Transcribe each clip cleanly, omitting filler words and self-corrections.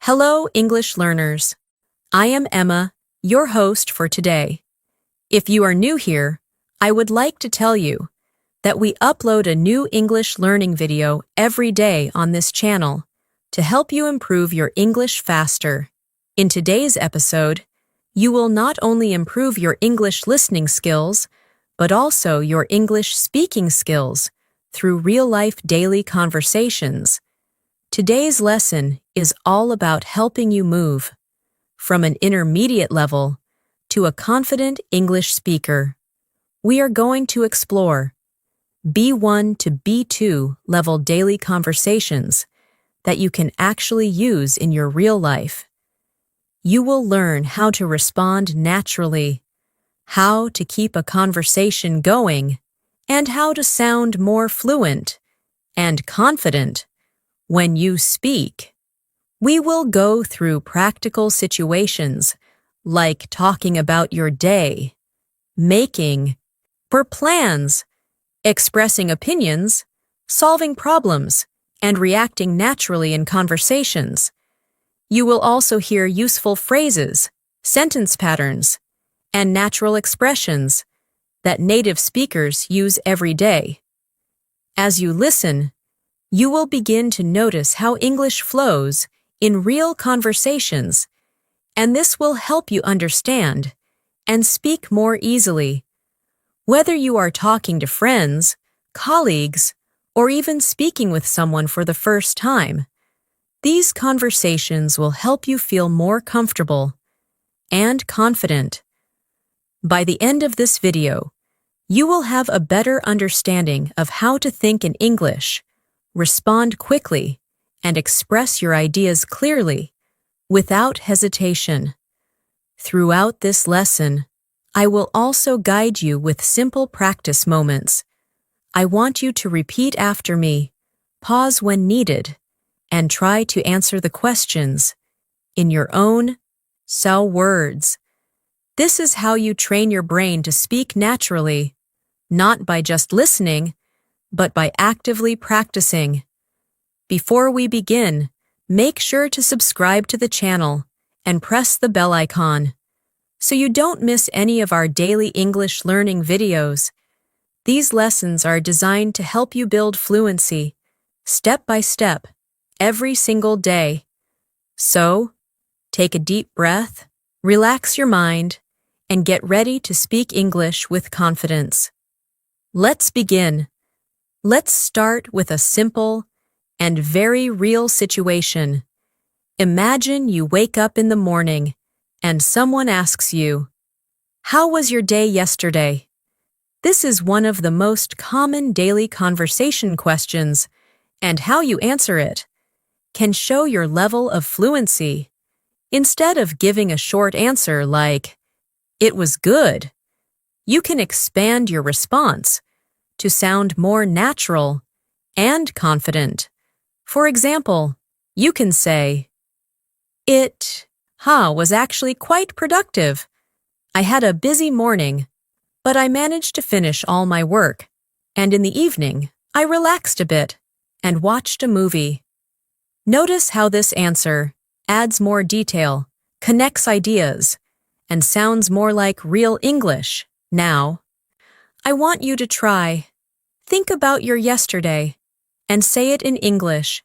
Hello, English learners. I am Emma, your host for today. If you are new here, I would like to tell you that we upload a new English learning video every day on this channel to help you improve your English faster. In today's episode, you will not only improve your English listening skills, but also your English speaking skills through real-life daily conversations. Today's lesson is all about helping you move from an intermediate level to a confident English speaker. We are going to explore B1 to B2 level daily conversations that you can actually use in your real life. You will learn how to respond naturally, how to keep a conversation going, and how to sound more fluent and confident when you speak. We will go through practical situations like talking about your day, making plans, expressing opinions, solving problems, and reacting naturally in conversations. You will also hear useful phrases, sentence patterns, and natural expressions that native speakers use every day. As you listen, you will begin to notice how English flows in real conversations, and this will help you understand and speak more easily. Whether you are talking to friends, colleagues, or even speaking with someone for the first time, these conversations will help you feel more comfortable and confident. By the end of this video, you will have a better understanding of how to think in English, respond quickly, and express your ideas clearly, without hesitation. Throughout this lesson, I will also guide you with simple practice moments. I want you to repeat after me, pause when needed, and try to answer the questions in your own words. This is how you train your brain to speak naturally, not by just listening, but by actively practicing. Before we begin, make sure to subscribe to the channel and press the bell icon so you don't miss any of our daily English learning videos. These lessons are designed to help you build fluency, step by step, every single day. So, take a deep breath, relax your mind, and get ready to speak English with confidence. Let's begin. Let's start with a simple and very real situation. Imagine you wake up in the morning and someone asks you, "How was your day yesterday?" This is one of the most common daily conversation questions, and how you answer it can show your level of fluency. Instead of giving a short answer like, "It was good," you can expand your response to sound more natural and confident. For example, you can say, It was actually quite productive. I had a busy morning, but I managed to finish all my work, and in the evening, I relaxed a bit and watched a movie." Notice how this answer adds more detail, connects ideas, and sounds more like real English. Now, I want you to try. Think about your yesterday and say it in English.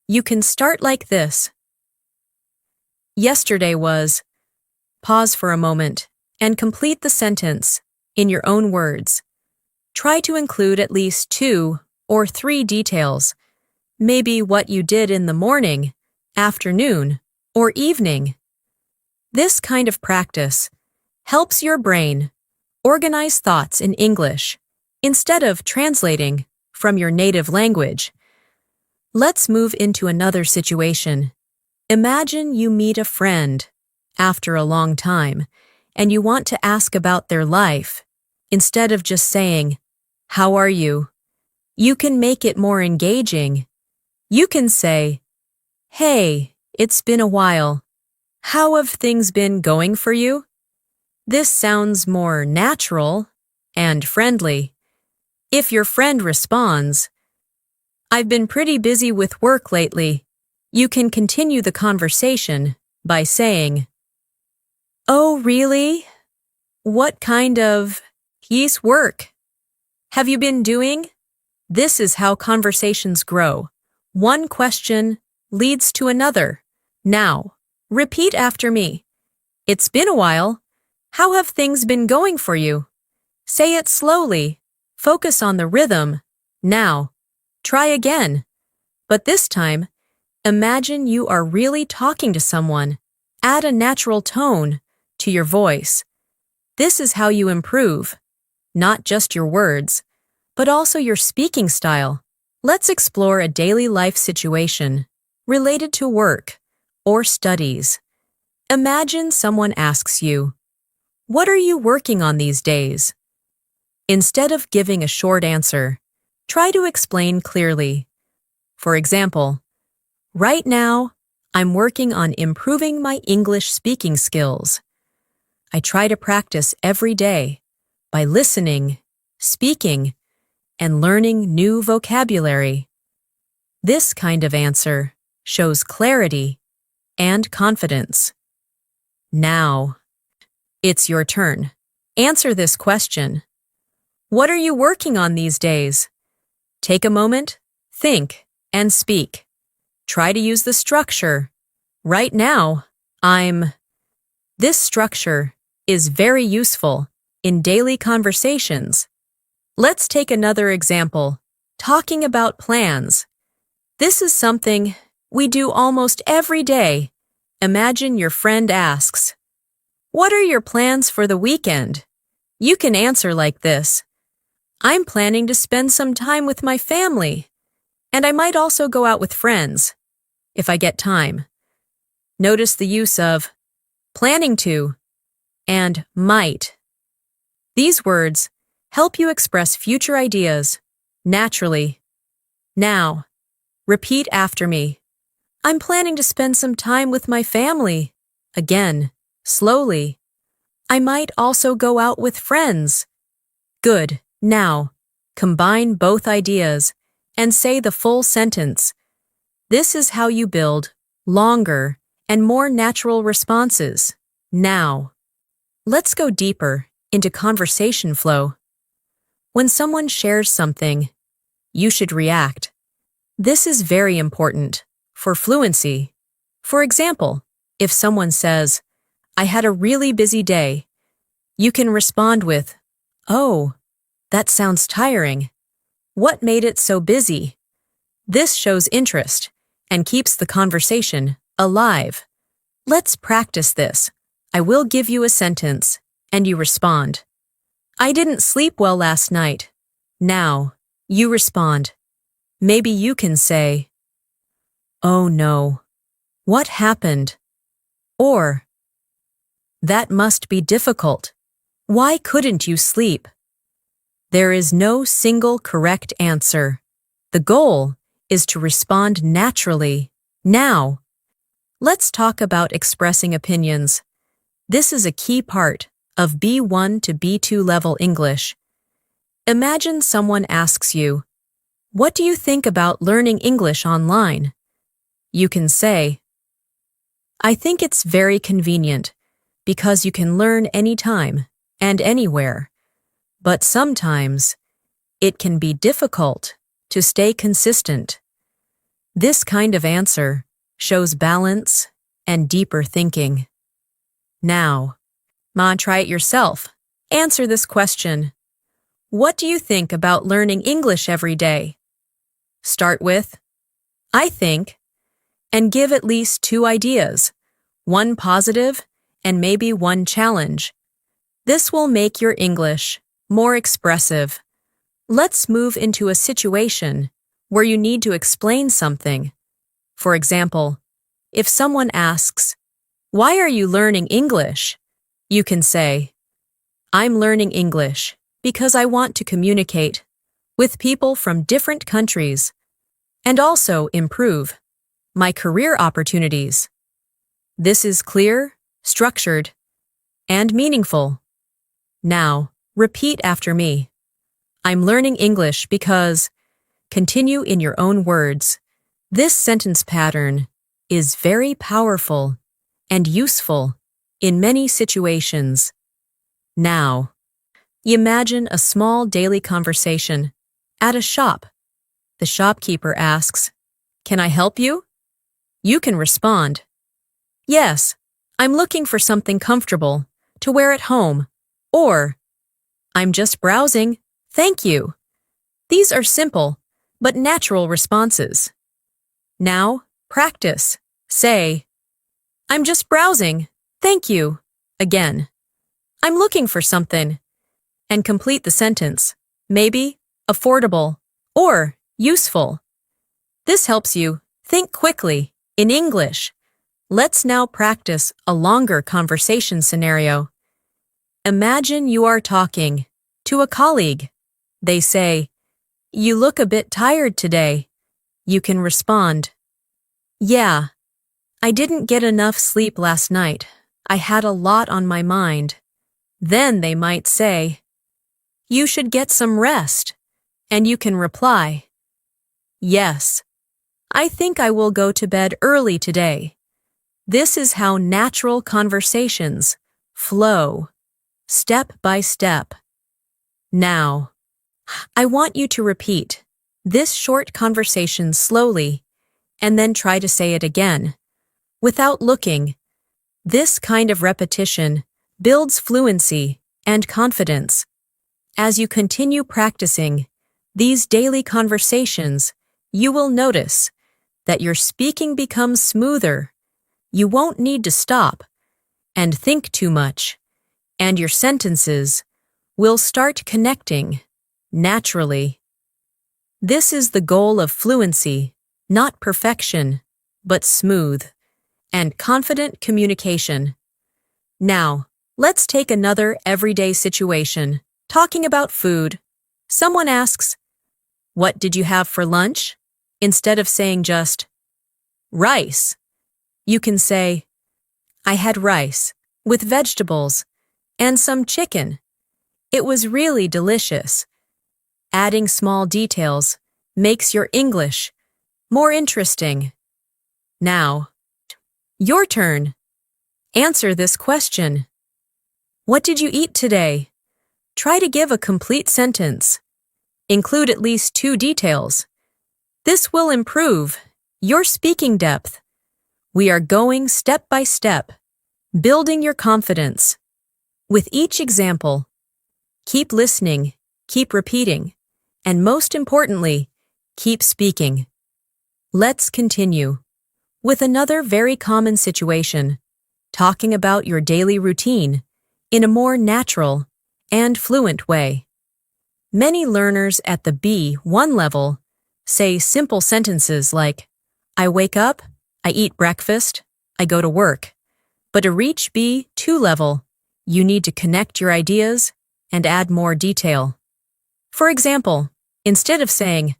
You can start like this. Yesterday was. Pause for a moment and complete the sentence in your own words. Try to include at least 2 or 3 details, maybe what you did in the morning, afternoon, or evening. This kind of practice helps your brain organize thoughts in English instead of translating from your native language. Let's move into another situation. Imagine you meet a friend after a long time and you want to ask about their life. Instead of just saying, "How are you?" you can make it more engaging. You can say, "Hey, it's been a while. How have things been going for you?" This sounds more natural and friendly. If your friend responds, "I've been pretty busy with work lately. You can continue the conversation by saying, "Oh, really? What kind of work have you been doing?" This is how conversations grow. One question leads to another. Now, repeat after me. It's been a while. How have things been going for you? Say it slowly. Focus on the rhythm. Now, try again. But this time, imagine you are really talking to someone. Add a natural tone to your voice. This is how you improve, not just your words, but also your speaking style. Let's explore a daily life situation related to work or studies. Imagine someone asks you, "What are you working on these days?" Instead of giving a short answer, try to explain clearly. For example, "Right now, I'm working on improving my English speaking skills. I try to practice every day by listening, speaking, and learning new vocabulary." This kind of answer shows clarity and confidence. Now, it's your turn. Answer this question. What are you working on these days? Take a moment, think, and speak. Try to use the structure. Right now, I'm... This structure is very useful in daily conversations. Let's take another example, talking about plans. This is something we do almost every day. Imagine your friend asks, "What are your plans for the weekend?" You can answer like this. "I'm planning to spend some time with my family, and I might also go out with friends, if I get time." Notice the use of planning to and might. These words help you express future ideas naturally. Now, repeat after me. I'm planning to spend some time with my family. Again, slowly. I might also go out with friends. Good. Now, combine both ideas and say the full sentence. This is how you build longer and more natural responses. Now, let's go deeper into conversation flow. When someone shares something, you should react. This is very important for fluency. For example, if someone says, "I had a really busy day," you can respond with, "Oh, that sounds tiring. What made it so busy?" This shows interest and keeps the conversation alive. Let's practice this. I will give you a sentence, and you respond. "I didn't sleep well last night." Now, you respond. Maybe you can say, "Oh no, what happened?" Or, "That must be difficult. Why couldn't you sleep?" There is no single correct answer. The goal is to respond naturally. Now, let's talk about expressing opinions. This is a key part of B1 to B2 level English. Imagine someone asks you, "What do you think about learning English online?" You can say, "I think it's very convenient because you can learn anytime and anywhere. But sometimes it can be difficult to stay consistent." This kind of answer shows balance and deeper thinking. Now, try it yourself. Answer this question. What do you think about learning English every day? Start with, "I think," and give at least 2 ideas, one positive and maybe one challenge. This will make your English more expressive. Let's move into a situation where you need to explain something. For example, if someone asks, "Why are you learning English?" You can say, "I'm learning English because I want to communicate with people from different countries and also improve my career opportunities." This is clear, structured, and meaningful. Now, repeat after me. I'm learning English because... Continue in your own words. This sentence pattern is very powerful and useful in many situations. Now, imagine a small daily conversation at a shop. The shopkeeper asks, "Can I help you?" You can respond, "Yes, I'm looking for something comfortable to wear at home," or "I'm just browsing, thank you." These are simple but natural responses. Now, practice. Say, "I'm just browsing, thank you," again. "I'm looking for something," and complete the sentence, maybe, affordable, or useful. This helps you think quickly in English. Let's now practice a longer conversation scenario. Imagine you are talking to a colleague. They say, "You look a bit tired today." You can respond, "Yeah, I didn't get enough sleep last night. I had a lot on my mind." Then they might say, "You should get some rest." And you can reply, "Yes, I think I will go to bed early today." This is how natural conversations flow, step by step. Now, I want you to repeat this short conversation slowly and then try to say it again, without looking. This kind of repetition builds fluency and confidence. As you continue practicing these daily conversations, you will notice that your speaking becomes smoother. You won't need to stop and think too much, and your sentences will start connecting naturally. This is the goal of fluency, not perfection, but smooth and confident communication. Now, let's take another everyday situation, talking about food. Someone asks, "What did you have for lunch?" Instead of saying just, "Rice," you can say, "I had rice with vegetables and some chicken. It was really delicious." Adding small details makes your English more interesting. Now, your turn. Answer this question. What did you eat today? Try to give a complete sentence. Include at least 2 details. This will improve your speaking depth. We are going step by step, building your confidence. With each example, keep listening, keep repeating, and most importantly, keep speaking. Let's continue with another very common situation, talking about your daily routine in a more natural and fluent way. Many learners at the B1 level say simple sentences like, "I wake up, I eat breakfast, I go to work." But to reach B2 level, you need to connect your ideas and add more detail. For example, instead of saying,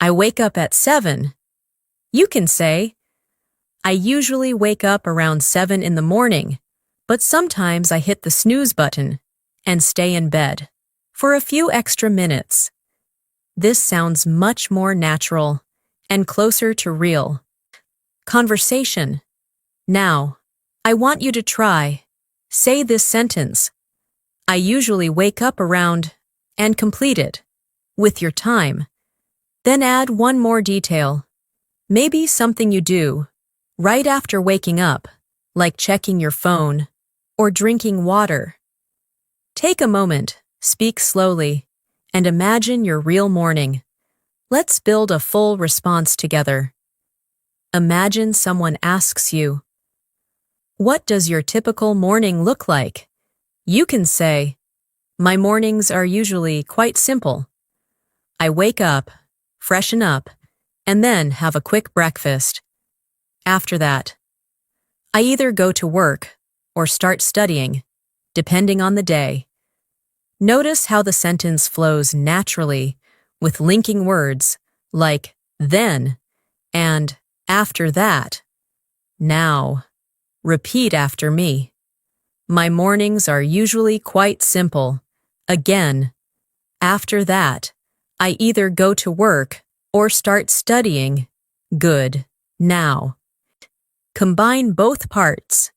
"I wake up at 7, you can say, "I usually wake up around 7 in the morning, but sometimes I hit the snooze button and stay in bed for a few extra minutes." This sounds much more natural and closer to real conversation. Now, I want you to try. Say this sentence. "I usually wake up around," and complete it with your time. Then add one more detail. Maybe something you do right after waking up, like checking your phone or drinking water. Take a moment, speak slowly, and imagine your real morning. Let's build a full response together. Imagine someone asks you, "What does your typical morning look like?" You can say, "My mornings are usually quite simple. I wake up, freshen up, and then have a quick breakfast. After that, I either go to work or start studying, depending on the day." Notice how the sentence flows naturally with linking words like "then" and "after that." Now, repeat after me. "My mornings are usually quite simple." Again, after that, I either go to work or start studying. Good. Now, Combine both parts.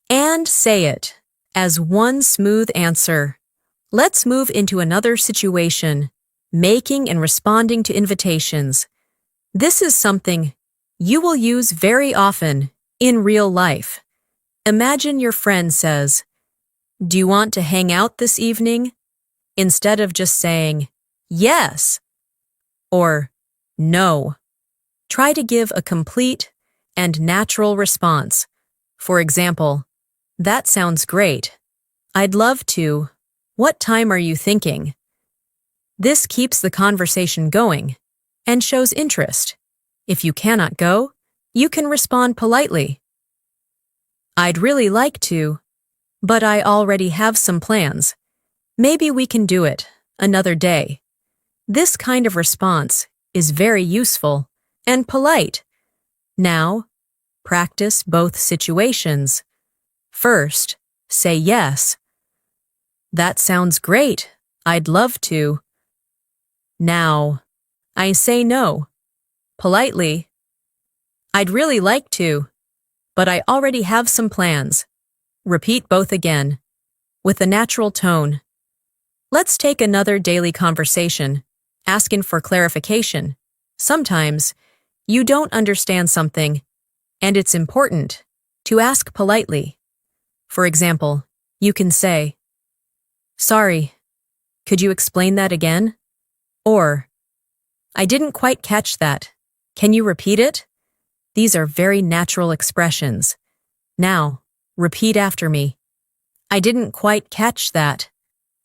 And say it as one smooth answer. Let's move into another situation, making and responding to invitations. This is something you will use very often in real life. Imagine your friend says, "Do you want to hang out this evening?" Instead of just saying, "Yes," or "No." Try to give a complete and natural response. For example, "That sounds great. I'd love to. What time are you thinking?" This keeps the conversation going and shows interest. If you cannot go, you can respond politely. "I'd really like to, but I already have some plans. Maybe we can do it another day." This kind of response is very useful and polite. Now, practice both situations. First, say yes. "That sounds great. I'd love to." Now, I say no. Politely, "I'd really like to, but I already have some plans." Repeat both again, with a natural tone. Let's take another daily conversation, asking for clarification. Sometimes, you don't understand something, and it's important to ask politely. For example, you can say, "Sorry, could you explain that again?" Or, "I didn't quite catch that. Can you repeat it?" These are very natural expressions. Now, repeat after me. "I didn't quite catch that.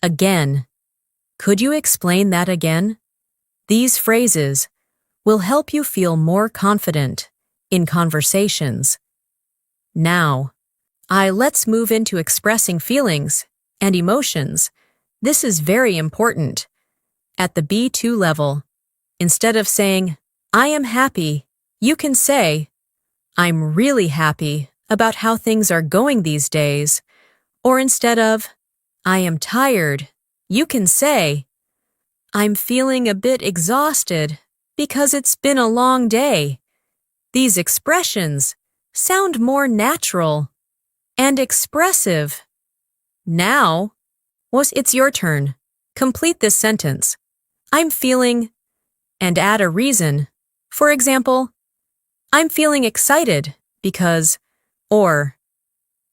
Again. Could you explain that again?" These phrases will help you feel more confident in conversations. Now, let's move into expressing feelings and emotions. This is very important. At the B2 level, instead of saying, "I am happy," you can say, "I'm really happy about how things are going these days." Or instead of, "I am tired," you can say, "I'm feeling a bit exhausted because it's been a long day." These expressions sound more natural and expressive. Now, it's your turn. Complete this sentence. "I'm feeling," and add a reason. For example, "I'm feeling excited because," or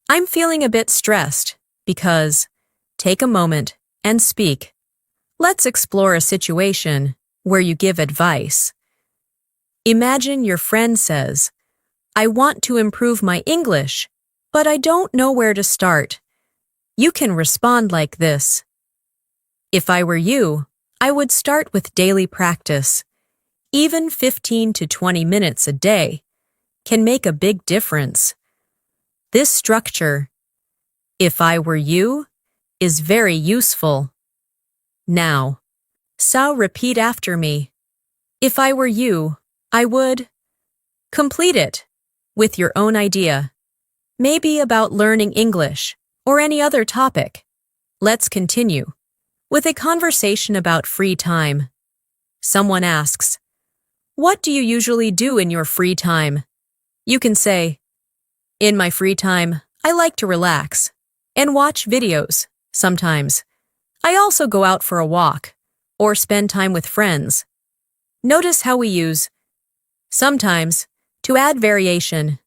"I'm feeling a bit stressed because." Take a moment and speak. Let's explore a situation where you give advice. Imagine your friend says, "I want to improve my English, but I don't know where to start." You can respond like this. "If I were you, I would start with daily practice. Even 15 to 20 minutes a day can make a big difference." This structure, "if I were you," is very useful. Now, repeat after me. "If I were you, I would." Complete it with your own idea, maybe about learning English or any other topic. Let's continue with a conversation about free time. Someone asks, "What do you usually do in your free time?" You can say, "In my free time, I like to relax and watch videos. Sometimes, I also go out for a walk or spend time with friends." Notice how we use sometimes to add variation.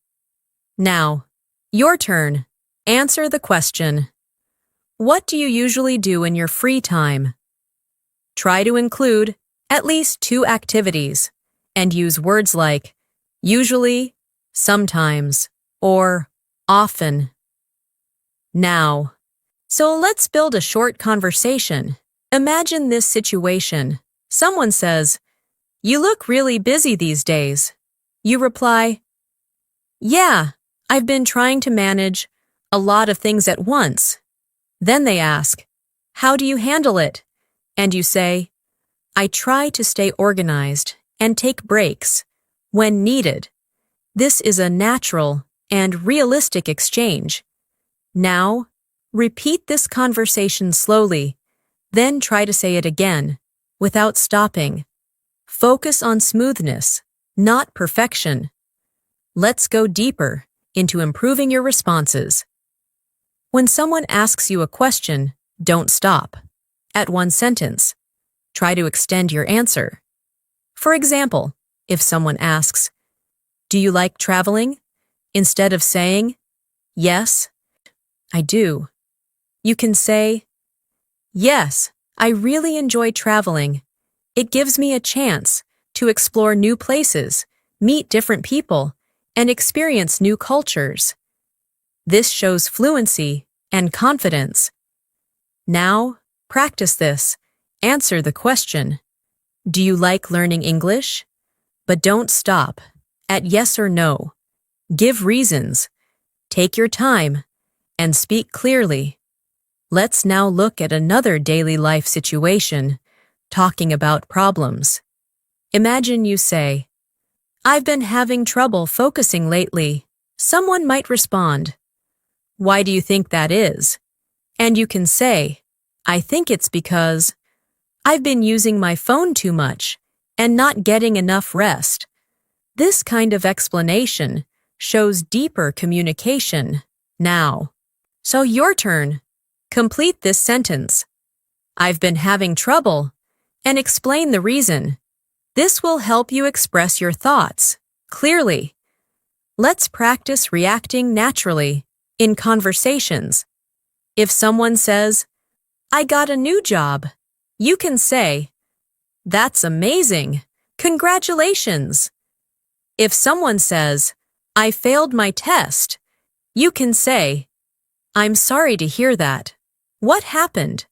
Now, your turn. Answer the question. What do you usually do in your free time? Try to include at least 2 activities and use words like usually, sometimes, or often. Now, let's build a short conversation. Imagine this situation. Someone says, "You look really busy these days." You reply, "Yeah, I've been trying to manage a lot of things at once." Then they ask, "How do you handle it?" And you say, "I try to stay organized and take breaks when needed." This is a natural and realistic exchange. Now, repeat this conversation slowly, then try to say it again, without stopping. Focus on smoothness, not perfection. let's go deeper into improving your responses. When someone asks you a question, don't stop at one sentence. Try to extend your answer. For example, if someone asks, "Do you like traveling?" instead of saying, "Yes, I do," you can say, "Yes, I really enjoy traveling. It gives me a chance to explore new places, meet different people, and experience new cultures." This shows fluency and confidence. Now, practice this. Answer the question, "Do you like learning English?" But don't stop at yes or no. Give reasons. Take your time and speak clearly. Let's now look at another daily life situation, talking about problems. Imagine you say, "I've been having trouble focusing lately." Someone might respond, "Why do you think that is?" And you can say, "I think it's because I've been using my phone too much and not getting enough rest." This kind of explanation shows deeper communication. Now, so your turn. Complete this sentence. "I've been having trouble," and explain the reason. This will help you express your thoughts clearly. Let's practice reacting naturally in conversations. If someone says, "I got a new job," you can say, "That's amazing. Congratulations." If someone says, "I failed my test," you can say, "I'm sorry to hear that. What happened?"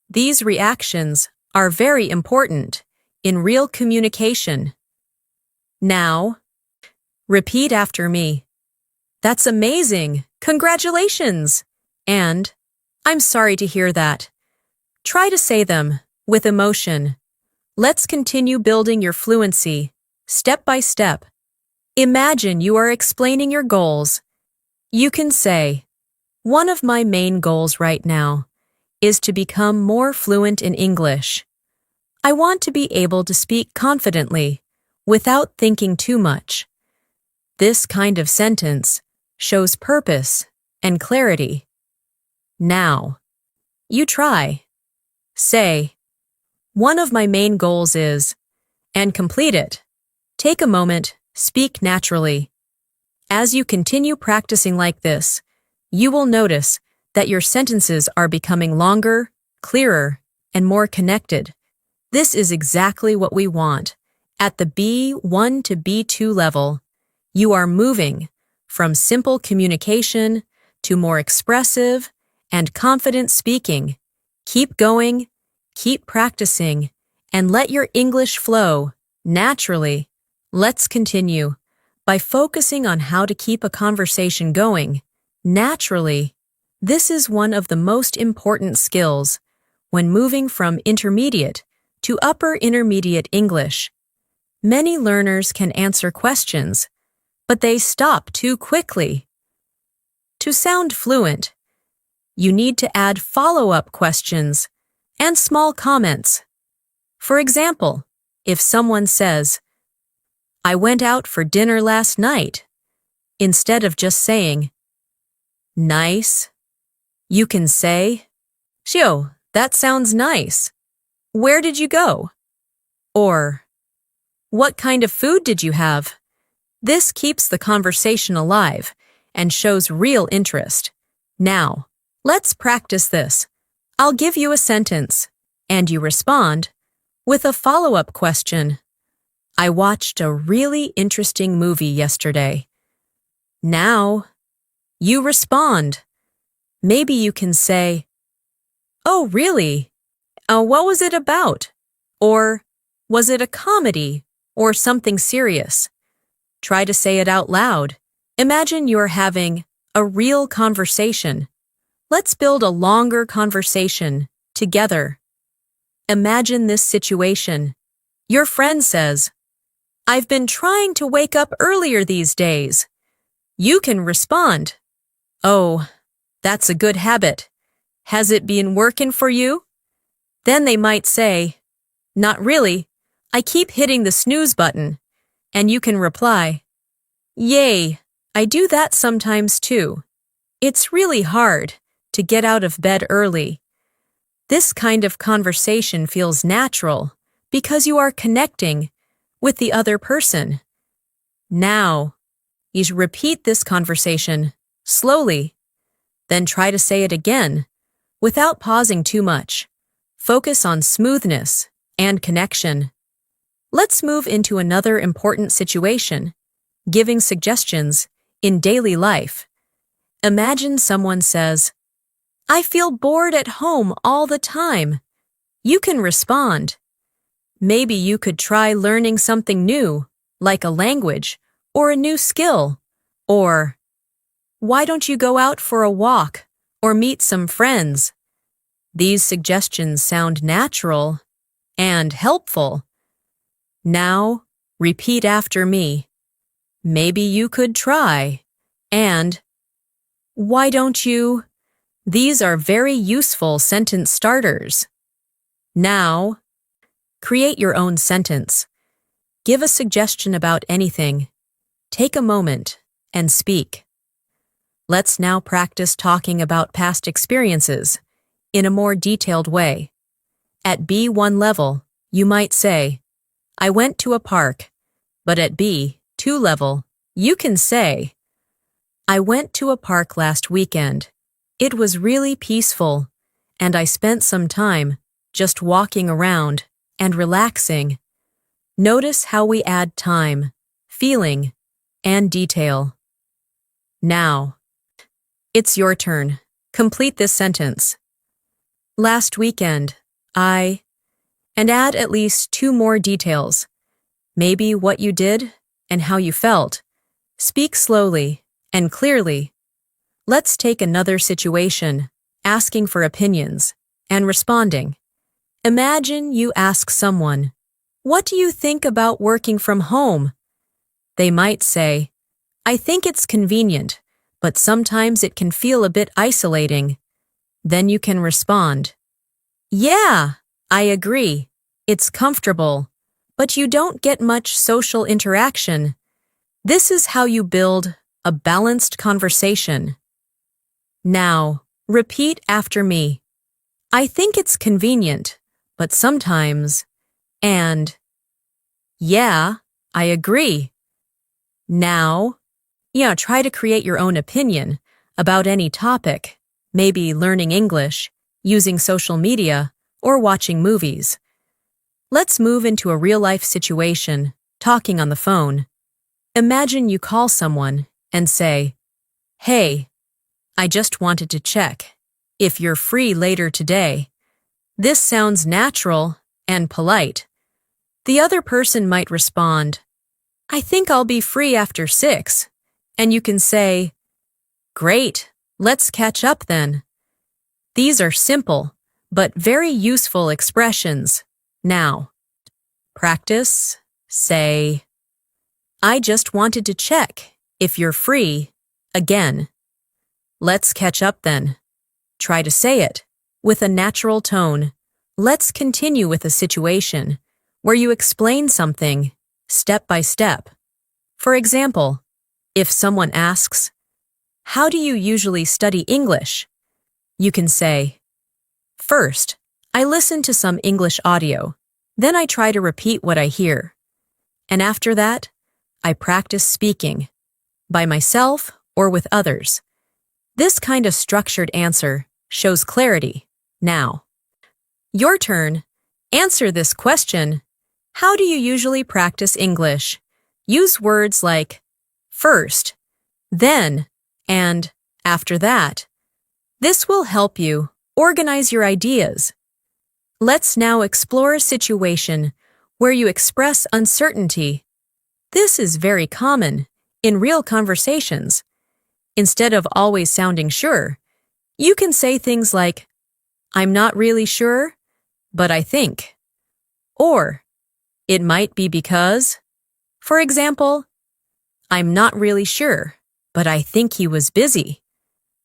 These reactions are very important in real communication. Now, repeat after me. "That's amazing. Congratulations." And, "I'm sorry to hear that." Try to say them with emotion. Let's continue building your fluency, step by step. Imagine you are explaining your goals. You can say, "One of my main goals right now is to become more fluent in English. I want to be able to speak confidently without thinking too much." This kind of sentence shows purpose and clarity. Now, you try. Say, "One of my main goals is," and complete it. Take a moment, speak naturally. As you continue practicing like this, you will notice that your sentences are becoming longer, clearer, and more connected. This is exactly what we want. At the B1 to B2 level, you are moving from simple communication to more expressive and confident speaking. Keep going, keep practicing, and let your English flow naturally. Let's continue by focusing on how to keep a conversation going naturally. This is one of the most important skills when moving from intermediate to upper intermediate English. Many learners can answer questions, but they stop too quickly. To sound fluent, you need to add follow-up questions and small comments. For example, if someone says, "I went out for dinner last night," instead of just saying, "Nice," you can say, "Shio, that sounds nice. Where did you go?" Or, "What kind of food did you have?" This keeps the conversation alive and shows real interest. Now, let's practice this. I'll give you a sentence, and you respond with a follow-up question. "I watched a really interesting movie yesterday." Now, you respond. Maybe you can say, "Oh, really? What was it about?" Or, "Was it a comedy or something serious?" Try to say it out loud. Imagine you're having a real conversation. Let's build a longer conversation together. Imagine this situation. Your friend says, "I've been trying to wake up earlier these days." You can respond, "Oh, that's a good habit. Has it been working for you?" Then they might say, "Not really. I keep hitting the snooze button." And you can reply, Yay, I do that sometimes too. It's really hard to get out of bed early. This kind of conversation feels natural because you are connecting with the other person. Now, you should repeat this conversation slowly, then try to say it again without pausing too much. Focus on smoothness and connection. Let's move into another important situation, giving suggestions in daily life. Imagine someone says, "I feel bored at home all the time." You can respond, "Maybe you could try learning something new, like a language or a new skill." Or, "Why don't you go out for a walk or meet some friends?" These suggestions sound natural and helpful. Now, repeat after me. "Maybe you could try," and "Why don't you?" These are very useful sentence starters. Now, create your own sentence. Give a suggestion about anything. Take a moment and speak. Let's now practice talking about past experiences in a more detailed way. At B1 level, you might say, "I went to a park," but at B2 level, you can say, "I went to a park last weekend. It was really peaceful, and I spent some time just walking around and relaxing." Notice how we add time, feeling, and detail. Now, it's your turn. Complete this sentence. "Last weekend, and add at least 2 more details. Maybe what you did and how you felt. Speak slowly and clearly. Let's take another situation, asking for opinions and responding. Imagine you ask someone, "What do you think about working from home?" They might say, "I think it's convenient, but sometimes it can feel a bit isolating." Then you can respond, "Yeah, I agree. It's comfortable, but you don't get much social interaction." This is how you build a balanced conversation. Now, repeat after me. "I think it's convenient, but sometimes," and "Yeah, I agree." Now, try to create your own opinion about any topic, maybe learning English, using social media, or watching movies. Let's move into a real-life situation, talking on the phone. Imagine you call someone and say, "Hey, I just wanted to check if you're free later today." This sounds natural and polite. The other person might respond, "I think I'll be free after 6. And you can say, "Great, let's catch up then." These are simple, but very useful expressions. Now, practice, say, "I just wanted to check if you're free," again. "Let's catch up then." Try to say it with a natural tone. Let's continue with a situation where you explain something step by step. For example, if someone asks, "How do you usually study English?" You can say, "First, I listen to some English audio. Then I try to repeat what I hear. And after that, I practice speaking, by myself or with others." This kind of structured answer shows clarity. Now, your turn. Answer this question. How do you usually practice English? Use words like first, then, and after that. This will help you organize your ideas. Let's now explore a situation where you express uncertainty. This is very common in real conversations. Instead of always sounding sure, you can say things like, "I'm not really sure, but I think." Or, "It might be because." For example, "I'm not really sure, but I think he was busy."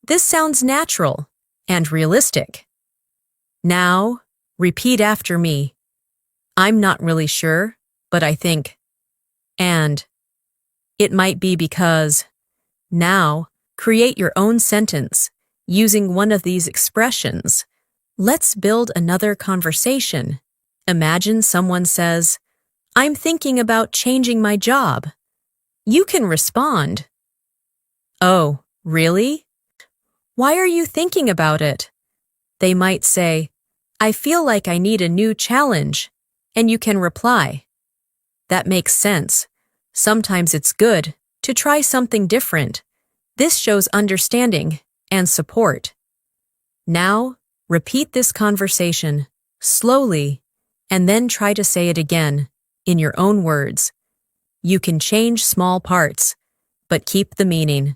This sounds natural and realistic. Now, repeat after me. "I'm not really sure, but I think," and It might be because. Now, create your own sentence using one of these expressions. Let's build another conversation. Imagine someone says, "I'm thinking about changing my job." You can respond, "Oh, really? Why are you thinking about it?" They might say, "I feel like I need a new challenge," and you can reply, "That makes sense. Sometimes it's good to try something different." This shows understanding and support. Now, repeat this conversation slowly and then try to say it again in your own words. You can change small parts, but keep the meaning.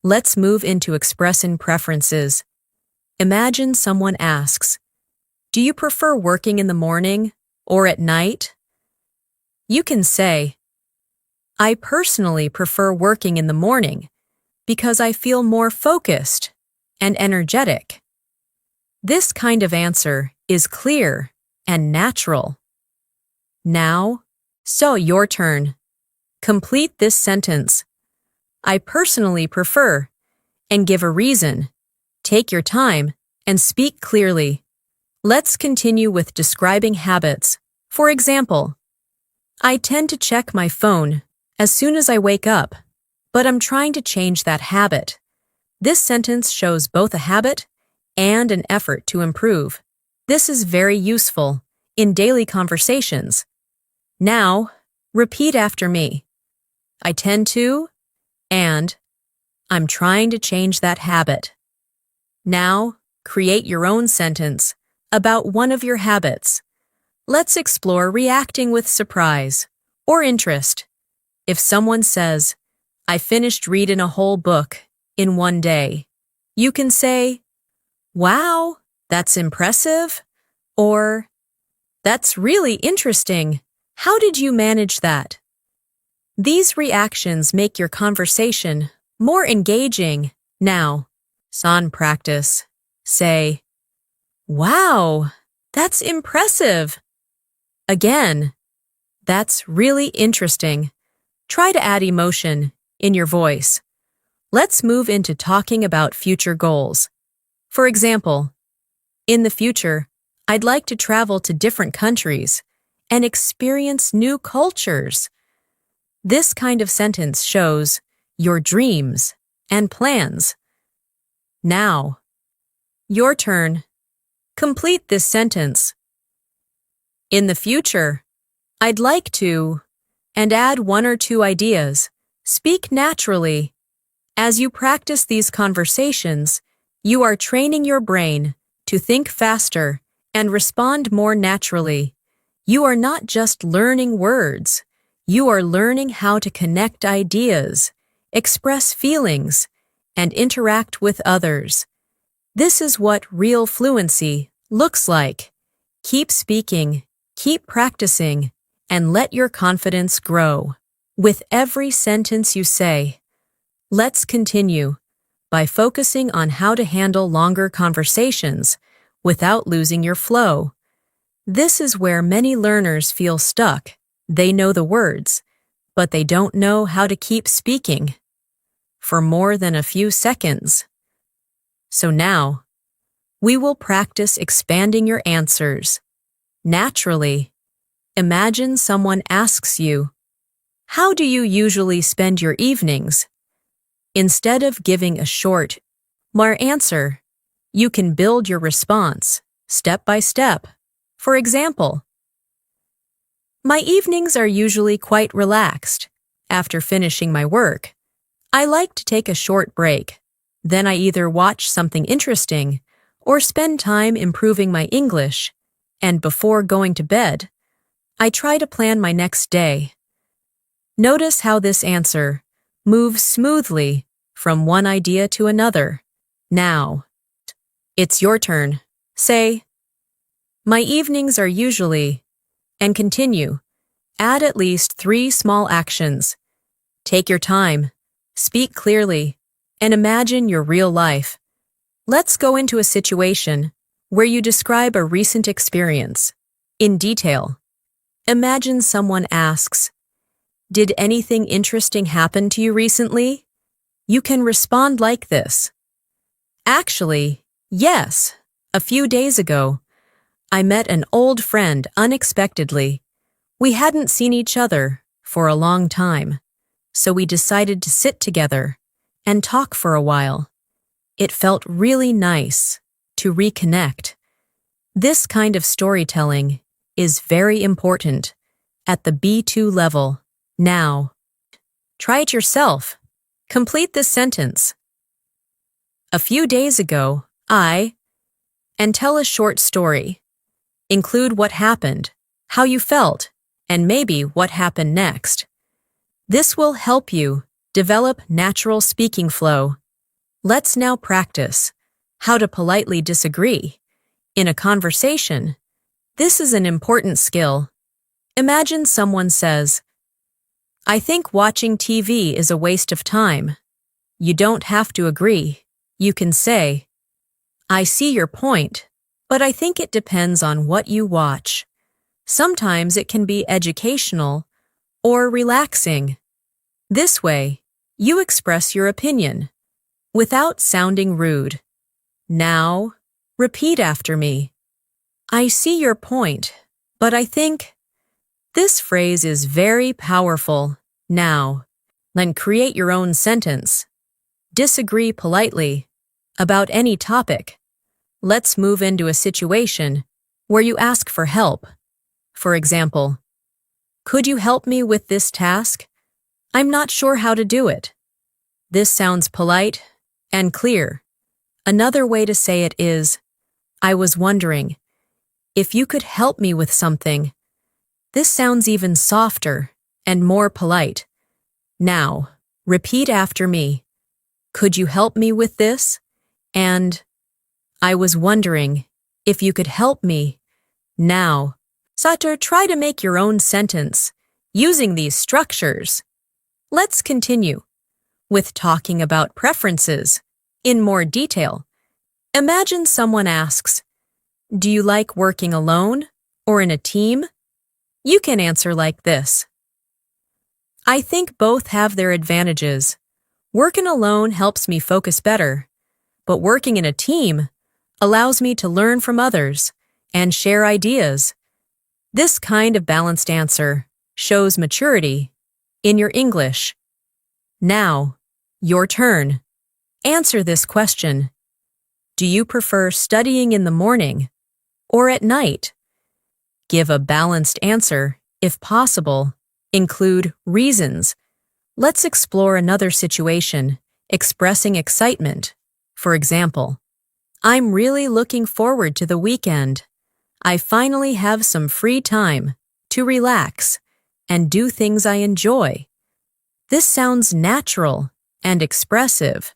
Let's move into expressing preferences. Imagine someone asks, "Do you prefer working in the morning or at night?" You can say, "I personally prefer working in the morning because I feel more focused and energetic." This kind of answer is clear and natural. Now, your turn. Complete this sentence. "I personally prefer," and give a reason. Take your time and speak clearly. Let's continue with describing habits. For example, "I tend to check my phone as soon as I wake up, but I'm trying to change that habit." This sentence shows both a habit and an effort to improve. This is very useful in daily conversations. Now, repeat after me. "I tend to," and "I'm trying to change that habit." Now, create your own sentence about one of your habits. Let's explore reacting with surprise or interest. If someone says, "I finished reading a whole book in one day," you can say, "Wow, that's impressive," or "That's really interesting. How did you manage that?" These reactions make your conversation more engaging. Now, on practice, say, "Wow, that's impressive." Again, "That's really interesting." Try to add emotion in your voice. Let's move into talking about future goals. For example, "In the future, I'd like to travel to different countries and experience new cultures." This kind of sentence shows your dreams and plans. Now, your turn. Complete this sentence. "In the future, I'd like to," and add one or two ideas. Speak naturally. As you practice these conversations, you are training your brain to think faster and respond more naturally. You are not just learning words. You are learning how to connect ideas, express feelings, and interact with others. This is what real fluency looks like. Keep speaking, keep practicing, and let your confidence grow. With every sentence you say, let's continue by focusing on how to handle longer conversations without losing your flow. This is where many learners feel stuck. They know the words, but they don't know how to keep speaking for more than a few seconds. So now, we will practice expanding your answers. Naturally, imagine someone asks you, "How do you usually spend your evenings?" Instead of giving a short, more answer, you can build your response step by step. For example, "My evenings are usually quite relaxed. After finishing my work, I like to take a short break. Then I either watch something interesting or spend time improving my English, and before going to bed, I try to plan my next day." Notice how this answer moves smoothly from one idea to another. Now, it's your turn. Say, "My evenings are usually," and continue. Add at least 3 small actions. Take your time, speak clearly, and imagine your real life. Let's go into a situation where you describe a recent experience in detail. Imagine someone asks, Did anything interesting happen to you recently? You can respond like this. Actually, yes. A few days ago, I met an old friend unexpectedly. We hadn't seen each other for a long time, so we decided to sit together and talk for a while. It felt really nice to reconnect. This kind of storytelling is very important at the B2 level. Now, try it yourself. Complete this sentence. A few days ago, and tell a short story. Include what happened, how you felt, and maybe what happened next. This will help you develop natural speaking flow. Let's now practice how to politely disagree. In a conversation, this is an important skill. Imagine someone says, "I think watching TV is a waste of time." You don't have to agree. You can say, "I see your point, but I think it depends on what you watch." Sometimes it can be educational or relaxing. This way, you express your opinion without sounding rude. Now, repeat after me. I see your point, but I think. This phrase is very powerful. Now, then create your own sentence. Disagree politely about any topic. Let's move into a situation where you ask for help. For example, "Could you help me with this task? I'm not sure how to do it." This sounds polite and clear. Another way to say it is, "I was wondering if you could help me with something." This sounds even softer and more polite. Now, repeat after me. Could you help me with this? And I was wondering if you could help me. Now, Satur, try to make your own sentence using these structures. Let's continue with talking about preferences in more detail. Imagine someone asks, "Do you like working alone or in a team?" You can answer like this. I think both have their advantages. Working alone helps me focus better, but working in a team allows me to learn from others and share ideas. This kind of balanced answer shows maturity in your English. Now, your turn. Answer this question. Do you prefer studying in the morning or at night? Give a balanced answer, if possible. Include reasons. Let's explore another situation, expressing excitement. For example, I'm really looking forward to the weekend. I finally have some free time to relax and do things I enjoy. This sounds natural and expressive.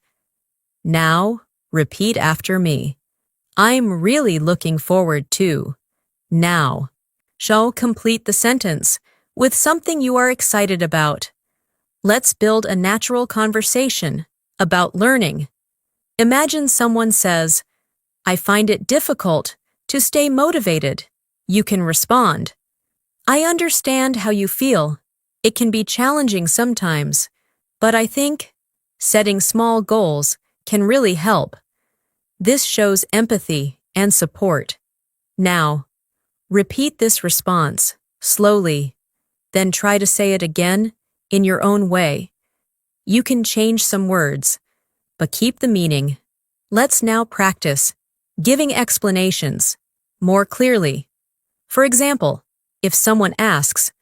Now, repeat after me. I'm really looking forward to. Now, shall complete the sentence with something you are excited about. Let's build a natural conversation about learning. Imagine someone says, "I find it difficult to stay motivated." You can respond, "I understand how you feel. It can be challenging sometimes, but I think setting small goals can really help." This shows empathy and support. Now, repeat this response slowly, then try to say it again in your own way. You can change some words, but keep the meaning. Let's now practice giving explanations more clearly. For example, if someone asks,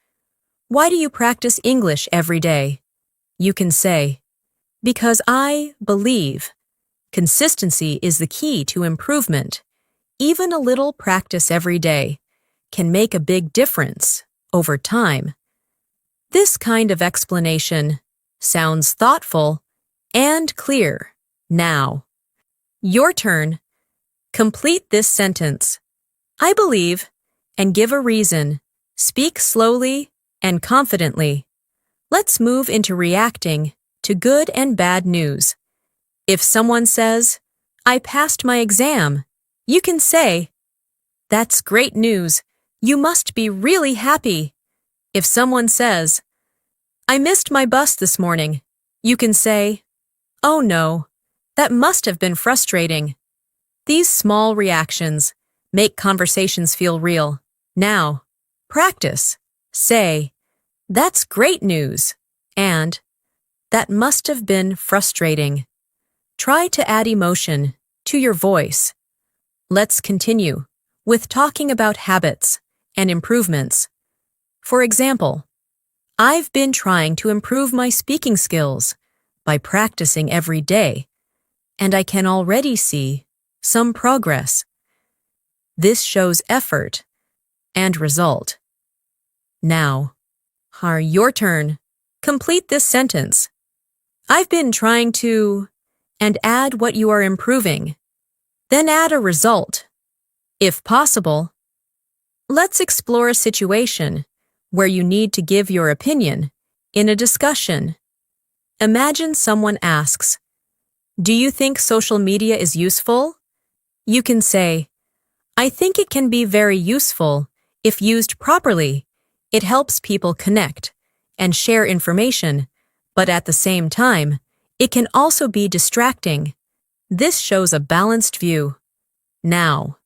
"Why do you practice English every day?" You can say, "Because I believe consistency is the key to improvement. Even a little practice every day can make a big difference over time." This kind of explanation sounds thoughtful and clear. Now, your turn. Complete this sentence. I believe, and give a reason. Speak slowly and confidently. Let's move into reacting to good and bad news. If someone says, "I passed my exam," you can say, "That's great news. You must be really happy." If someone says, I missed my bus this morning. You can say, "Oh no, that must have been frustrating." These small reactions make conversations feel real. Now, practice. Say, "That's great news," and "That must have been frustrating." Try to add emotion to your voice. Let's continue with talking about habits and improvements. For example, I've been trying to improve my speaking skills by practicing every day, and I can already see some progress. This shows effort and result. Now, your turn. Complete this sentence. I've been trying to, and add what you are improving. Then add a result. If possible, let's explore a situation where you need to give your opinion in a discussion. Imagine someone asks, "Do you think social media is useful?" You can say, "I think it can be very useful if used properly. It helps people connect and share information, but at the same time, it can also be distracting." This shows a balanced view. Now,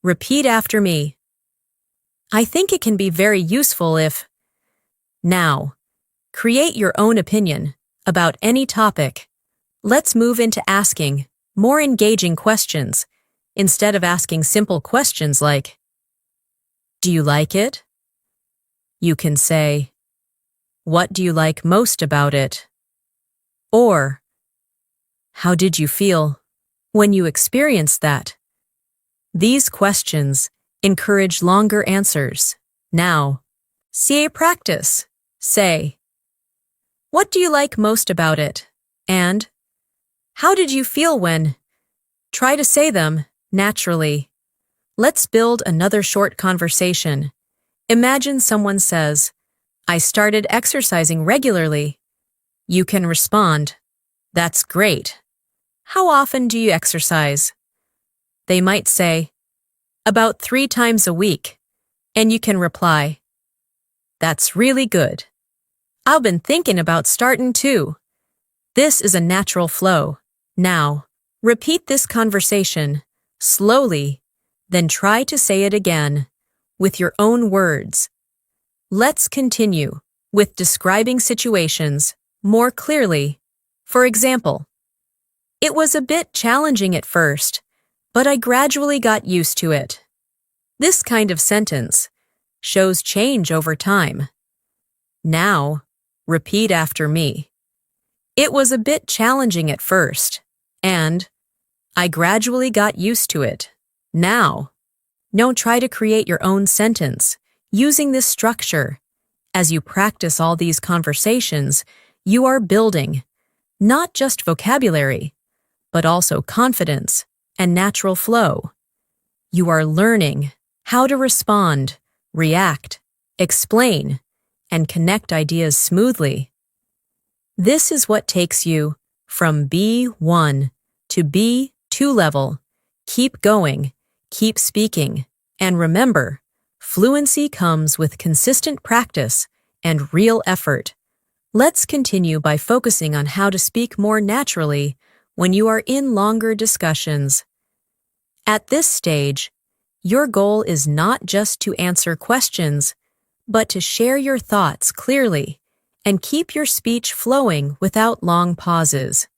repeat after me. I think it can be very useful if. Now, create your own opinion about any topic. Let's move into asking more engaging questions instead of asking simple questions like, "Do you like it?" You can say, "What do you like most about it?" Or, "How did you feel when you experienced that?" These questions encourage longer answers. Now, CA practice. Say, "What do you like most about it?" And, "How did you feel when?" Try to say them naturally. Let's build another short conversation. Imagine someone says, "I started exercising regularly." You can respond, "That's great. How often do you exercise?" They might say, "About 3 times a week." And you can reply, "That's really good. I've been thinking about starting too." This is a natural flow. Now, repeat this conversation slowly, then try to say it again with your own words. Let's continue with describing situations more clearly. For example, "It was a bit challenging at first, but I gradually got used to it." This kind of sentence shows change over time. Now, repeat after me. "It was a bit challenging at first, and I gradually got used to it." Now, don't try to create your own sentence using this structure. As you practice all these conversations, you are building not just vocabulary, but also confidence and natural flow. You are learning how to respond, react, explain, and connect ideas smoothly. This is what takes you from B1 to B2 level. Keep going, keep speaking, and remember, fluency comes with consistent practice and real effort. Let's continue by focusing on how to speak more naturally when you are in longer discussions. At this stage, your goal is not just to answer questions, but to share your thoughts clearly and keep your speech flowing without long pauses.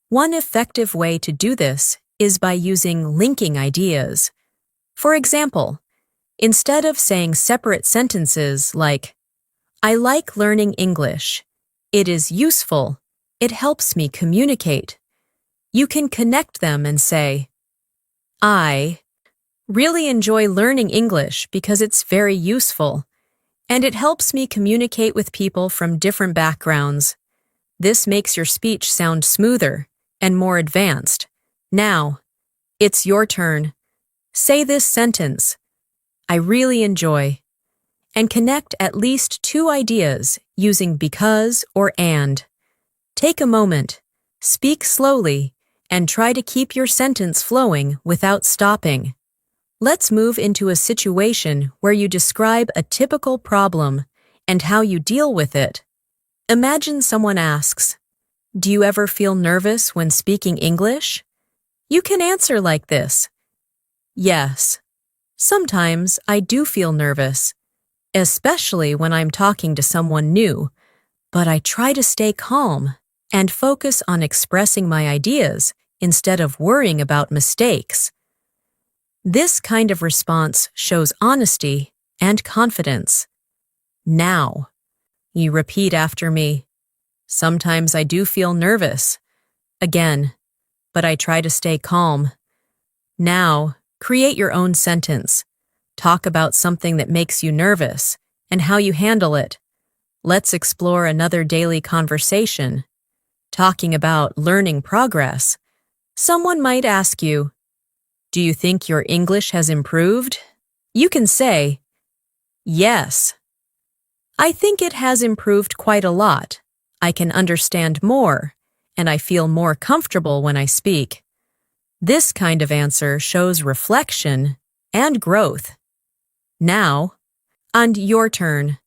One effective way to do this is by using linking ideas. For example, instead of saying separate sentences like, "I like learning English. It is useful. It helps me communicate," you can connect them and say, "I really enjoy learning English because it's very useful, and it helps me communicate with people from different backgrounds." This makes your speech sound smoother and more advanced. Now, it's your turn. Say this sentence, "I really enjoy," and connect at least 2 ideas using because or and. Take a moment, speak slowly, and try to keep your sentence flowing without stopping. Let's move into a situation where you describe a typical problem and how you deal with it. Imagine someone asks, "Do you ever feel nervous when speaking English?" You can answer like this. Yes, sometimes I do feel nervous, especially when I'm talking to someone new, but I try to stay calm and focus on expressing my ideas instead of worrying about mistakes. This kind of response shows honesty and confidence. Now, you repeat after me. Sometimes I do feel nervous. Again, but I try to stay calm. Now, create your own sentence. Talk about something that makes you nervous and how you handle it. Let's explore another daily conversation. Talking about learning progress. Someone might ask you, "Do you think your English has improved?" You can say, "Yes, I think it has improved quite a lot. I can understand more, and I feel more comfortable when I speak." This kind of answer shows reflection and growth. Now, on your turn.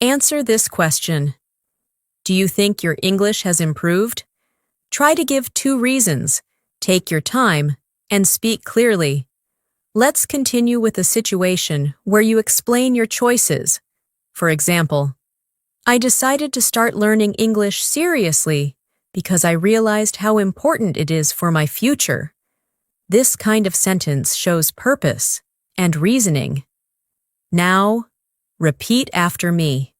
Answer this question. Do you think your English has improved? Try to give 2 reasons. Take your time and speak clearly. Let's continue with a situation where you explain your choices. For example, I decided to start learning English seriously because I realized how important it is for my future. This kind of sentence shows purpose and reasoning. Now, repeat after me.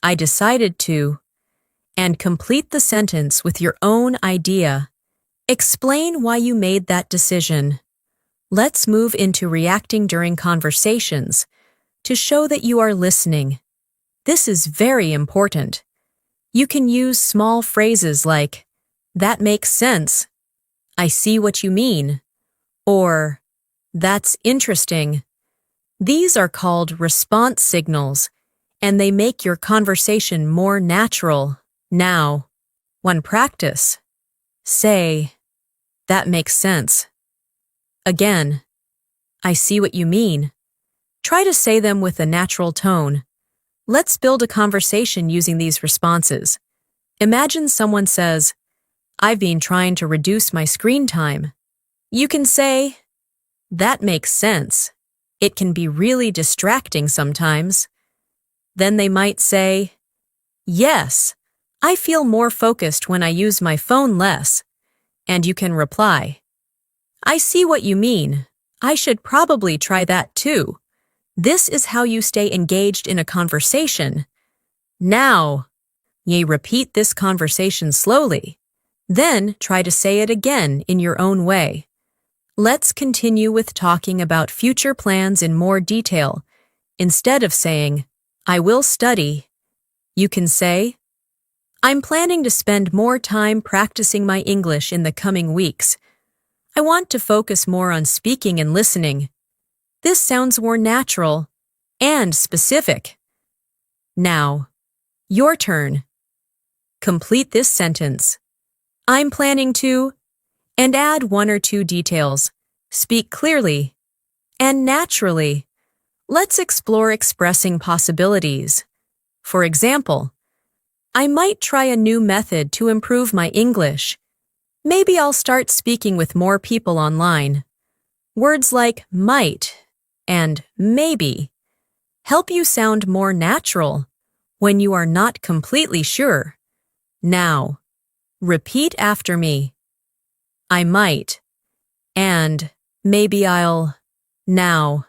I decided to, and complete the sentence with your own idea. Explain why you made that decision. Let's move into reacting during conversations to show that you are listening. This is very important. You can use small phrases like, "That makes sense," "I see what you mean," or "That's interesting." These are called response signals, and they make your conversation more natural. Now, when practice, say, "That makes sense." Again, "I see what you mean." Try to say them with a natural tone. Let's build a conversation using these responses. Imagine someone says, "I've been trying to reduce my screen time." You can say, "That makes sense. It can be really distracting sometimes." Then they might say, "Yes, I feel more focused when I use my phone less." And you can reply, "I see what you mean. I should probably try that too." This is how you stay engaged in a conversation. Now, you repeat this conversation slowly. Then try to say it again in your own way. Let's continue with talking about future plans in more detail. Instead of saying, "I will study," you can say, "I'm planning to spend more time practicing my English in the coming weeks. I want to focus more on speaking and listening." This sounds more natural and specific. Now, your turn. Complete this sentence. I'm planning to, and add 1 or 2 details. Speak clearly and naturally. Let's explore expressing possibilities. For example, I might try a new method to improve my English. Maybe I'll start speaking with more people online. Words like might and maybe help you sound more natural when you are not completely sure. Now, repeat after me. I might, and maybe I'll. Now,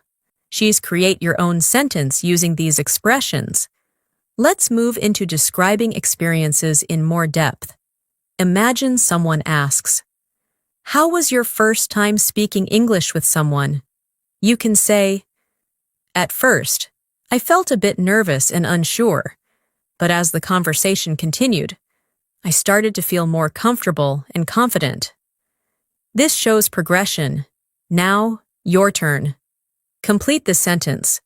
create your own sentence using these expressions. Let's move into describing experiences in more depth. Imagine someone asks, "How was your first time speaking English with someone?" You can say, "At first, I felt a bit nervous and unsure, but as the conversation continued, I started to feel more comfortable and confident." This shows progression. Now, your turn. Complete the sentence.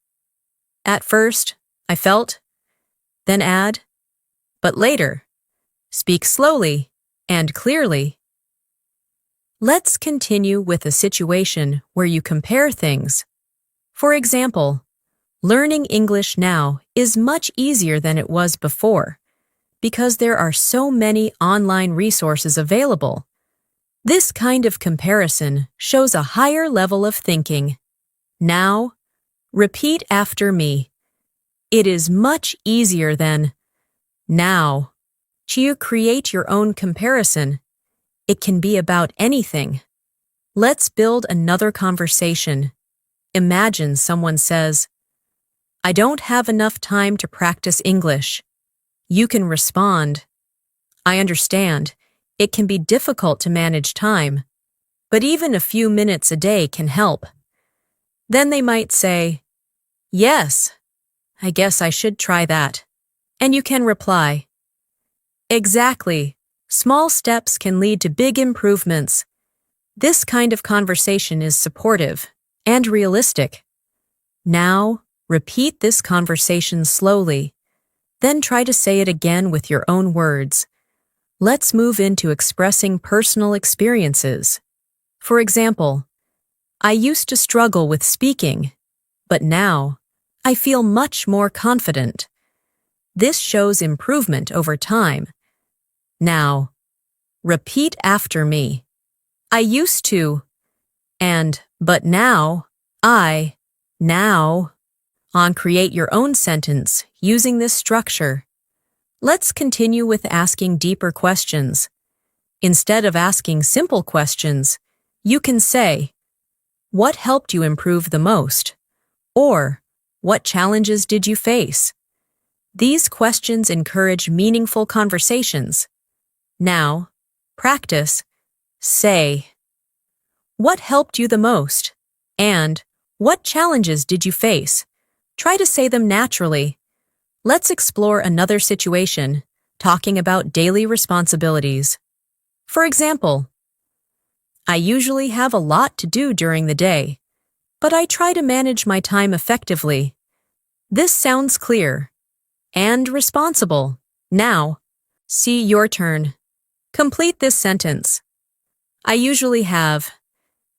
At first, I felt, then add, but later. Speak slowly and clearly. Let's continue with a situation where you compare things. For example, learning English now is much easier than it was before. because there are so many online resources available. This kind of comparison shows a higher level of thinking. Now, repeat after me. It is much easier than now. To create your own comparison. It can be about anything. Let's build another conversation. Imagine someone says, "I don't have enough time to practice English." You can respond, "I understand. It can be difficult to manage time, but even a few minutes a day can help." Then they might say, "Yes, I guess I should try that." And you can reply, "Exactly. Small steps can lead to big improvements." This kind of conversation is supportive and realistic. Now, repeat this conversation slowly. Then try to say it again with your own words. Let's move into expressing personal experiences. For example, "I used to struggle with speaking, but now I feel much more confident." This shows improvement over time. Now, repeat after me. "I used to," and "but now," now. Create your own sentence using this structure. Let's continue with asking deeper questions. Instead of asking simple questions, you can say, "What helped you improve the most?" Or, "What challenges did you face?" These questions encourage meaningful conversations. Now, practice. Say, "What helped you the most?" And, "What challenges did you face?" Try to say them naturally. Let's explore another situation, talking about daily responsibilities. For example, "I usually have a lot to do during the day, but I try to manage my time effectively." This sounds clear and responsible. Now, see your turn. Complete this sentence. "I usually have,"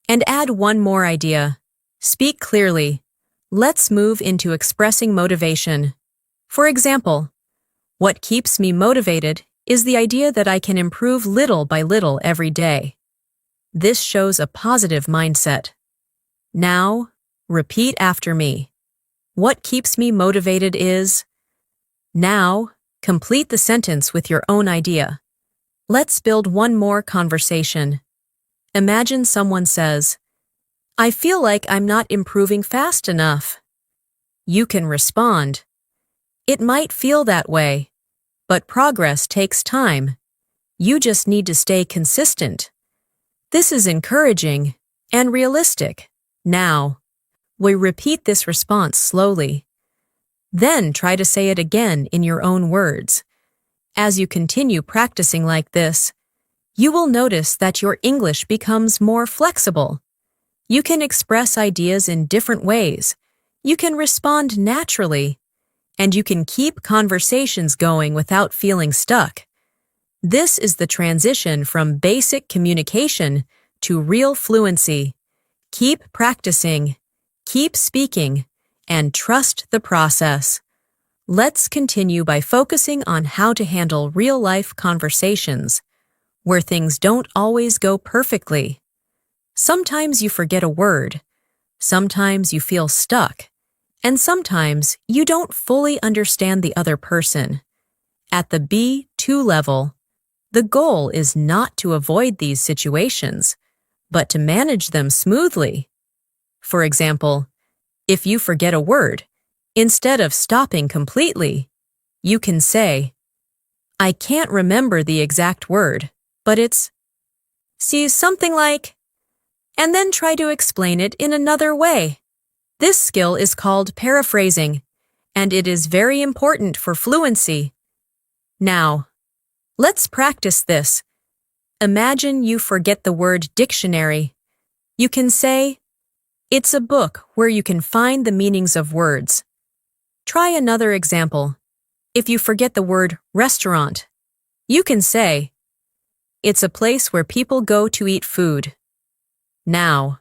and add one more idea. Speak clearly. Let's move into expressing motivation. For example, "What keeps me motivated is the idea that I can improve little by little every day." This shows a positive mindset. Now, repeat after me. "What keeps me motivated is..." Now, complete the sentence with your own idea. Let's build one more conversation. Imagine someone says, "I feel like I'm not improving fast enough." You can respond, "It might feel that way, but progress takes time. You just need to stay consistent." This is encouraging and realistic. Now, we repeat this response slowly. Then try to say it again in your own words. As you continue practicing like this, you will notice that your English becomes more flexible. You can express ideas in different ways. You can respond naturally. And you can keep conversations going without feeling stuck. This is the transition from basic communication to real fluency. Keep practicing, keep speaking, and trust the process. Let's continue by focusing on how to handle real-life conversations, where things don't always go perfectly. Sometimes you forget a word, sometimes you feel stuck, and sometimes you don't fully understand the other person. At the B2 level, the goal is not to avoid these situations, but to manage them smoothly. For example, if you forget a word, instead of stopping completely, you can say, "I can't remember the exact word, but it's..." See, something like, and then try to explain it in another way. This skill is called paraphrasing, and it is very important for fluency. Now, let's practice this. Imagine you forget the word dictionary. You can say, "It's a book where you can find the meanings of words." Try another example. If you forget the word restaurant, you can say, "It's a place where people go to eat food." Now,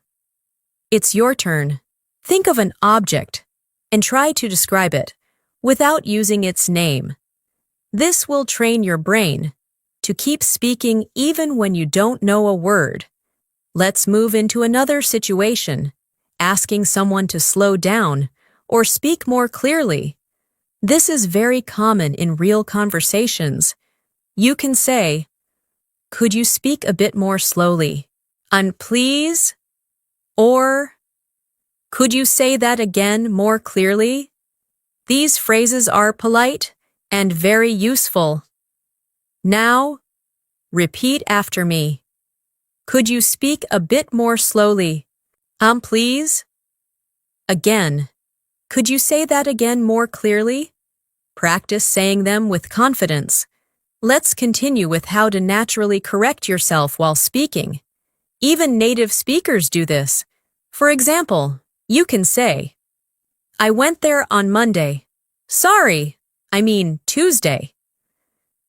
it's your turn. Think of an object and try to describe it without using its name. This will train your brain to keep speaking even when you don't know a word. Let's move into another situation, asking someone to slow down or speak more clearly. This is very common in real conversations. You can say, "Could you speak a bit more slowly? And please?" Or, "Could you say that again more clearly?" These phrases are polite and very useful. Now, repeat after me. Could you speak a bit more slowly? Please? Again, could you say that again more clearly? Practice saying them with confidence. Let's continue with how to naturally correct yourself while speaking. Even native speakers do this. For example, you can say, "I went there on Monday. Sorry, I mean Tuesday."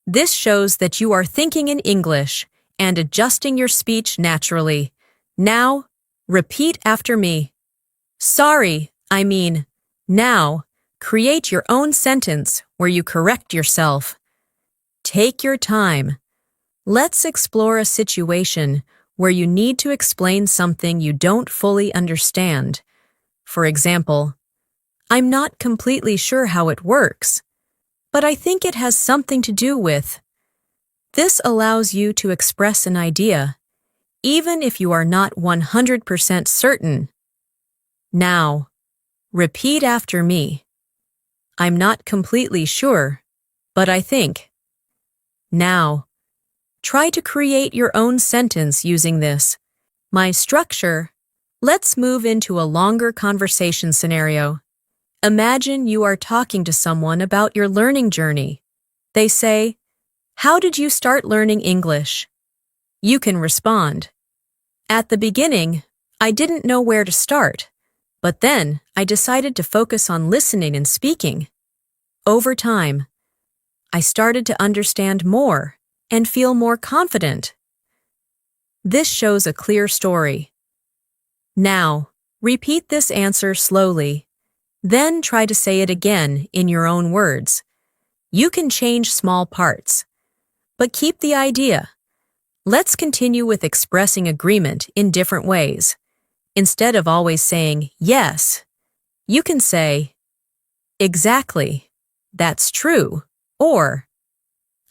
This shows that you are thinking in English and adjusting your speech naturally. Now, repeat after me. Sorry, I mean, now, create your own sentence where you correct yourself. Take your time. Let's explore a situation where you need to explain something you don't fully understand. For example, "I'm not completely sure how it works, but I think it has something to do with." This allows you to express an idea, even if you are not 100% certain. Now, repeat after me. "I'm not completely sure, but I think." Now, try to create your own sentence using this. My structure. Let's move into a longer conversation scenario. Imagine you are talking to someone about your learning journey. They say, "How did you start learning English?" You can respond, "At the beginning, I didn't know where to start, but then I decided to focus on listening and speaking. Over time, I started to understand more and feel more confident." This shows a clear story. Now, repeat this answer slowly. Then try to say it again in your own words. You can change small parts, but keep the idea. Let's continue with expressing agreement in different ways. Instead of always saying, "Yes," you can say, "Exactly, that's true," or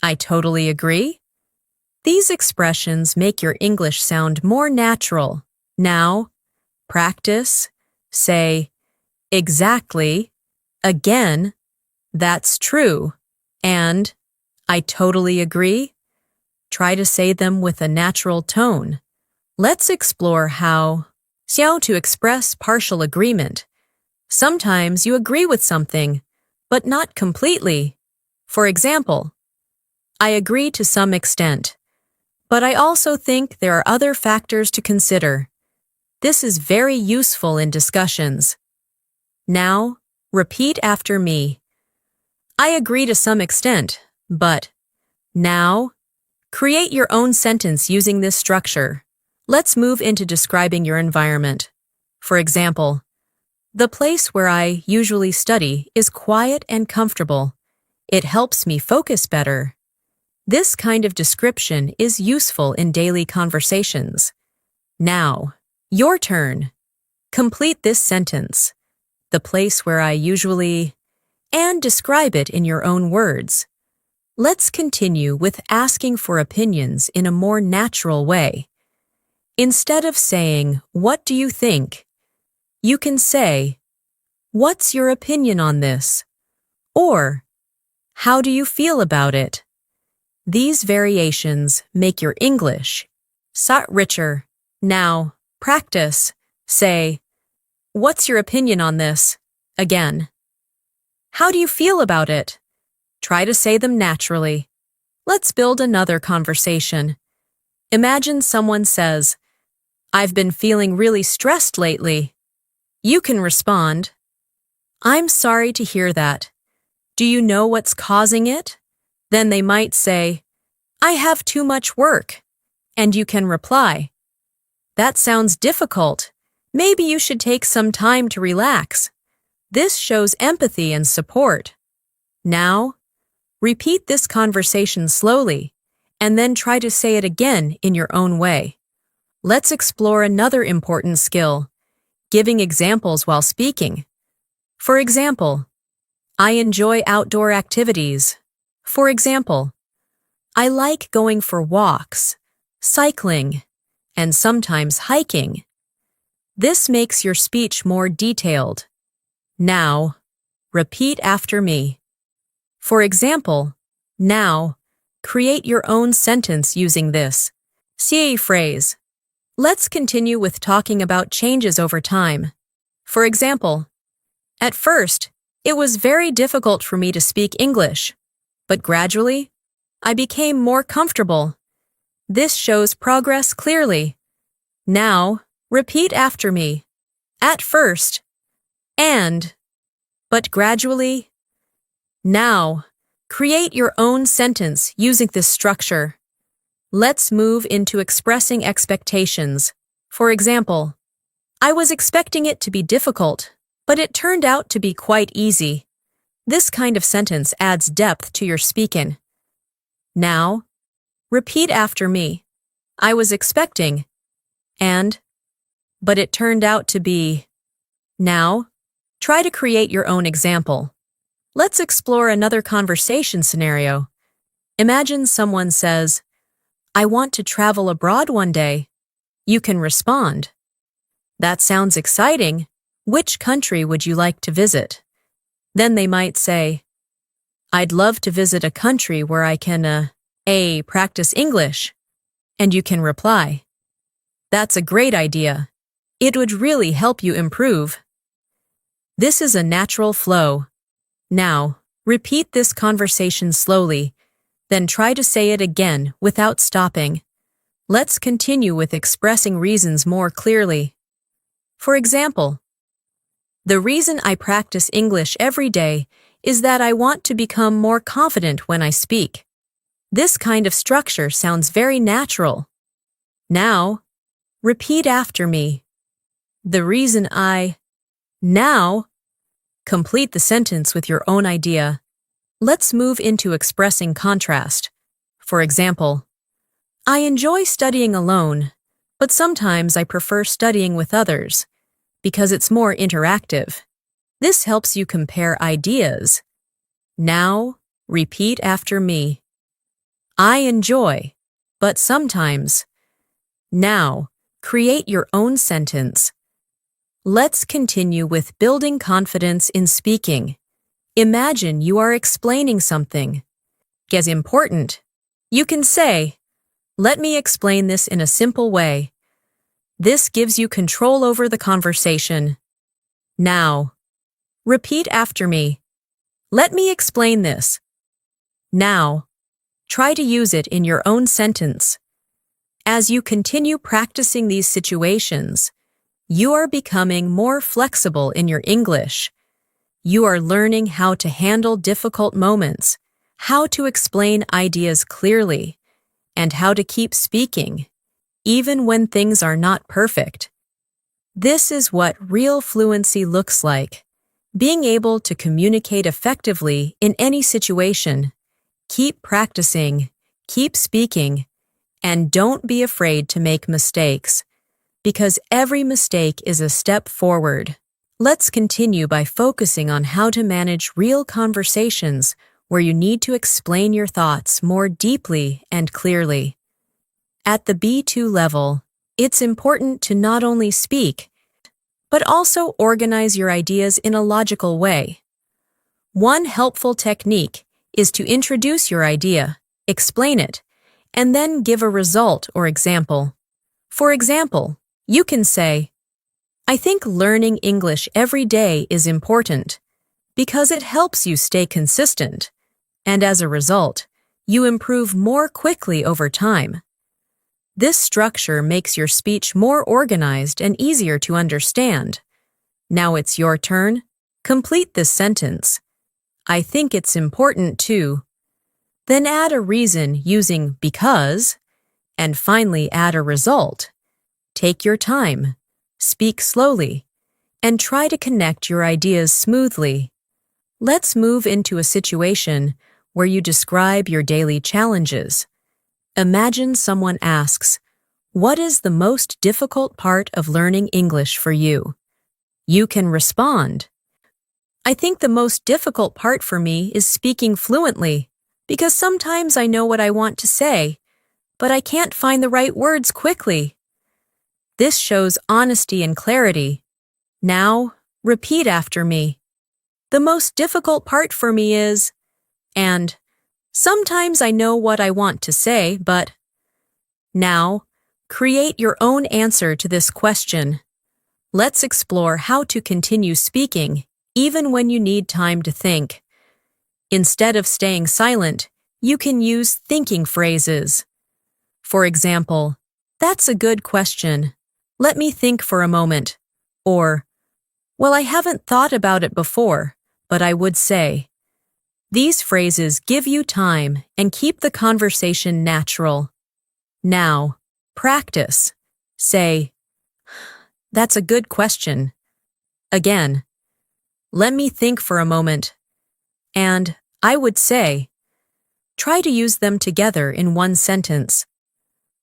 "I totally agree." These expressions make your English sound more natural. Now, practice. Say, "Exactly," again, "That's true," and "I totally agree." Try to say them with a natural tone. Let's explore how to express partial agreement. Sometimes you agree with something, but not completely. For example, "I agree to some extent, but I also think there are other factors to consider." This is very useful in discussions. Now, repeat after me. "I agree to some extent, but..." Now, create your own sentence using this structure. Let's move into describing your environment. For example, "The place where I usually study is quiet and comfortable. It helps me focus better." This kind of description is useful in daily conversations. Now, your turn. Complete this sentence. "The place where I usually..." and describe it in your own words. Let's continue with asking for opinions in a more natural way. Instead of saying, "What do you think?" you can say, "What's your opinion on this?" or "How do you feel about it?" These variations make your English richer. Now, practice. Say, "What's your opinion on this?" again. "How do you feel about it?" Try to say them naturally. Let's build another conversation. Imagine someone says, "I've been feeling really stressed lately." You can respond, "I'm sorry to hear that. Do you know what's causing it?" Then they might say, "I have too much work." And you can reply, "That sounds difficult. Maybe you should take some time to relax." This shows empathy and support. Now, Repeat this conversation slowly, and then try to say it again in your own way. Let's explore another important skill, giving examples while speaking. For example, I enjoy outdoor activities. For example, I like going for walks, cycling, and sometimes hiking. This makes your speech more detailed. Now, repeat after me. For example, now, create your own sentence using this CA phrase. Let's continue with talking about changes over time. For example, at first, it was very difficult for me to speak English, but gradually, I became more comfortable. This shows progress clearly. Now, repeat after me. At first, but gradually. Now, create your own sentence using this structure. Let's move into expressing expectations. For example, I was expecting it to be difficult, but it turned out to be quite easy. This kind of sentence adds depth to your speaking. Now, repeat after me. I was expecting, but it turned out to be. Now, try to create your own example. Let's explore another conversation scenario. Imagine someone says, I want to travel abroad one day. You can respond, that sounds exciting. Which country would you like to visit? Then they might say, I'd love to visit a country where I can, practice English. And you can reply, that's a great idea. It would really help you improve. This is a natural flow. Now, repeat this conversation slowly, then try to say it again without stopping. Let's continue with expressing reasons more clearly. For example, the reason I practice English every day is that I want to become more confident when I speak. This kind of structure sounds very natural. Now, repeat after me. The reason Now, complete the sentence with your own idea. Let's move into expressing contrast. For example, I enjoy studying alone, but sometimes I prefer studying with others because it's more interactive. This helps you compare ideas. Now, repeat after me. I enjoy, but sometimes. Now, create your own sentence. Let's continue with building confidence in speaking. Imagine you are explaining something. As important, you can say, let me explain this in a simple way. This gives you control over the conversation. Now, repeat after me. Let me explain this. Now, try to use it in your own sentence. As you continue practicing these situations, you are becoming more flexible in your English. You are learning how to handle difficult moments, how to explain ideas clearly, and how to keep speaking, even when things are not perfect. This is what real fluency looks like, being able to communicate effectively in any situation. Keep practicing, keep speaking, and don't be afraid to make mistakes, because every mistake is a step forward. Let's continue by focusing on how to manage real conversations where you need to explain your thoughts more deeply and clearly. At the B2 level, it's important to not only speak, but also organize your ideas in a logical way. One helpful technique is to introduce your idea, explain it, and then give a result or example. For example, you can say, I think learning English every day is important because it helps you stay consistent, and as a result, you improve more quickly over time. This structure makes your speech more organized and easier to understand. Now it's your turn. Complete this sentence. I think it's important too. Then add a reason using because, and finally add a result. Take your time, speak slowly, and try to connect your ideas smoothly. Let's move into a situation where you describe your daily challenges. Imagine someone asks, "What is the most difficult part of learning English for you?" You can respond, "I think the most difficult part for me is speaking fluently, because sometimes I know what I want to say, but I can't find the right words quickly." This shows honesty and clarity. Now, repeat after me. The most difficult part for me is, and sometimes I know what I want to say, but. Now, create your own answer to this question. Let's explore how to continue speaking, even when you need time to think. Instead of staying silent, you can use thinking phrases. For example, "That's a good question. Let me think for a moment." Or, "Well, I haven't thought about it before, but I would say." These phrases give you time and keep the conversation natural. Now, practice. Say, "That's a good question." Again, "Let me think for a moment." And "I would say." Try to use them together in one sentence.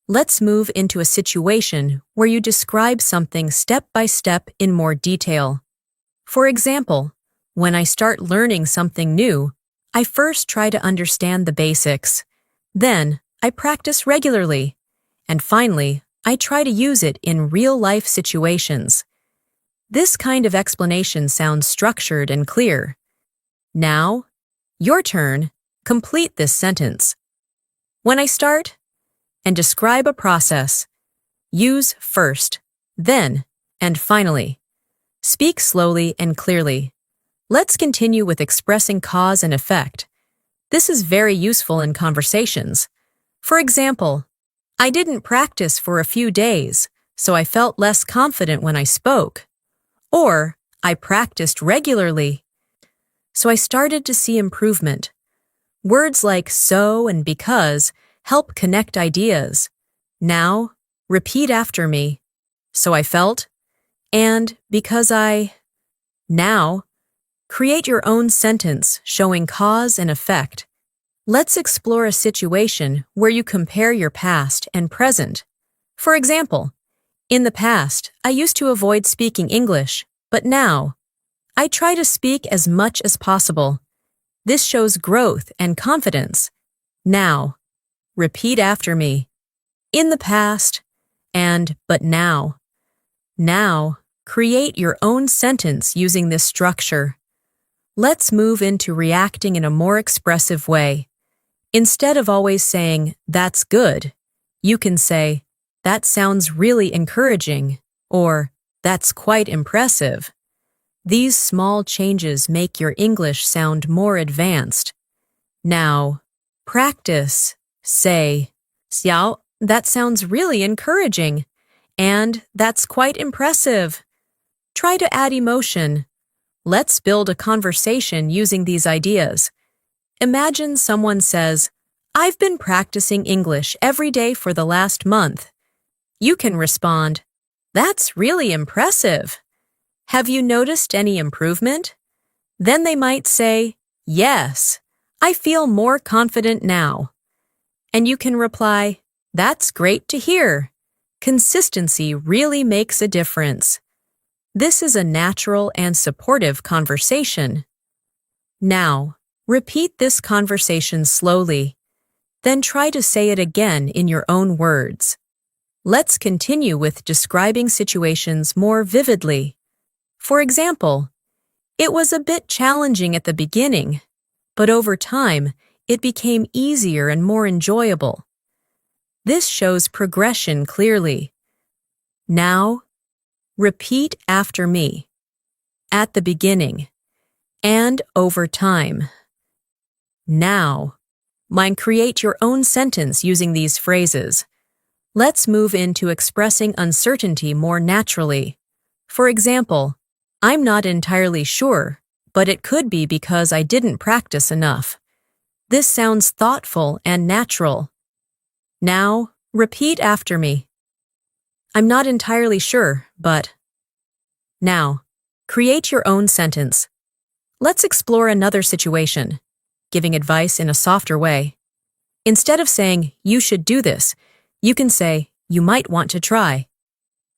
Let's move into a situation where you describe something step by step in more detail. For example, when I start learning something new, I first try to understand the basics. Then, I practice regularly. And finally, I try to use it in real-life situations. This kind of explanation sounds structured and clear. Now, your turn. Complete this sentence. When I start, and describe a process. Use first, then, and finally. Speak slowly and clearly. Let's continue with expressing cause and effect. This is very useful in conversations. For example, "I didn't practice for a few days, so I felt less confident when I spoke." Or, "I practiced regularly, so I started to see improvement." Words like "so" and "because" help connect ideas. Now, repeat after me. So I felt, and because I. Now, create your own sentence showing cause and effect. Let's explore a situation where you compare your past and present. For example, "In the past, I used to avoid speaking English, but now, I try to speak as much as possible." This shows growth and confidence. Now, repeat after me. "In the past," and "but now." Now, create your own sentence using this structure. Let's move into reacting in a more expressive way. Instead of always saying, "That's good," you can say, "That sounds really encouraging," or "That's quite impressive." These small changes make your English sound more advanced. Now, practice. Say, "Xiao, that sounds really encouraging," and "That's quite impressive." Try to add emotion. Let's build a conversation using these ideas. Imagine someone says, "I've been practicing English every day for the last month." You can respond, "That's really impressive. Have you noticed any improvement?" Then they might say, "Yes, I feel more confident now." And you can reply, "That's great to hear. Consistency really makes a difference." This is a natural and supportive conversation. Now, repeat this conversation slowly. Then try to say it again in your own words. Let's continue with describing situations more vividly. For example, "It was a bit challenging at the beginning, but over time, it became easier and more enjoyable." This shows progression clearly. Now, repeat after me. At the beginning, and over time. Now, create your own sentence using these phrases. Let's move into expressing uncertainty more naturally. For example, "I'm not entirely sure, but it could be because I didn't practice enough." This sounds thoughtful and natural. Now, repeat after me. "I'm not entirely sure, but." Now, create your own sentence. Let's explore another situation. giving advice in a softer way. Instead of saying, you should do this, you can say, you might want to try.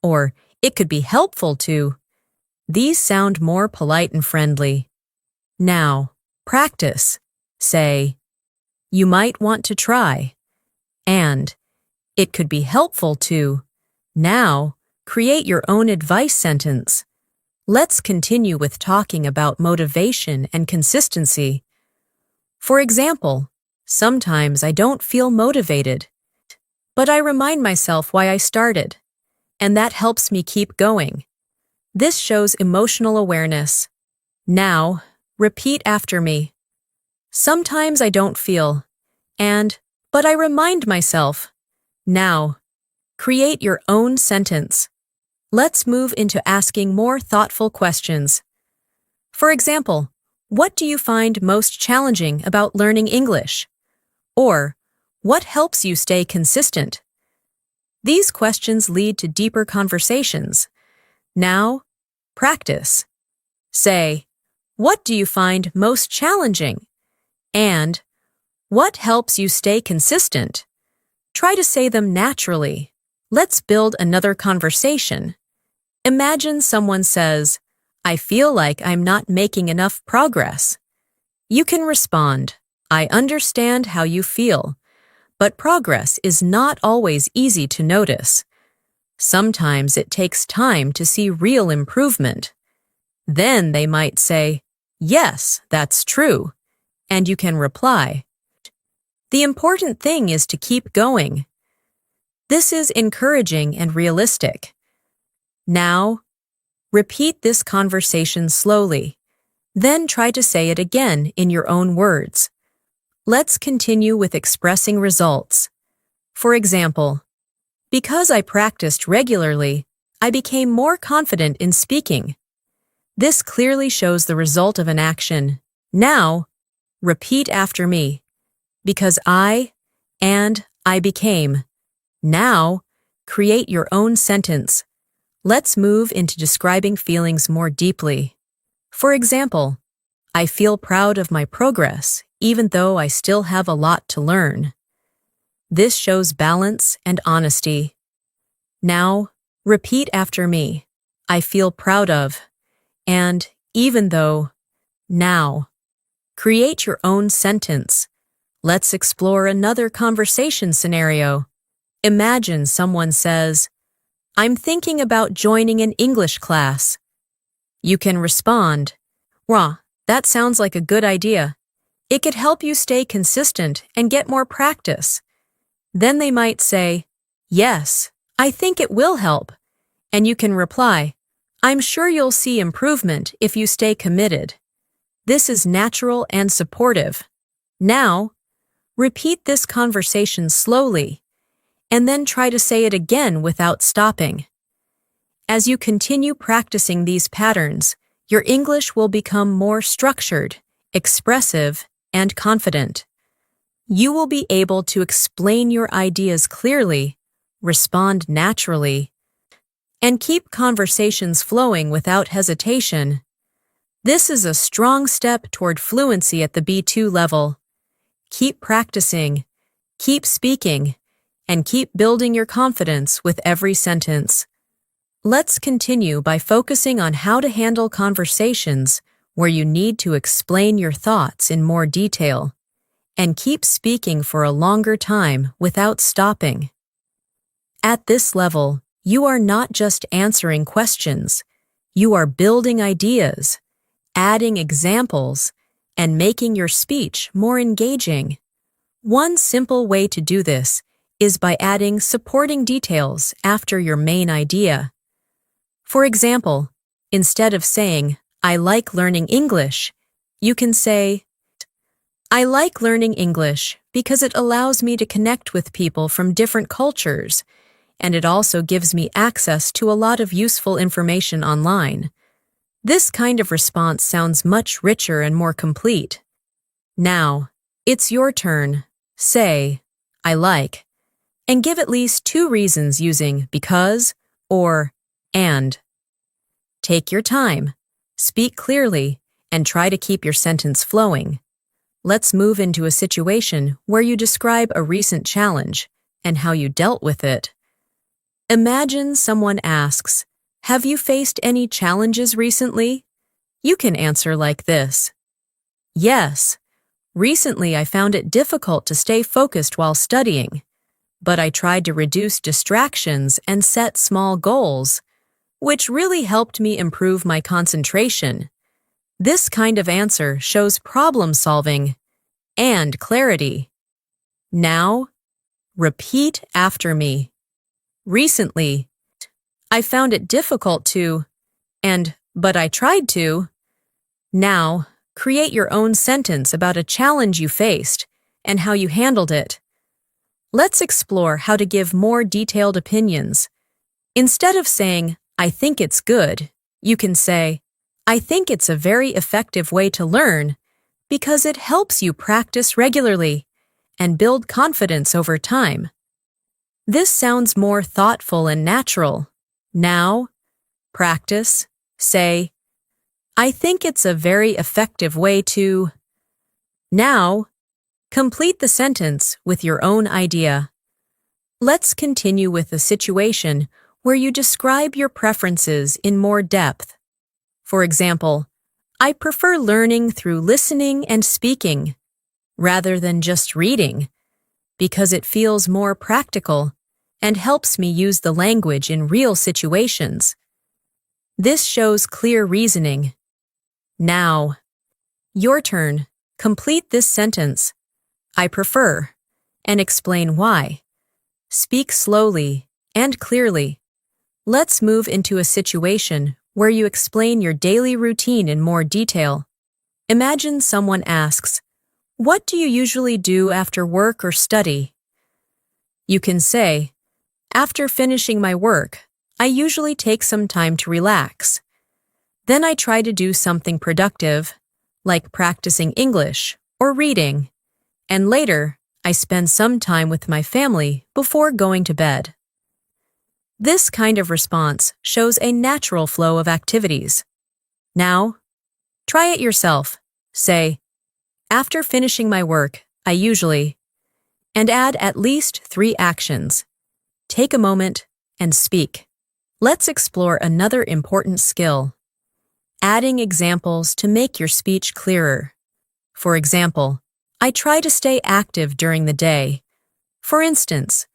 Or, it could be helpful to. These sound more polite and friendly. Now, practice. Say, you might want to try. And, it could be helpful to. Now, create your own advice sentence. Let's continue with talking about motivation and consistency. For example, sometimes I don't feel motivated, but I remind myself why I started, and that helps me keep going. This shows emotional awareness. Now, repeat after me. Sometimes I don't feel, but I remind myself. Now, create your own sentence. Let's move into asking more thoughtful questions. For example, what do you find most challenging about learning English? Or, what helps you stay consistent? These questions lead to deeper conversations. Now, practice. Say, what do you find most challenging? And, what helps you stay consistent? Try to say them naturally. Let's build another conversation. Imagine someone says, I feel like I'm not making enough progress. You can respond, I understand how you feel, but progress is not always easy to notice. Sometimes it takes time to see real improvement. Then they might say, yes, that's true, and you can reply. The important thing is to keep going. This is encouraging and realistic. Now, repeat this conversation slowly. Then try to say it again in your own words. Let's continue with expressing results. For example, because I practiced regularly, I became more confident in speaking. This clearly shows the result of an action. Now, repeat after me. Because I became. Now, create your own sentence. Let's move into describing feelings more deeply. For example, I feel proud of my progress, even though I still have a lot to learn. This shows balance and honesty. Now, repeat after me. I feel proud of, and even though. Now, create your own sentence. Let's explore another conversation scenario. Imagine someone says, I'm thinking about joining an English class. You can respond, Wow, that sounds like a good idea. It could help you stay consistent and get more practice. Then they might say, Yes, I think it will help. And you can reply, I'm sure you'll see improvement if you stay committed. This is natural and supportive. Now, repeat this conversation slowly, and then try to say it again without stopping. As you continue practicing these patterns, your English will become more structured, expressive, and confident. You will be able to explain your ideas clearly, respond naturally, and keep conversations flowing without hesitation. This is a strong step toward fluency at the B2 level. Keep practicing, keep speaking, and keep building your confidence with every sentence. Let's continue by focusing on how to handle conversations where you need to explain your thoughts in more detail, and keep speaking for a longer time without stopping. At this level, you are not just answering questions, you are building ideas, adding examples, and making your speech more engaging. One simple way to do this is by adding supporting details after your main idea. For example, instead of saying, I like learning English, you can say, I like learning English because it allows me to connect with people from different cultures, and it also gives me access to a lot of useful information online. This kind of response sounds much richer and more complete. Now, it's your turn. Say, I like, and give at least 2 reasons using because or and. Take your time, speak clearly, and try to keep your sentence flowing. let's move into a situation where you describe a recent challenge and how you dealt with it. Imagine someone asks, "Have you faced any challenges recently?" You can answer like this. Yes, recently I found it difficult to stay focused while studying, but I tried to reduce distractions and set small goals, which really helped me improve my concentration. This kind of answer shows problem solving and clarity. Now, repeat after me. Recently, I found it difficult to, but I tried to. Now, create your own sentence about a challenge you faced and how you handled it. Let's explore how to give more detailed opinions. Instead of saying, "I think it's good," you can say, "I think it's a very effective way to learn because it helps you practice regularly and build confidence over time." This sounds more thoughtful and natural. Now, practice, say, "I think it's a very effective way to." Now, complete the sentence with your own idea. Let's continue with a situation where you describe your preferences in more depth. For example, "I prefer learning through listening and speaking, rather than just reading, because it feels more practical and helps me use the language in real situations." This shows clear reasoning. Now, your turn. Complete this sentence. "I prefer," and explain why. Speak slowly and clearly. Let's move into a situation where you explain your daily routine in more detail. Imagine someone asks, "What do you usually do after work or study?" You can say, "After finishing my work, I usually take some time to relax. Then I try to do something productive, like practicing English or reading, and later I spend some time with my family before going to bed." This kind of response shows a natural flow of activities. Now, try it yourself. Say, "After finishing my work, I usually," and add at least 3 actions. Take a moment and speak. Let's explore another important skill: adding examples to make your speech clearer. For example, "I try to stay active during the day. For instance,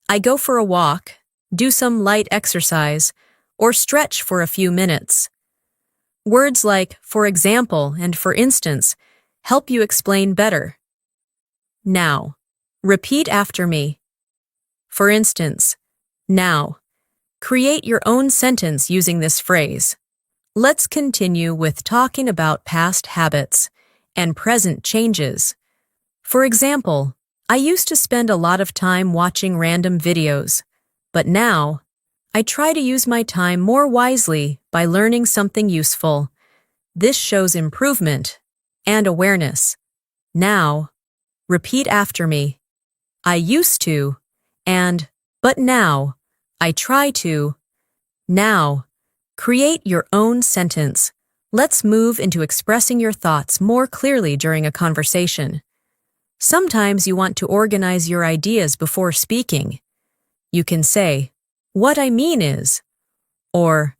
I go for a walk, do some light exercise, or stretch for a few minutes." Words like "for example" and "for instance" help you explain better. Now, repeat after me. For instance, now, create your own sentence using this phrase. Let's continue with talking about past habits and present changes. For example, "I used to spend a lot of time watching random videos, but now I try to use my time more wisely by learning something useful." This shows improvement and awareness. Now, repeat after me. "I used to," but now, "I try to." Now, create your own sentence. Let's move into expressing your thoughts more clearly during a conversation. Sometimes you want to organize your ideas before speaking. You can say, "What I mean is," or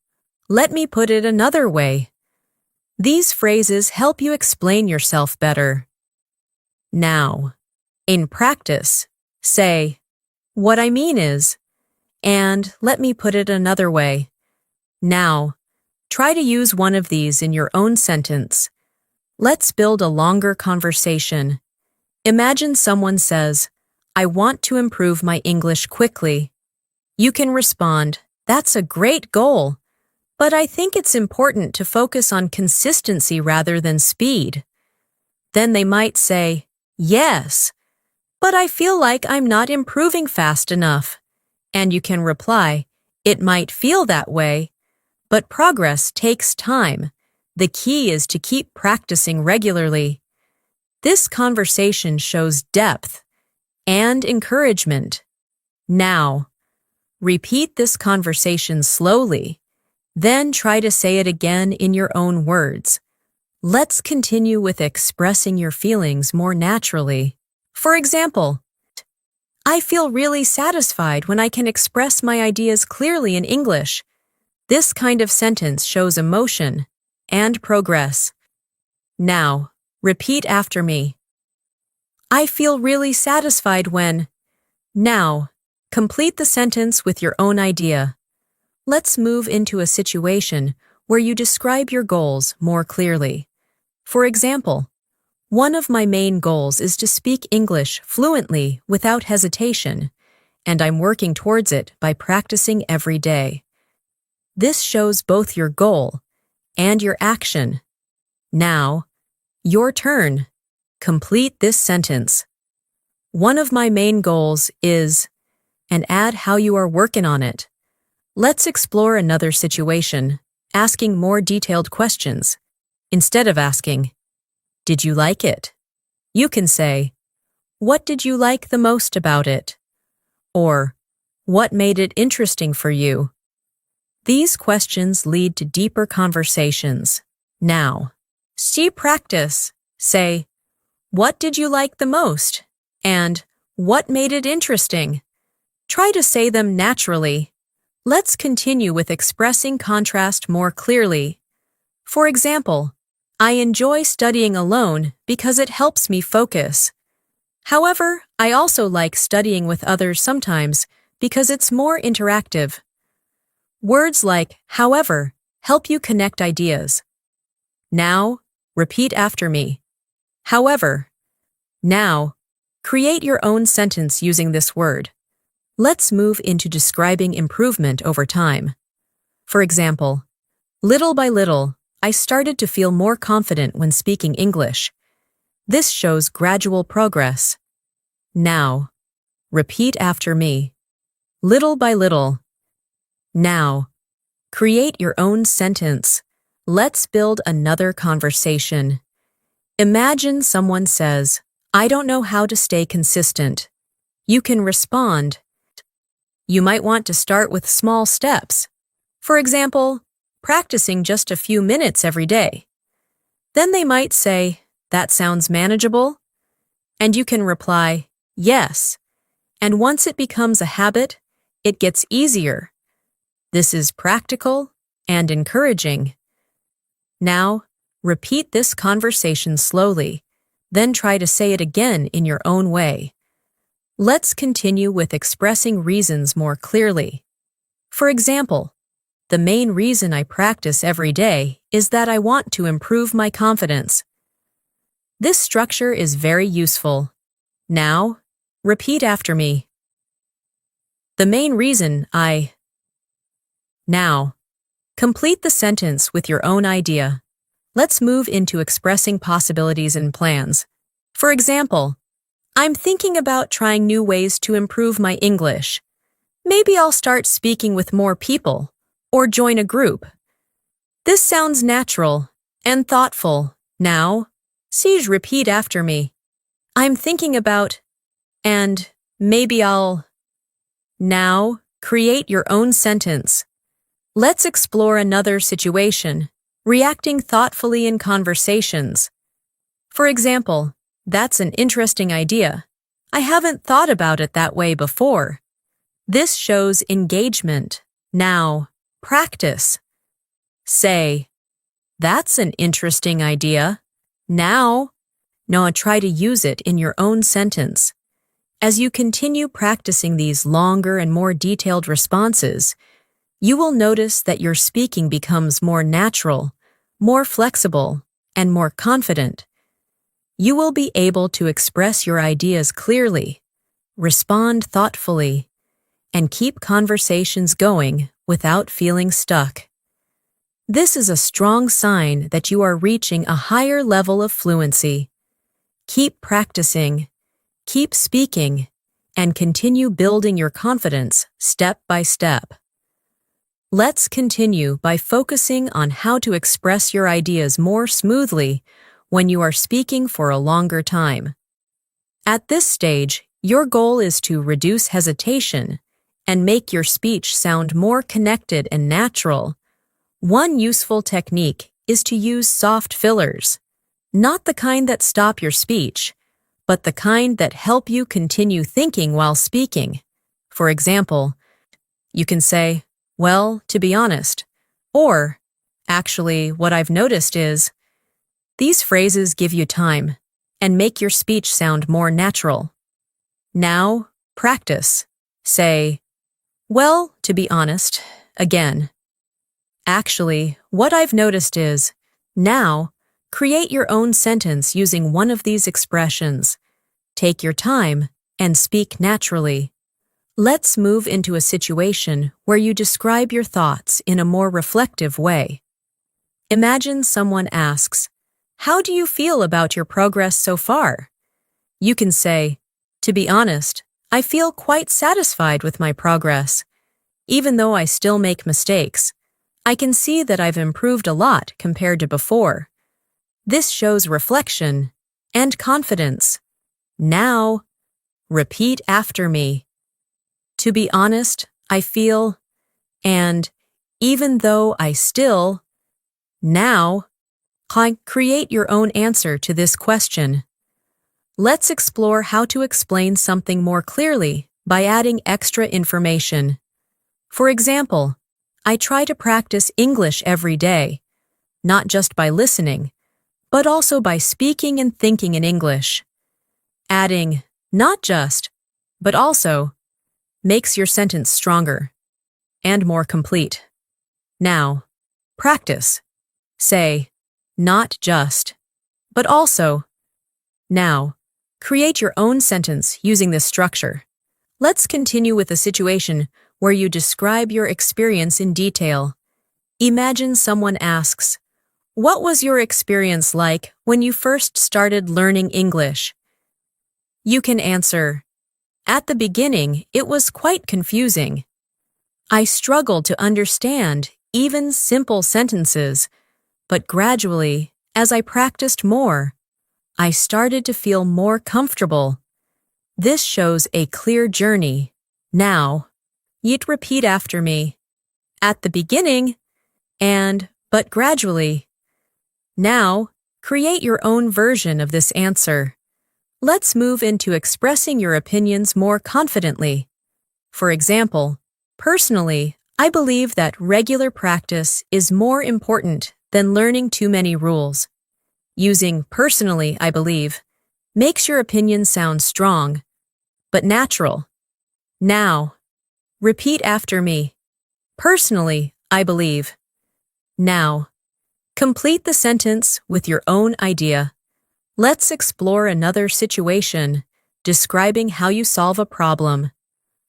"Let me put it another way." These phrases help you explain yourself better. Now, in practice, say, "What I mean is," and "Let me put it another way." Now, try to use one of these in your own sentence. Let's build a longer conversation. Imagine someone says, "I want to improve my English quickly." You can respond, "That's a great goal, but I think it's important to focus on consistency rather than speed." Then they might say, "Yes, but I feel like I'm not improving fast enough." And you can reply, "It might feel that way, but progress takes time. The key is to keep practicing regularly." This conversation shows depth and encouragement. Now, repeat this conversation slowly, then try to say it again in your own words. Let's continue with expressing your feelings more naturally. For example, I feel really satisfied when I can express my ideas clearly in English. This kind of sentence shows emotion and progress. Now, repeat after me. I feel really satisfied when. Now, complete the sentence with your own idea. Let's move into a situation where you describe your goals more clearly. For example, one of my main goals is to speak English fluently without hesitation, and I'm working towards it by practicing every day. This shows both your goal and your action. Now, your turn. Complete this sentence. One of my main goals is, and add how you are working on it. Let's explore another situation, asking more detailed questions. Instead of asking, did you like it? You can say, what did you like the most about it? Or, what made it interesting for you? These questions lead to deeper conversations. Now, see practice. Say, what did you like the most? And, what made it interesting? Try to say them naturally. Let's continue with expressing contrast more clearly. For example, I enjoy studying alone because it helps me focus. However, I also like studying with others sometimes because it's more interactive. Words like however help you connect ideas. Now, repeat after me. However. Now, create your own sentence using this word. Let's move into describing improvement over time. For example, little by little, I started to feel more confident when speaking English. This shows gradual progress. Now, repeat after me. Little by little. Now, create your own sentence. Let's build another conversation. Imagine someone says, I don't know how to stay consistent. You can respond. You might want to start with small steps. For example, practicing just a few minutes every day. Then they might say, that sounds manageable? And you can reply, yes. And once it becomes a habit, it gets easier. This is practical and encouraging. Now, repeat this conversation slowly, then try to say it again in your own way. Let's continue with expressing reasons more clearly. For example, the main reason I practice every day is that I want to improve my confidence. This structure is very useful. Now, repeat after me. The main reason I. Now, complete the sentence with your own idea. Let's move into expressing possibilities and plans. For example, I'm thinking about trying new ways to improve my English. Maybe I'll start speaking with more people, or join a group. This sounds natural and thoughtful. Now, Siege, repeat after me. I'm thinking about, and maybe I'll. Now, create your own sentence. Let's explore another situation, reacting thoughtfully in conversations. For example, that's an interesting idea. I haven't thought about it that way before. This shows engagement. Now, practice. Say, that's an interesting idea. Now, try to use it in your own sentence. As you continue practicing these longer and more detailed responses, you will notice that your speaking becomes more natural, more flexible, and more confident. You will be able to express your ideas clearly, respond thoughtfully, and keep conversations going without feeling stuck. This is a strong sign that you are reaching a higher level of fluency. Keep practicing, keep speaking, and continue building your confidence step by step. Let's continue by focusing on how to express your ideas more smoothly when you are speaking for a longer time. At this stage, your goal is to reduce hesitation and make your speech sound more connected and natural. One useful technique is to use soft fillers, not the kind that stop your speech, but the kind that help you continue thinking while speaking. For example, you can say, "Well, to be honest," or, "Actually, what I've noticed is," these phrases give you time and make your speech sound more natural. Now, practice. Say, "Well, to be honest," again. "Actually, what I've noticed is," now, create your own sentence using one of these expressions. Take your time and speak naturally. Let's move into a situation where you describe your thoughts in a more reflective way. Imagine someone asks, "How do you feel about your progress so far?" You can say, "To be honest, I feel quite satisfied with my progress. Even though I still make mistakes, I can see that I've improved a lot compared to before." This shows reflection and confidence. Now, repeat after me. To be honest, I feel, and even though I still, now, create your own answer to this question. Let's explore how to explain something more clearly by adding extra information. For example, I try to practice English every day, not just by listening, but also by speaking and thinking in English. Adding not just, but also makes your sentence stronger and more complete. Now, practice. Say, not just, but also. Now, create your own sentence using this structure. Let's continue with a situation where you describe your experience in detail. Imagine someone asks, "What was your experience like when you first started learning English?" You can answer, "At the beginning, it was quite confusing. I struggled to understand even simple sentences, but gradually, as I practiced more, I started to feel more comfortable." This shows a clear journey. Now, you'd repeat after me. At the beginning, and but gradually. Now, create your own version of this answer. Let's move into expressing your opinions more confidently. For example, personally, I believe that regular practice is more important than learning too many rules. Using "personally, I believe" makes your opinion sound strong, but natural. Now, repeat after me. Personally, I believe. Now, complete the sentence with your own idea. Let's explore another situation, describing how you solve a problem.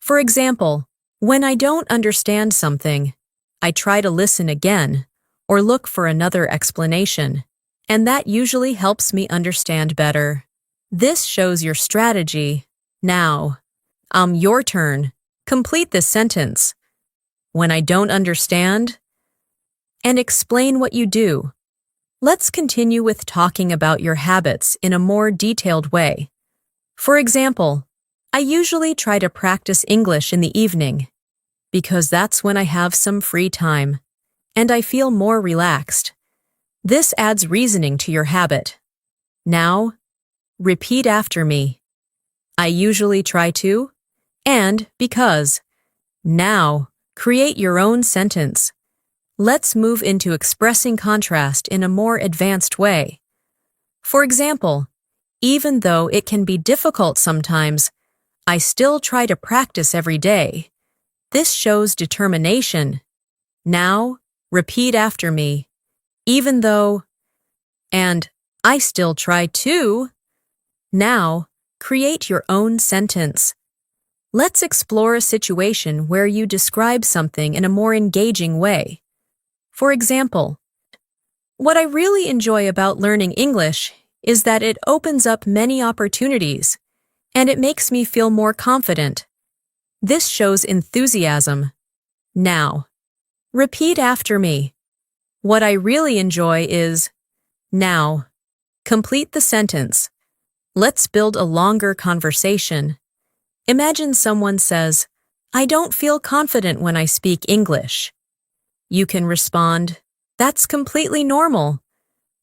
For example, when I don't understand something, I try to listen again or look for another explanation, and that usually helps me understand better. This shows your strategy. Now, your turn. Complete this sentence. When I don't understand, and explain what you do. Let's continue with talking about your habits in a more detailed way. For example, I usually try to practice English in the evening, because that's when I have some free time, and I feel more relaxed. This adds reasoning to your habit. Now, repeat after me. I usually try to, and because. Now, create your own sentence. Let's move into expressing contrast in a more advanced way. For example, even though it can be difficult sometimes, I still try to practice every day. This shows determination. Now, repeat after me. Even though, and I still try to. Now, create your own sentence. Let's explore a situation where you describe something in a more engaging way. For example, what I really enjoy about learning English is that it opens up many opportunities, and it makes me feel more confident. This shows enthusiasm. Now, repeat after me. What I really enjoy is. Now, complete the sentence. Let's build a longer conversation. Imagine someone says, "I don't feel confident when I speak English." You can respond, That's completely normal.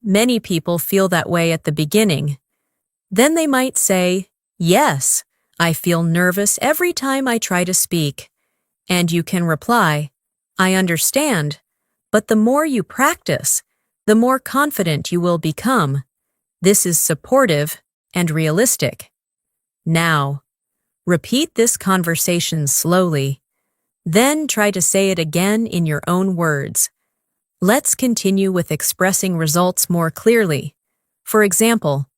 Many people feel that way at the beginning. Then they might say, "Yes, I feel nervous every time I try to speak." And you can reply, "I understand, but the more you practice, the more confident you will become." This is supportive and realistic. Now, repeat this conversation slowly. Then try to say it again in your own words. Let's continue with expressing results more clearly. For example,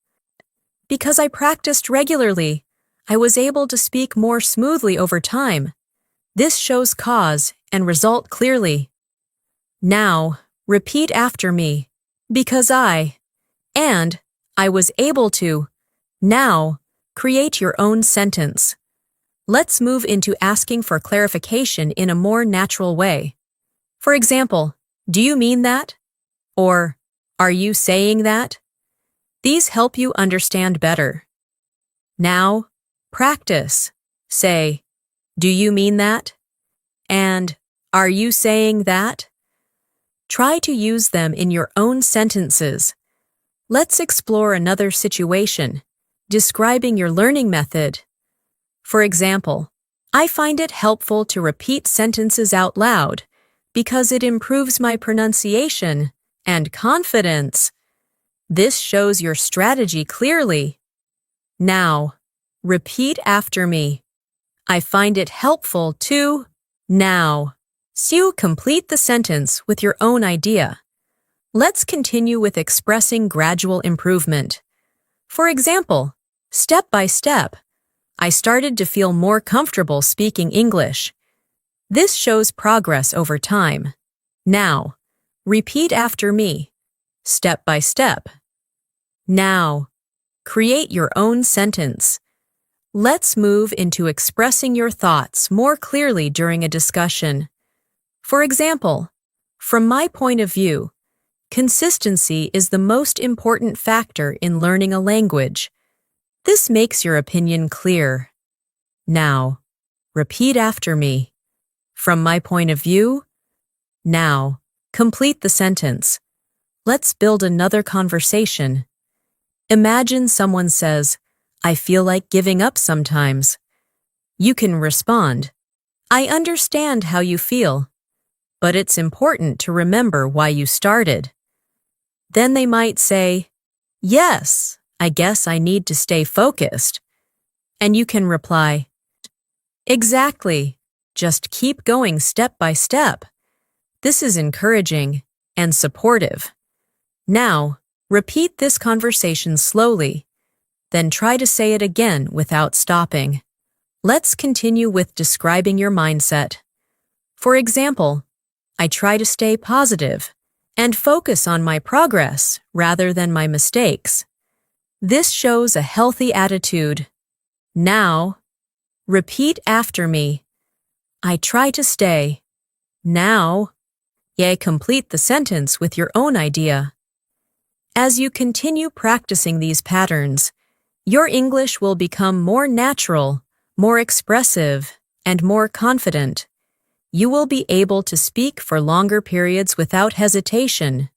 because I practiced regularly, I was able to speak more smoothly over time. This shows cause and result clearly. Now, repeat after me. Because I was able to. Now, create your own sentence. Let's move into asking for clarification in a more natural way. For example, do you mean that? Or, are you saying that? These help you understand better. Now, practice. Say, do you mean that? And, are you saying that? Try to use them in your own sentences. Let's explore another situation, describing your learning method. For example, I find it helpful to repeat sentences out loud because it improves my pronunciation and confidence. This shows your strategy clearly. Now, repeat after me. I find it helpful to. Now, so complete the sentence with your own idea. Let's continue with expressing gradual improvement. For example, step by step, I started to feel more comfortable speaking English. This shows progress over time. Now, repeat after me, step by step. Now, create your own sentence. Let's move into expressing your thoughts more clearly during a discussion. For example, from my point of view, consistency is the most important factor in learning a language. This makes your opinion clear. Now, repeat after me. From my point of view. Now, complete the sentence. Let's build another conversation. Imagine someone says, "I feel like giving up sometimes." You can respond, "I understand how you feel, but it's important to remember why you started." Then they might say, "Yes, I guess I need to stay focused." And you can reply, "Exactly. Just keep going step by step." This is encouraging and supportive. Now, repeat this conversation slowly, then try to say it again without stopping. Let's continue with describing your mindset. For example, I try to stay positive and focus on my progress rather than my mistakes. This shows a healthy attitude. Now, repeat after me. I try to stay. Now, complete the sentence with your own idea. As you continue practicing these patterns, your English will become more natural, more expressive, and more confident. You will be able to speak for longer periods without hesitation,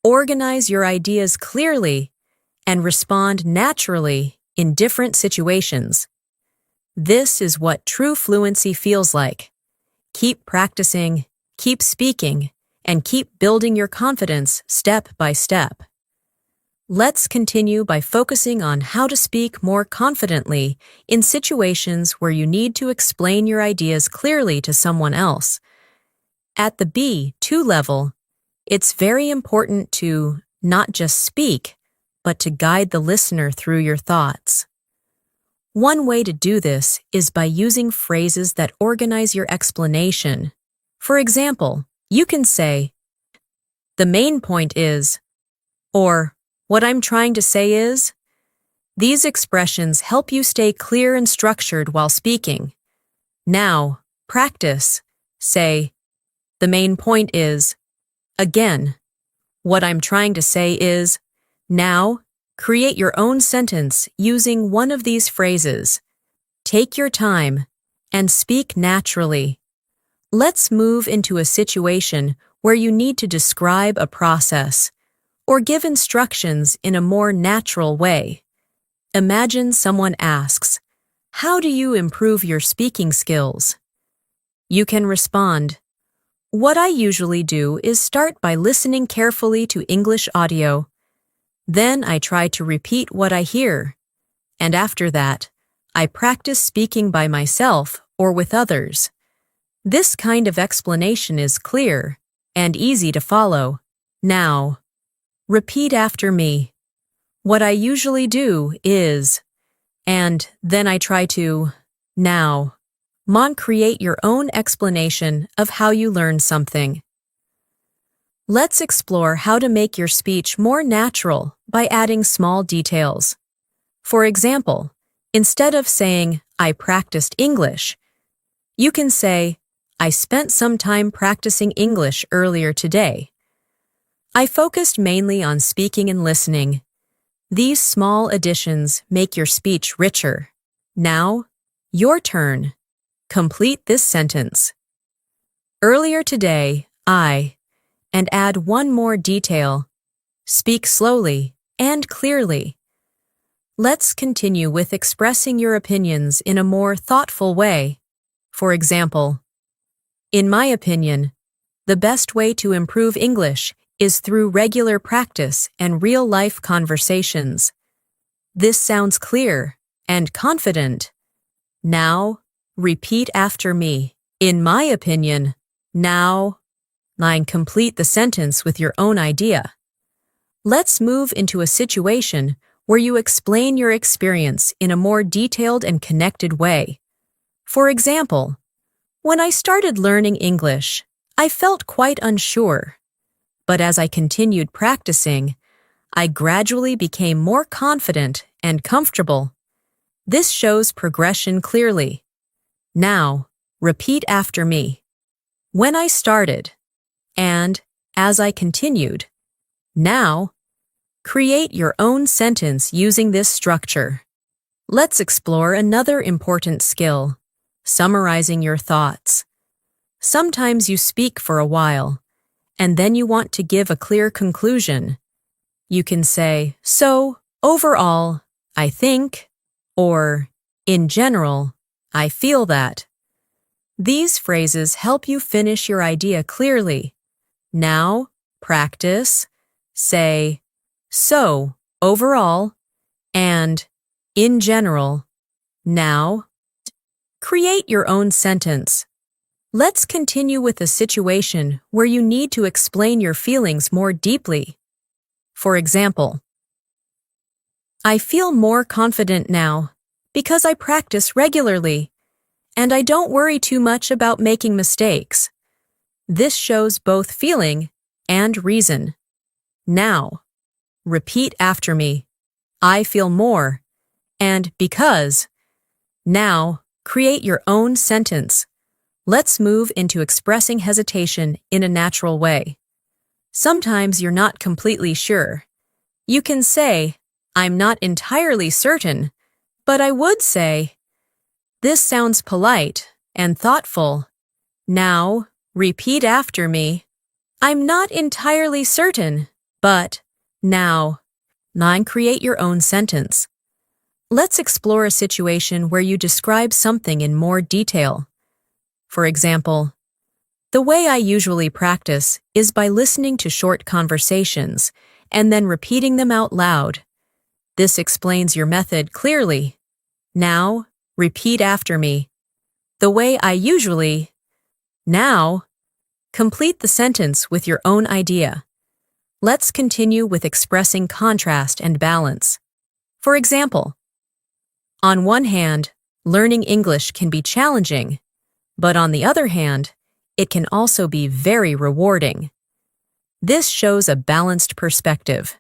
organize your ideas clearly, and respond naturally in different situations. This is what true fluency feels like. Keep practicing, keep speaking, and keep building your confidence step by step. Let's continue by focusing on how to speak more confidently in situations where you need to explain your ideas clearly to someone else. At the B2 level, it's very important to not just speak, but to guide the listener through your thoughts. One way to do this is by using phrases that organize your explanation. For example, you can say, "The main point is," or "What I'm trying to say is." These expressions help you stay clear and structured while speaking. Now, practice. Say, "The main point is," again, "What I'm trying to say is." Now, create your own sentence using one of these phrases. Take your time and speak naturally. Let's move into a situation where you need to describe a process or give instructions in a more natural way. Imagine someone asks, "How do you improve your speaking skills?" You can respond, "What I usually do is start by listening carefully to English audio. Then I try to repeat what I hear. And after that, I practice speaking by myself or with others." This kind of explanation is clear and easy to follow. Now, repeat after me. What I usually do is, and then I try to, now. Create your own explanation of how you learn something. Let's explore how to make your speech more natural by adding small details. For example, instead of saying, "I practiced English," you can say, "I spent some time practicing English earlier today. I focused mainly on speaking and listening." These small additions make your speech richer. Now, your turn. Complete this sentence. Earlier today, and add one more detail. Speak slowly and clearly. Let's continue with expressing your opinions in a more thoughtful way. For example, in my opinion, the best way to improve English is through regular practice and real-life conversations. This sounds clear and confident. Now, repeat after me. In my opinion, now. Complete the sentence with your own idea. Let's move into a situation where you explain your experience in a more detailed and connected way. For example, when I started learning English, I felt quite unsure. But as I continued practicing, I gradually became more confident and comfortable. This shows progression clearly. Now, repeat after me. When I started, and as I continued. Now, create your own sentence using this structure. Let's explore another important skill, summarizing your thoughts. Sometimes you speak for a while, and then you want to give a clear conclusion. You can say, "So, overall, I think," or, "In general, I feel that." These phrases help you finish your idea clearly. Now, practice, say, "So, overall," and "In general." Now, create your own sentence. Let's continue with a situation where you need to explain your feelings more deeply. For example, I feel more confident now because I practice regularly, and I don't worry too much about making mistakes. This shows both feeling and reason. Now, repeat after me. I feel more, and because. Now, create your own sentence. Let's move into expressing hesitation in a natural way. Sometimes you're not completely sure. You can say, "I'm not entirely certain, but I would say." This sounds polite and thoughtful. Now, repeat after me. I'm not entirely certain, but. Now, create your own sentence. Let's explore a situation where you describe something in more detail. For example, the way I usually practice is by listening to short conversations and then repeating them out loud. This explains your method clearly. Now, repeat after me. The way I usually. Now, complete the sentence with your own idea. Let's continue with expressing contrast and balance. For example, on one hand, learning English can be challenging, but on the other hand, it can also be very rewarding. This shows a balanced perspective.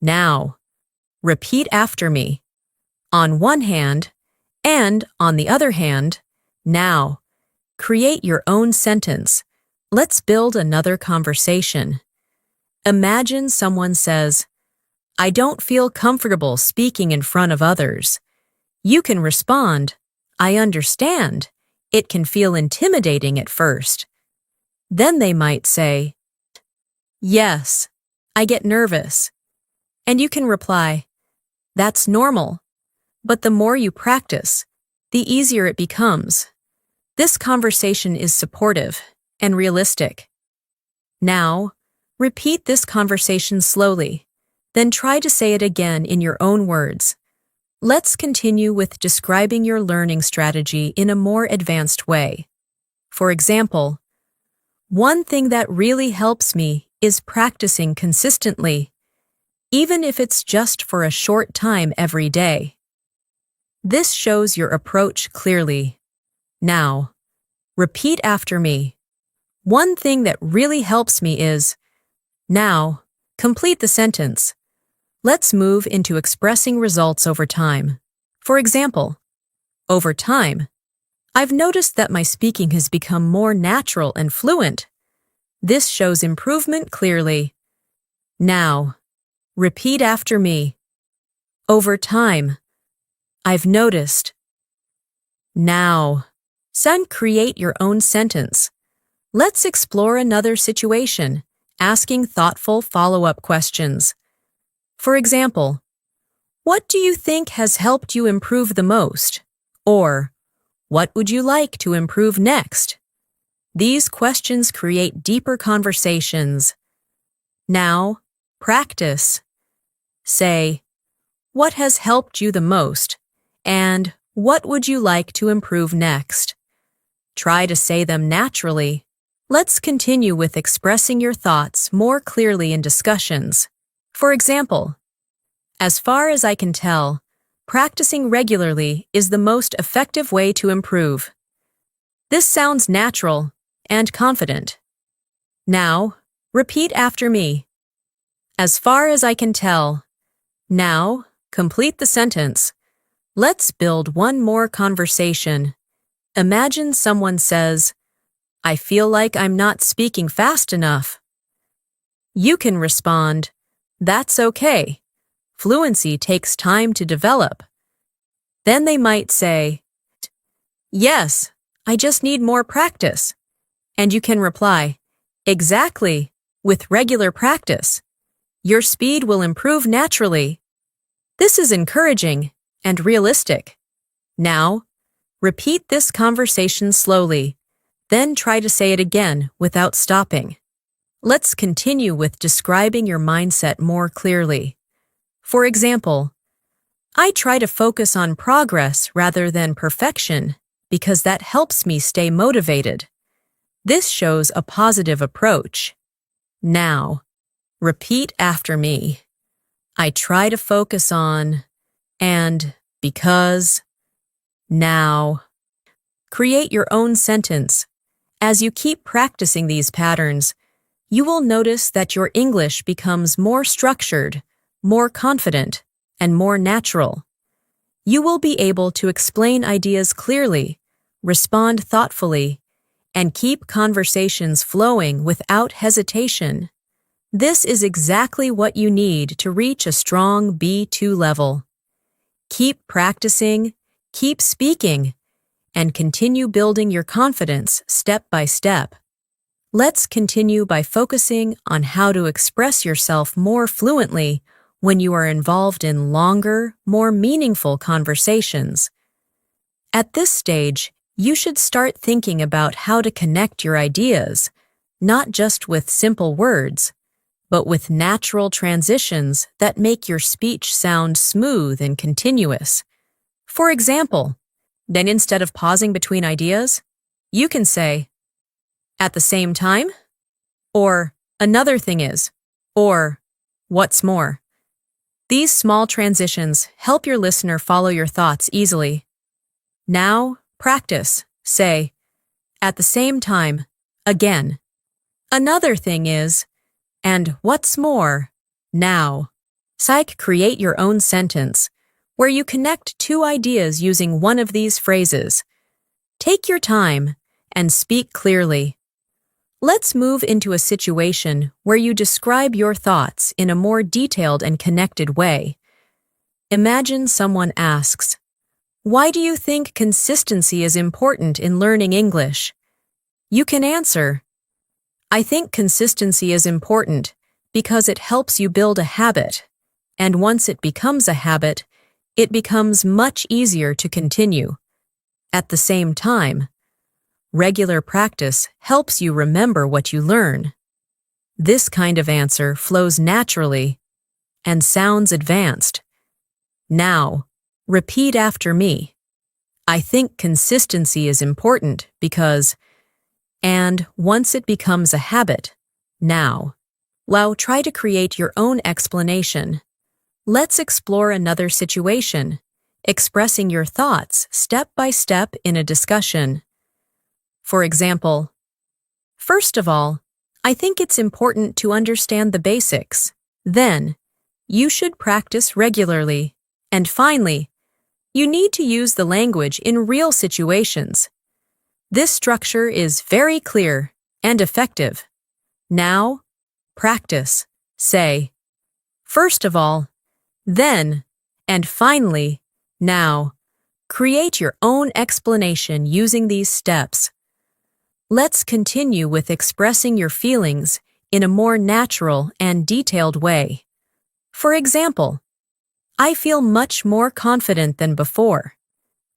Now, repeat after me. On one hand, and on the other hand, now. Create your own sentence. Let's build another conversation. Imagine someone says, "I don't feel comfortable speaking in front of others." You can respond, "I understand. It can feel intimidating at first." Then they might say, "Yes, I get nervous." And you can reply, "That's normal." But the more you practice, the easier it becomes. This conversation is supportive and realistic. Now, repeat this conversation slowly, then try to say it again in your own words. Let's continue with describing your learning strategy in a more advanced way. For example, one thing that really helps me is practicing consistently, even if it's just for a short time every day. This shows your approach clearly. Now, repeat after me. One thing that really helps me is. Now, complete the sentence. Let's move into expressing results over time. For example, over time, I've noticed that my speaking has become more natural and fluent. This shows improvement clearly. Now, repeat after me. Over time, I've noticed. Now, create your own sentence. Let's explore another situation, asking thoughtful follow-up questions. For example, what do you think has helped you improve the most? Or, what would you like to improve next? These questions create deeper conversations. Now, practice. Say, what has helped you the most? And what would you like to improve next? Try to say them naturally. Let's continue with expressing your thoughts more clearly in discussions. For example, as far as I can tell, practicing regularly is the most effective way to improve. This sounds natural and confident. Now, repeat after me. As far as I can tell. Now, complete the sentence. Let's build one more conversation. Imagine someone says, "I feel like I'm not speaking fast enough." You can respond, "That's okay. Fluency takes time to develop." Then they might say, "Yes, I just need more practice." And you can reply, "Exactly, with regular practice. Your speed will improve naturally." This is encouraging and realistic. Now, repeat this conversation slowly, then try to say it again without stopping. Let's continue with describing your mindset more clearly. For example, I try to focus on progress rather than perfection because that helps me stay motivated. This shows a positive approach. Now, repeat after me. I try to focus on, and because. Now, create your own sentence. As you keep practicing these patterns, you will notice that your English becomes more structured, more confident, and more natural. You will be able to explain ideas clearly, respond thoughtfully, and keep conversations flowing without hesitation. This is exactly what you need to reach a strong B2 level. Keep practicing, keep speaking, and continue building your confidence step by step. Let's continue by focusing on how to express yourself more fluently when you are involved in longer, more meaningful conversations. At this stage, you should start thinking about how to connect your ideas, not just with simple words, but with natural transitions that make your speech sound smooth and continuous. For example, then instead of pausing between ideas, you can say, "At the same time," or "Another thing is," or "What's more." These small transitions help your listener follow your thoughts easily. Now, practice. Say, "At the same time," again. "Another thing is," and "What's more," now. Create your own sentence, where you connect two ideas using one of these phrases. Take your time and speak clearly. Let's move into a situation where you describe your thoughts in a more detailed and connected way. Imagine someone asks, "Why do you think consistency is important in learning English?" You can answer, I think consistency is important because it helps you build a habit, and once it becomes a habit, it becomes much easier to continue. At the same time, regular practice helps you remember what you learn. This kind of answer flows naturally and sounds advanced. Now, repeat after me. I think consistency is important because, and once it becomes a habit, now. Now try to create your own explanation. Let's explore another situation, expressing your thoughts step by step in a discussion. For example, first of all, I think it's important to understand the basics. Then, you should practice regularly. And finally, you need to use the language in real situations. This structure is very clear and effective. Now, practice. Say, first of all, then, and finally, now. Create your own explanation using these steps. Let's continue with expressing your feelings in a more natural and detailed way. For example, I feel much more confident than before,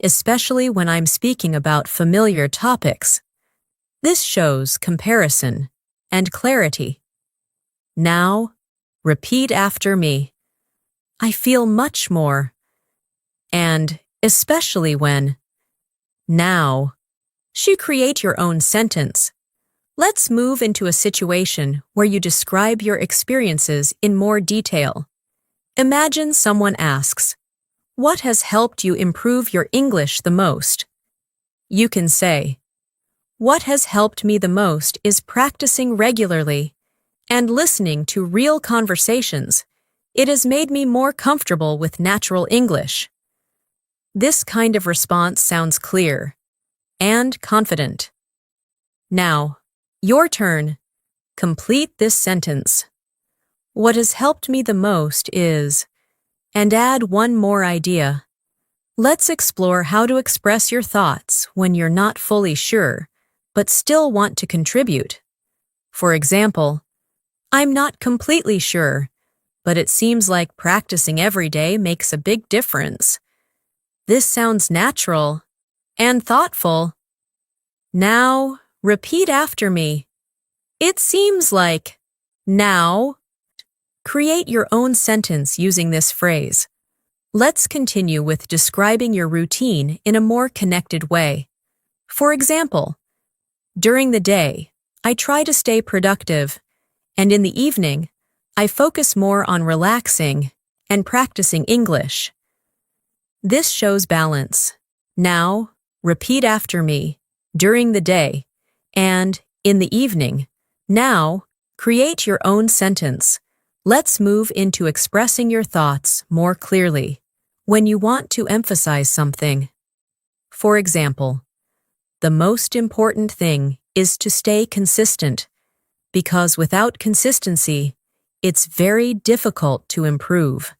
especially when I'm speaking about familiar topics. This shows comparison and clarity. Now, repeat after me. I feel much more, and especially when. Now, create your own sentence. Let's move into a situation where you describe your experiences in more detail. Imagine someone asks, "What has helped you improve your English the most?" You can say, "What has helped me the most is practicing regularly and listening to real conversations. It has made me more comfortable with natural English." This kind of response sounds clear and confident. Now, your turn. Complete this sentence. What has helped me the most is, and add one more idea. Let's explore how to express your thoughts when you're not fully sure, but still want to contribute. For example, I'm not completely sure, but it seems like practicing every day makes a big difference. This sounds natural and thoughtful. Now, repeat after me. It seems like. Now. Create your own sentence using this phrase. Let's continue with describing your routine in a more connected way. For example, during the day, I try to stay productive, and in the evening, I focus more on relaxing and practicing English. This shows balance. Now, repeat after me. During the day, and in the evening. Now, create your own sentence. Let's move into expressing your thoughts more clearly when you want to emphasize something. For example, the most important thing is to stay consistent, because without consistency, it's very difficult to improve.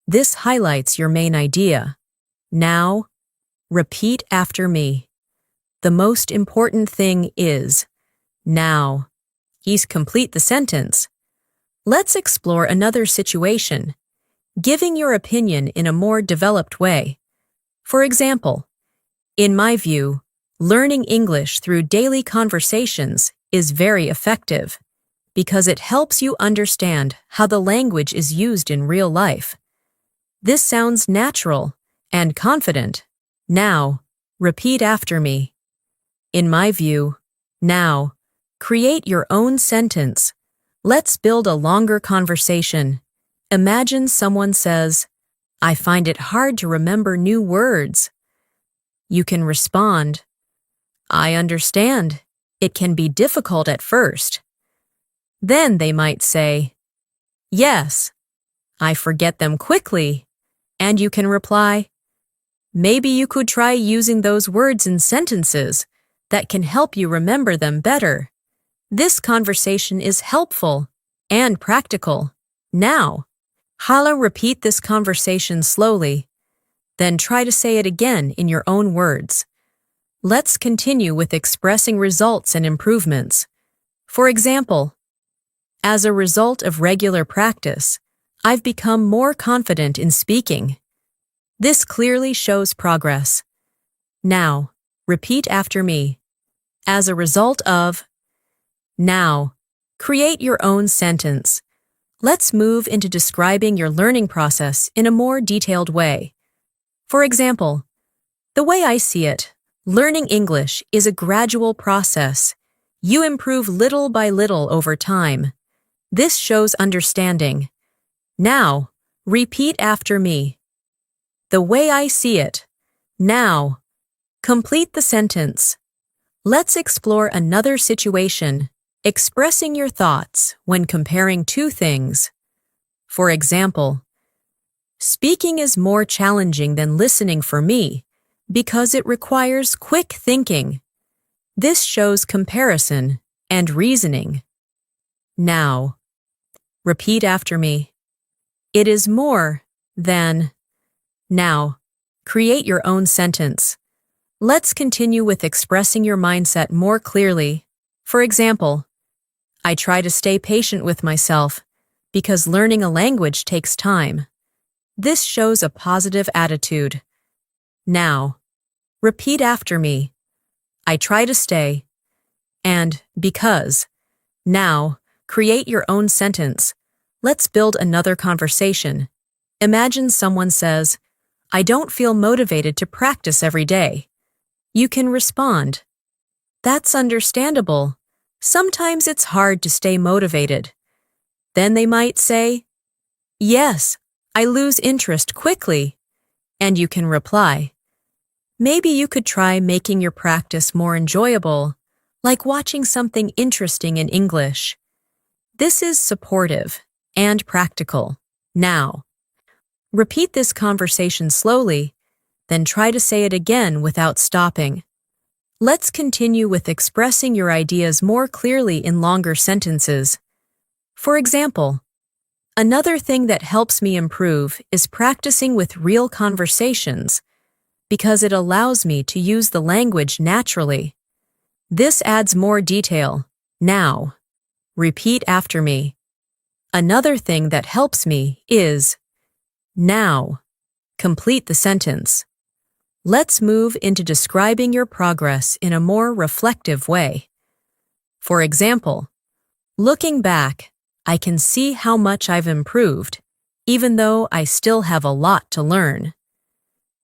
This highlights your main idea. Now, repeat after me. The most important thing is. Now. Complete the sentence. Let's explore another situation, giving your opinion in a more developed way. For example, in my view, learning English through daily conversations is very effective because it helps you understand how the language is used in real life. This sounds natural and confident. Now, repeat after me. In my view, now, create your own sentence. Let's build a longer conversation. Imagine someone says, "I find it hard to remember new words." You can respond, "I understand. It can be difficult at first." Then they might say, "Yes, I forget them quickly." And you can reply, "Maybe you could try using those words in sentences that can help you remember them better." This conversation is helpful and practical. Now, repeat this conversation slowly, then try to say it again in your own words. Let's continue with expressing results and improvements. For example, as a result of regular practice, I've become more confident in speaking. This clearly shows progress. Now, repeat after me. As a result of. Now, create your own sentence. Let's move into describing your learning process in a more detailed way. For example, the way I see it, learning English is a gradual process. You improve little by little over time. This shows understanding. Now, repeat after me. The way I see it. Now, complete the sentence. Let's explore another situation, expressing your thoughts when comparing two things. For example, speaking is more challenging than listening for me because it requires quick thinking. This shows comparison and reasoning. Now, repeat after me. It is more than. Now, create your own sentence. Let's continue with expressing your mindset more clearly. For example, I try to stay patient with myself because learning a language takes time. This shows a positive attitude. Now, repeat after me. I try to stay. And because. Now, create your own sentence. Let's build another conversation. Imagine someone says, I don't feel motivated to practice every day. You can respond. That's understandable. Sometimes it's hard to stay motivated. Then they might say, yes, I lose interest quickly. And you can reply, maybe you could try making your practice more enjoyable, like watching something interesting in English. This is supportive and practical. Now, repeat this conversation slowly, then try to say it again without stopping. Let's continue with expressing your ideas more clearly in longer sentences. For example, another thing that helps me improve is practicing with real conversations because it allows me to use the language naturally. This adds more detail. Now, repeat after me. Another thing that helps me is. Now, complete the sentence. Let's move into describing your progress in a more reflective way. For example, looking back, I can see how much I've improved, even though I still have a lot to learn.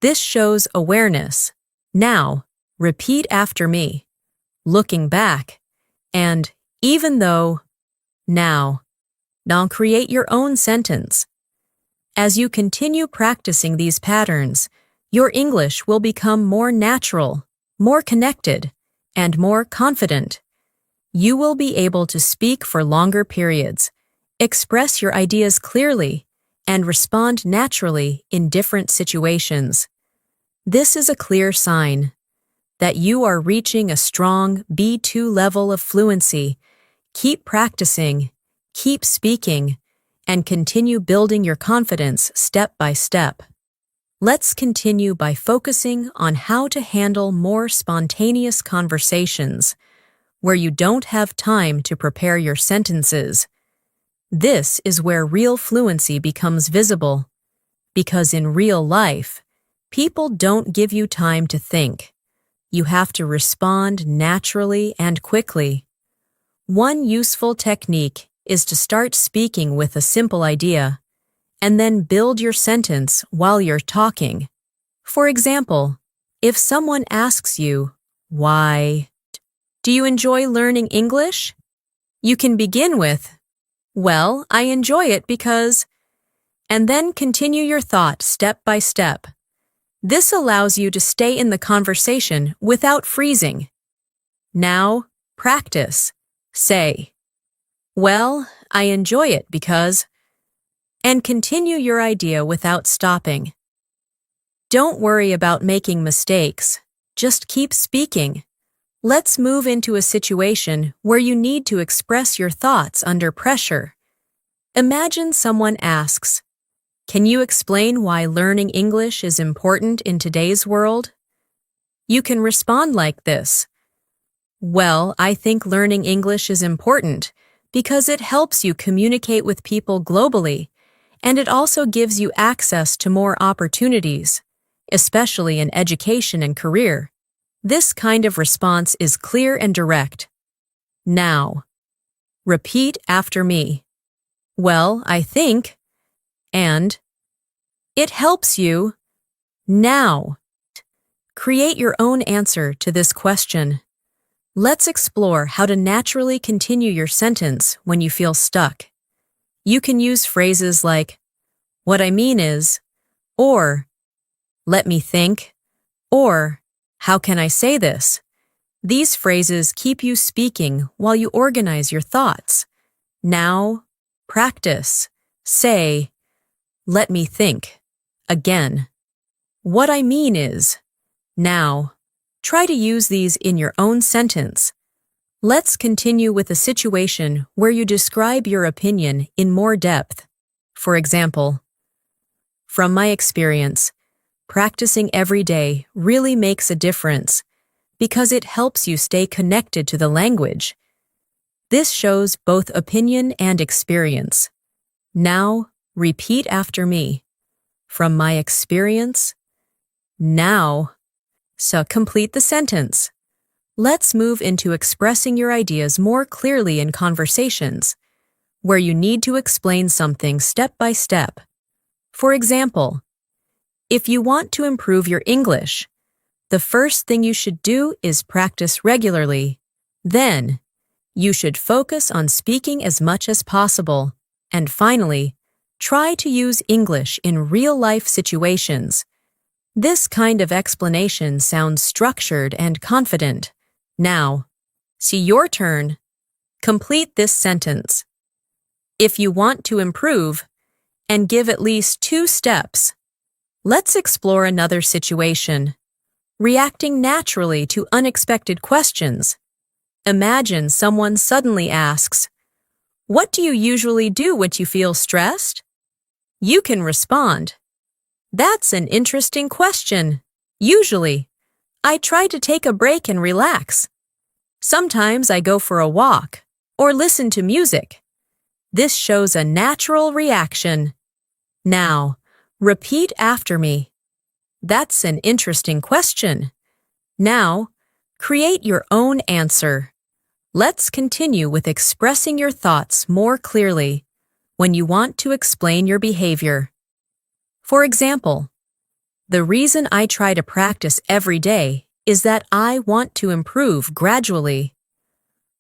This shows awareness. Now, repeat after me. Looking back, and even though. Now, create your own sentence. As you continue practicing these patterns, your English will become more natural, more connected, and more confident. You will be able to speak for longer periods, express your ideas clearly, and respond naturally in different situations. This is a clear sign that you are reaching a strong B2 level of fluency. Keep practicing, keep speaking, and continue building your confidence step by step. Let's continue by focusing on how to handle more spontaneous conversations where you don't have time to prepare your sentences. This is where real fluency becomes visible, because in real life, people don't give you time to think. You have to respond naturally and quickly. One useful technique is to start speaking with a simple idea, and then build your sentence while you're talking. For example, if someone asks you, why do you enjoy learning English? You can begin with, well, I enjoy it because, and then continue your thought step by step. This allows you to stay in the conversation without freezing. Now, practice. Say, well, I enjoy it because, and continue your idea without stopping. Don't worry about making mistakes. Just keep speaking. Let's move into a situation where you need to express your thoughts under pressure. Imagine someone asks, can you explain why learning English is important in today's world? You can respond like this. Well, I think learning English is important because it helps you communicate with people globally, and it also gives you access to more opportunities, especially in education and career. This kind of response is clear and direct. Now, repeat after me. Well, I think, and it helps you. Now, create your own answer to this question. Let's explore how to naturally continue your sentence when you feel stuck. You can use phrases like, "What I mean is," or "Let me think," or "How can I say this?" These phrases keep you speaking while you organize your thoughts. Now, practice. Say, "Let me think." Again. "What I mean is." Now, try to use these in your own sentence. Let's continue with a situation where you describe your opinion in more depth. For example, "From my experience, practicing every day really makes a difference because it helps you stay connected to the language." This shows both opinion and experience. Now, repeat after me. From my experience. Now, so complete the sentence. Let's move into expressing your ideas more clearly in conversations, where you need to explain something step by step. For example, if you want to improve your English, the first thing you should do is practice regularly. Then, you should focus on speaking as much as possible. And finally, try to use English in real-life situations. This kind of explanation sounds structured and confident. Now, see your turn. Complete this sentence. If you want to improve, and give at least 2 steps. Let's explore another situation. Reacting naturally to unexpected questions. Imagine someone suddenly asks, "What do you usually do when you feel stressed?" You can respond, "That's an interesting question. Usually, I try to take a break and relax. Sometimes I go for a walk or listen to music." This shows a natural reaction. Now, repeat after me. "That's an interesting question." Now, create your own answer. Let's continue with expressing your thoughts more clearly when you want to explain your behavior. For example, "The reason I try to practice every day is that I want to improve gradually,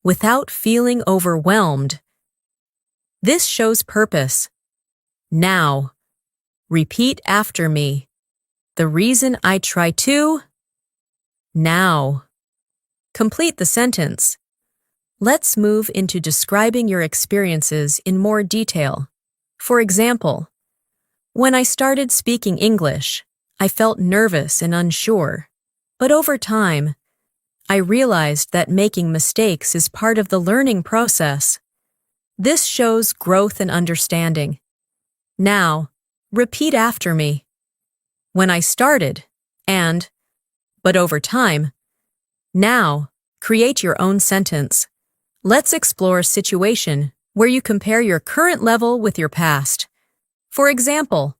without feeling overwhelmed." This shows purpose. Now, repeat after me. "The reason I try to." Now, complete the sentence. Let's move into describing your experiences in more detail. For example, "When I started speaking English, I felt nervous and unsure. But over time, I realized that making mistakes is part of the learning process." This shows growth and understanding. Now, repeat after me. "When I started," and "but over time." Now, create your own sentence. Let's explore a situation where you compare your current level with your past. For example,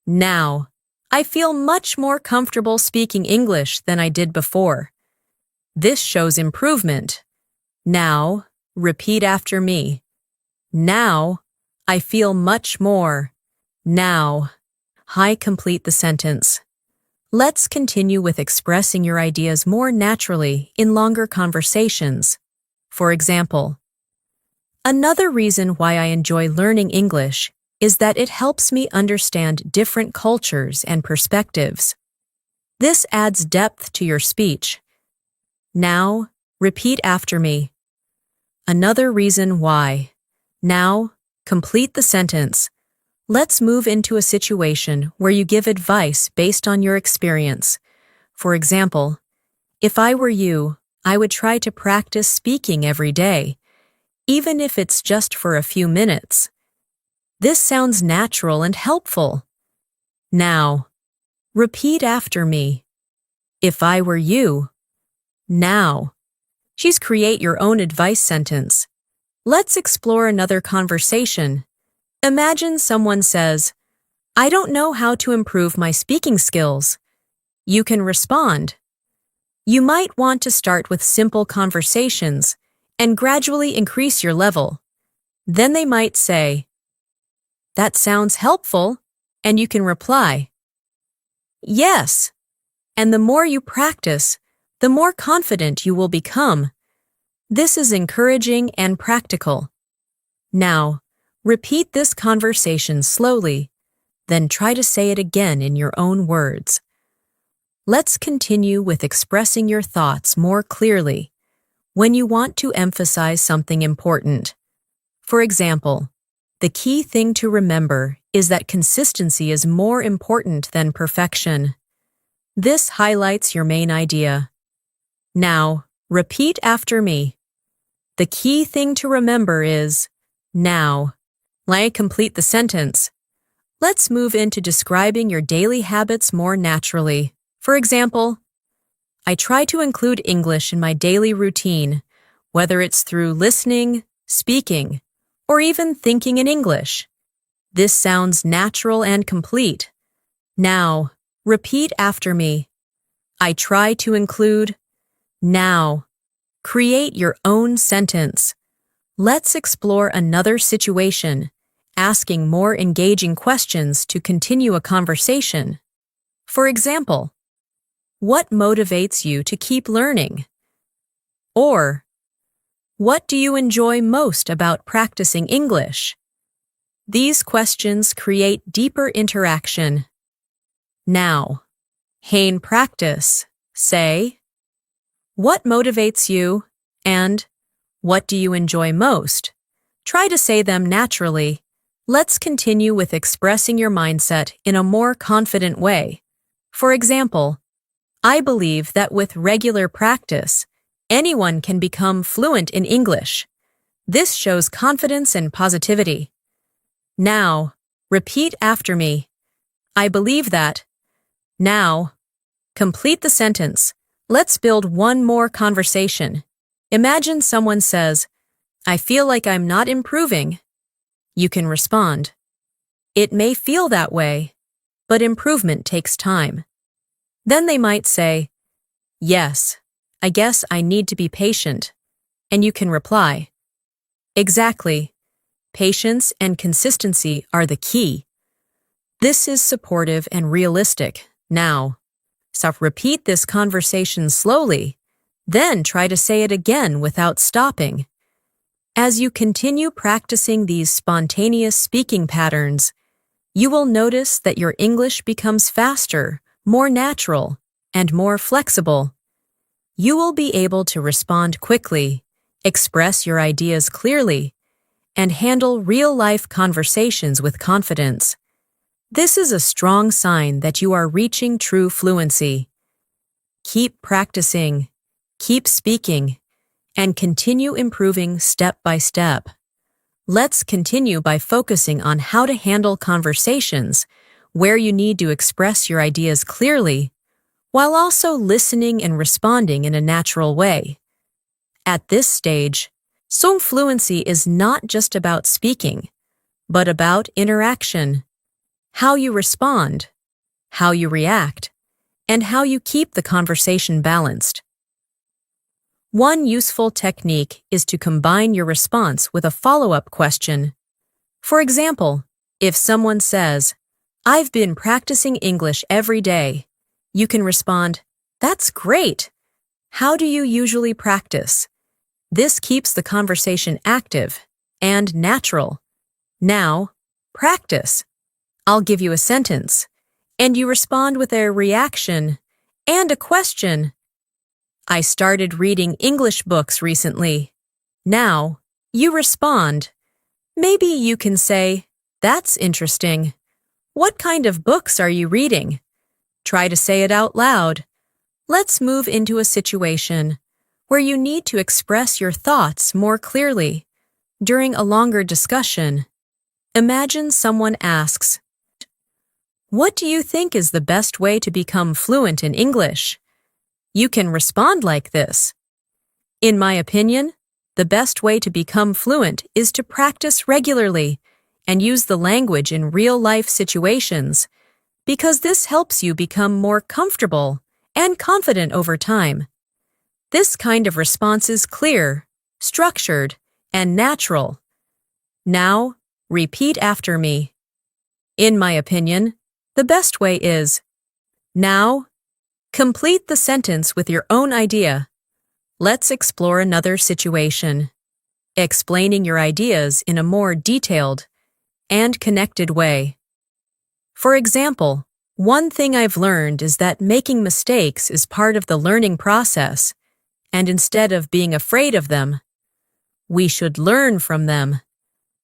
"Now, I feel much more comfortable speaking English than I did before." This shows improvement. Now, repeat after me. "Now, I feel much more." Now, complete the sentence. Let's continue with expressing your ideas more naturally in longer conversations. For example, "Another reason why I enjoy learning English is that it helps me understand different cultures and perspectives." This adds depth to your speech. Now, repeat after me. "Another reason why." Now, complete the sentence. Let's move into a situation where you give advice based on your experience. For example, "If I were you, I would try to practice speaking every day, even if it's just for a few minutes." This sounds natural and helpful. Now, repeat after me. "If I were you." Now, She's create your own advice sentence. Let's explore another conversation. Imagine someone says, I don't know how to improve my speaking skills. You can respond. You might want to start with simple conversations and gradually increase your level. Then they might say, that sounds helpful, and you can reply, yes. And the more you practice, the more confident you will become. This is encouraging and practical. Now, repeat this conversation slowly, then try to say it again in your own words. Let's continue with expressing your thoughts more clearly when you want to emphasize something important. For example, the key thing to remember is that consistency is more important than perfection. This highlights your main idea. Now, repeat after me. The key thing to remember is now. Let me complete the sentence. Let's move into describing your daily habits more naturally. For example, I try to include English in my daily routine, whether it's through listening, speaking, or even thinking in English. This sounds natural and complete. Now, repeat after me. I try to include. Now, create your own sentence. Let's explore another situation, asking more engaging questions to continue a conversation. For example, what motivates you to keep learning? Or, what do you enjoy most about practicing English? These questions create deeper interaction. Now, in practice, say, what motivates you and what do you enjoy most? Try to say them naturally. Let's continue with expressing your mindset in a more confident way. For example, I believe that with regular practice, anyone can become fluent in English. This shows confidence and positivity. Now, repeat after me. I believe that. Now, complete the sentence. Let's build one more conversation. Imagine someone says, I feel like I'm not improving. You can respond, it may feel that way, but improvement takes time. Then they might say, yes, I guess I need to be patient. And you can reply, exactly. Patience and consistency are the key. This is supportive and realistic. Now, so repeat this conversation slowly, then try to say it again without stopping. As you continue practicing these spontaneous speaking patterns, you will notice that your English becomes faster, more natural, and more flexible. You will be able to respond quickly, express your ideas clearly, and handle real-life conversations with confidence. This is a strong sign that you are reaching true fluency. Keep practicing, keep speaking, and continue improving step by step. Let's continue by focusing on how to handle conversations where you need to express your ideas clearly, while also listening and responding in a natural way. At this stage, song fluency is not just about speaking, but about interaction. How you respond, how you react, and how you keep the conversation balanced. One useful technique is to combine your response with a follow-up question. For example, if someone says, I've been practicing English every day, you can respond, that's great. How do you usually practice? This keeps the conversation active and natural. Now, practice. I'll give you a sentence, and you respond with a reaction and a question. I started reading English books recently. Now, you respond. Maybe you can say, that's interesting. What kind of books are you reading? Try to say it out loud. Let's move into a situation where you need to express your thoughts more clearly. During a longer discussion, imagine someone asks, what do you think is the best way to become fluent in English? You can respond like this. In my opinion, the best way to become fluent is to practice regularly and use the language in real-life situations, because this helps you become more comfortable and confident over time. This kind of response is clear, structured, and natural. Now, repeat after me. In my opinion, the best way is. Now, complete the sentence with your own idea. Let's explore another situation. Explaining your ideas in a more detailed and connected way. For example, one thing I've learned is that making mistakes is part of the learning process, and instead of being afraid of them, we should learn from them.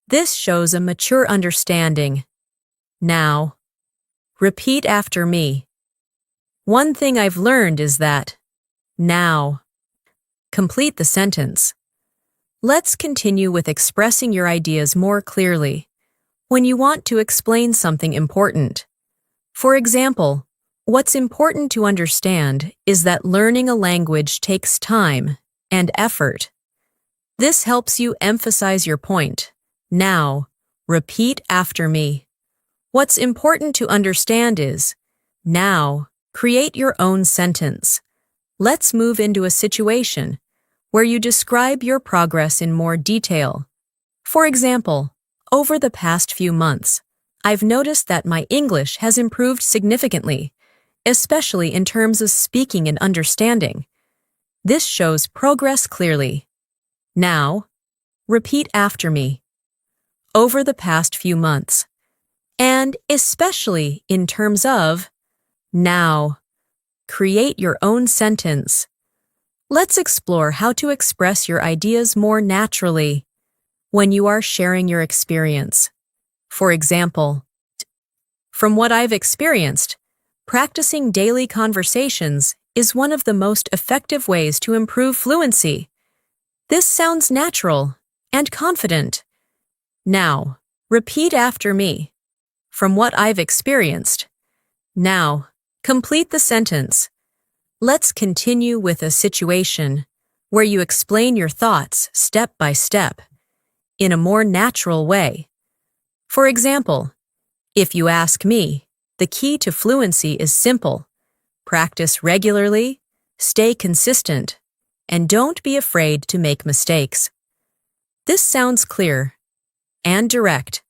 This shows a mature understanding. Now, repeat after me. One thing I've learned is that. Now, complete the sentence. Let's continue with expressing your ideas more clearly when you want to explain something important. For example, what's important to understand is that learning a language takes time and effort. This helps you emphasize your point. Now, repeat after me. What's important to understand is. Now, create your own sentence. Let's move into a situation where you describe your progress in more detail. For example, over the past few months, I've noticed that my English has improved significantly, especially in terms of speaking and understanding. This shows progress clearly. Now, repeat after me. Over the past few months, and especially in terms of. Now, create your own sentence. Let's explore how to express your ideas more naturally when you are sharing your experience. For example, from what I've experienced, practicing daily conversations is one of the most effective ways to improve fluency. This sounds natural and confident. Now, repeat after me. From what I've experienced. Now, complete the sentence. Let's continue with a situation where you explain your thoughts step by step in a more natural way. For example, if you ask me, the key to fluency is simple. Practice regularly, stay consistent, and don't be afraid to make mistakes. This sounds clear and direct.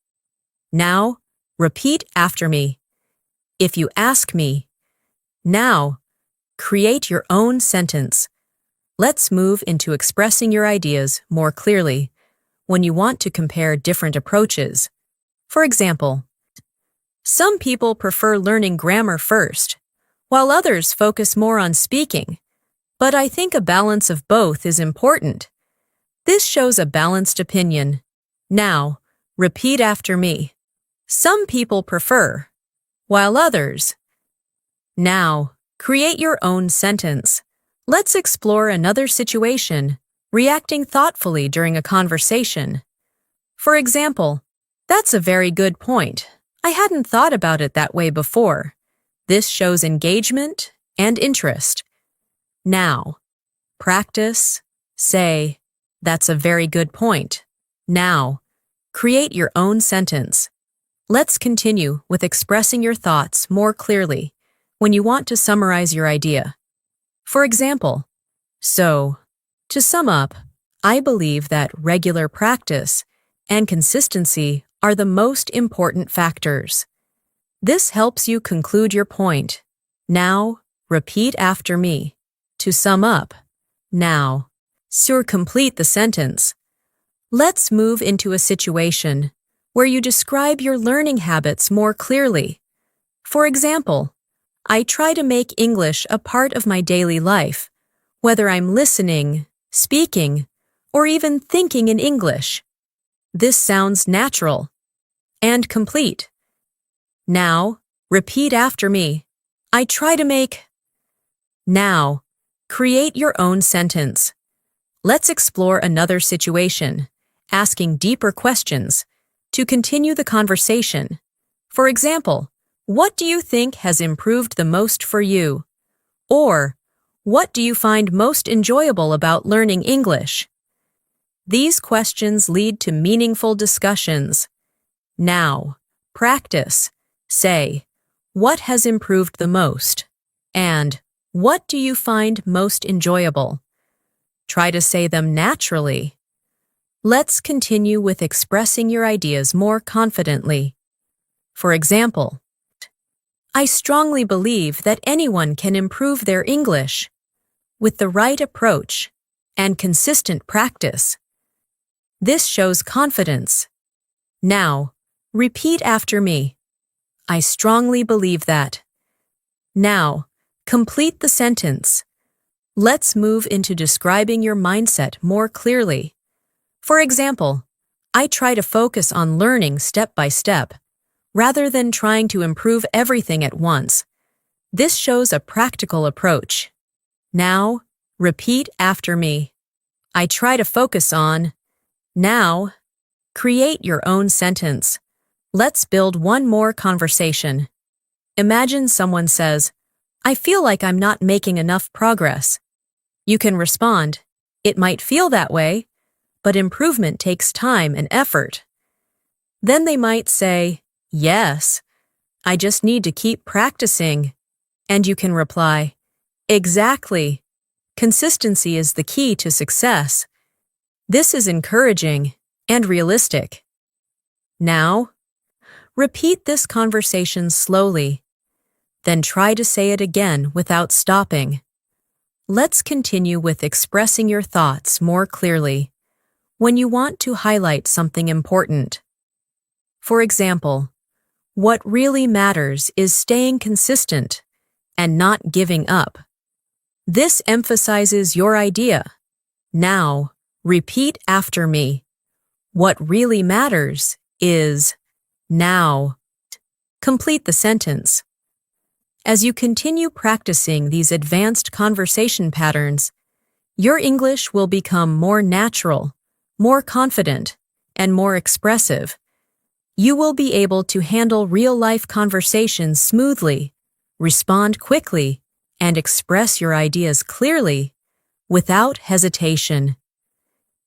Now, repeat after me. If you ask me. Now, create your own sentence. Let's move into expressing your ideas more clearly when you want to compare different approaches. For example, some people prefer learning grammar first, while others focus more on speaking. But I think a balance of both is important. This shows a balanced opinion. Now, repeat after me. Some people prefer, while others. Now, create your own sentence. Let's explore another situation, reacting thoughtfully during a conversation. For example, that's a very good point. I hadn't thought about it that way before. This shows engagement and interest. Now, practice, say, that's a very good point. Now, create your own sentence. Let's continue with expressing your thoughts more clearly when you want to summarize your idea. For example, so, to sum up, I believe that regular practice and consistency are the most important factors. This helps you conclude your point. Now, repeat after me. To sum up. Now, complete the sentence. Let's move into a situation where you describe your learning habits more clearly. For example, I try to make English a part of my daily life, whether I'm listening, speaking, or even thinking in English. This sounds natural and complete. Now, repeat after me. I try to make. Now, create your own sentence. Let's explore another situation, asking deeper questions to continue the conversation. For example, what do you think has improved the most for you? Or, What do you find most enjoyable about learning English? These questions lead to meaningful discussions. Now, practice. Say, what has improved the most? And, what do you find most enjoyable? Try to say them naturally. Let's continue with expressing your ideas more confidently. For example, I strongly believe that anyone can improve their English. With the right approach and consistent practice. This shows confidence. Now, repeat after me. I strongly believe that. Now, complete the sentence. Let's move into describing your mindset more clearly. For example, I try to focus on learning step by step, rather than trying to improve everything at once. This shows a practical approach. Now, repeat after me. I try to focus on. Now, create your own sentence. Let's build one more conversation. Imagine someone says, I feel like I'm not making enough progress. You can respond, it might feel that way, but improvement takes time and effort. Then they might say, yes, I just need to keep practicing. And you can reply, exactly. Consistency is the key to success. This is encouraging and realistic. Now, repeat this conversation slowly. Then try to say it again without stopping. Let's continue with expressing your thoughts more clearly when you want to highlight something important. For example, what really matters is staying consistent and not giving up. This emphasizes your idea. Now, repeat after me. What really matters is. Now, complete the sentence. As you continue practicing these advanced conversation patterns, your English will become more natural, more confident, and more expressive. You will be able to handle real-life conversations smoothly, respond quickly, and express your ideas clearly, without hesitation.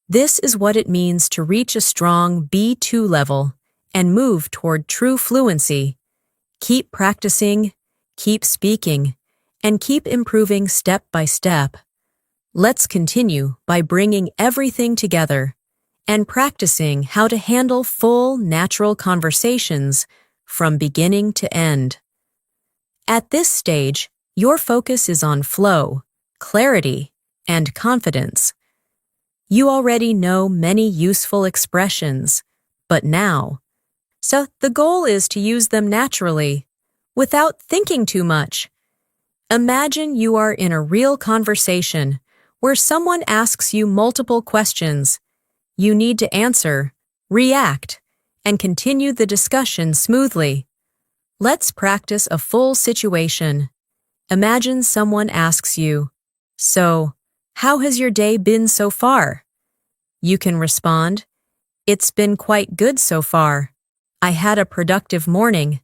This is what it means to reach a strong B2 level and move toward true fluency. Keep practicing, keep speaking, and keep improving step by step. Let's continue by bringing everything together and practicing how to handle full, natural conversations from beginning to end. At this stage, your focus is on flow, clarity, and confidence. You already know many useful expressions, but now, so the goal is to use them naturally, without thinking too much. Imagine you are in a real conversation where someone asks you multiple questions. You need to answer, react, and continue the discussion smoothly. Let's practice a full situation. Imagine someone asks you, so, how has your day been so far? You can respond, it's been quite good so far. I had a productive morning,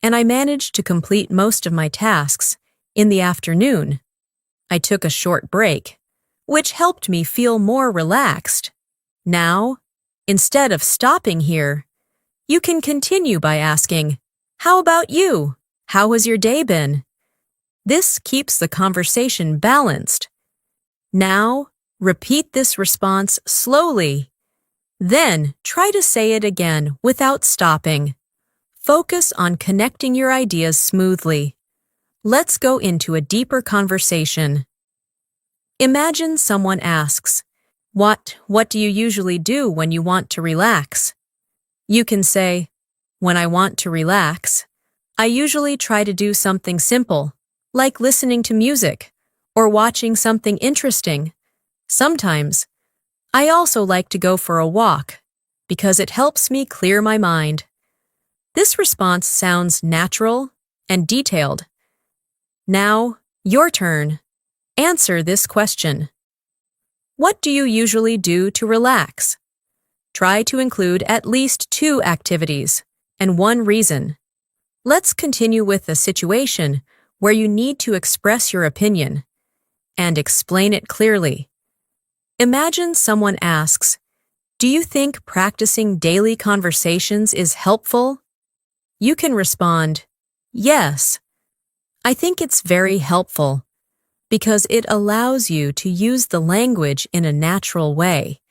and I managed to complete most of my tasks in the afternoon. I took a short break, which helped me feel more relaxed. Now, instead of stopping here, you can continue by asking, how about you? How has your day been? This keeps the conversation balanced. Now, repeat this response slowly. Then, try to say it again without stopping. Focus on connecting your ideas smoothly. Let's go into a deeper conversation. Imagine someone asks, What do you usually do when you want to relax? You can say, when I want to relax, I usually try to do something simple, like listening to music or watching something interesting. Sometimes, I also like to go for a walk because it helps me clear my mind. This response sounds natural and detailed. Now, your turn. Answer this question. What do you usually do to relax? Try to include at least 2 activities and 1 reason. Let's continue with a situation where you need to express your opinion. and explain it clearly. Imagine someone asks, "Do you think practicing daily conversations is helpful?" You can respond, "Yes, I think it's very helpful because it allows you to use the language in a natural way,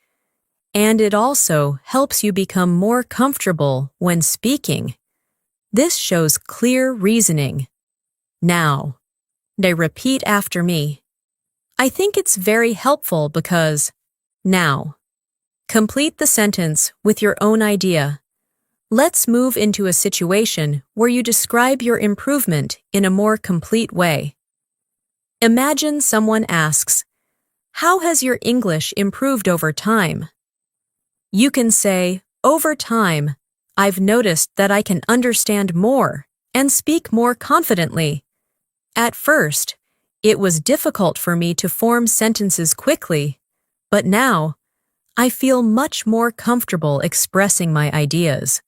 and it also helps you become more comfortable when speaking." This shows clear reasoning. Now, they repeat after me. I think it's very helpful because. Now, complete the sentence with your own idea. Let's move into a situation where you describe your improvement in a more complete way. Imagine someone asks, "How has your English improved over time?" You can say, "Over time, I've noticed that I can understand more and speak more confidently. At first, it was difficult for me to form sentences quickly, but now, I feel much more comfortable expressing my ideas."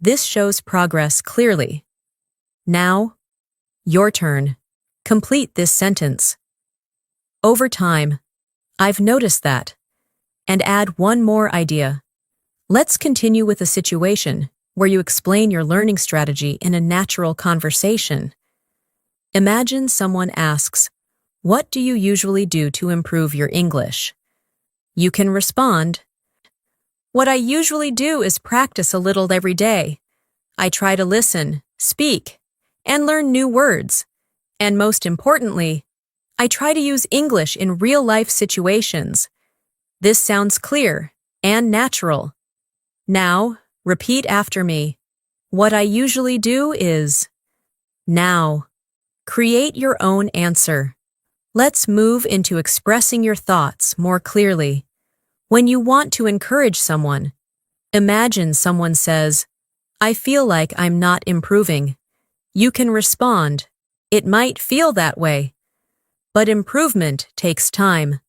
This shows progress clearly. Now, your turn. Complete this sentence. Over time, I've noticed that. And add one more idea. Let's continue with a situation where you explain your learning strategy in a natural conversation. Imagine someone asks, "What do you usually do to improve your English?" You can respond, "What I usually do is practice a little every day. I try to listen, speak, and learn new words. And most importantly, I try to use English in real-life situations." This sounds clear and natural. Now, repeat after me. What I usually do is. Now, create your own answer. Let's move into expressing your thoughts more clearly. When you want to encourage someone, imagine someone says, "I feel like I'm not improving." You can respond, "It might feel that way, but improvement takes time.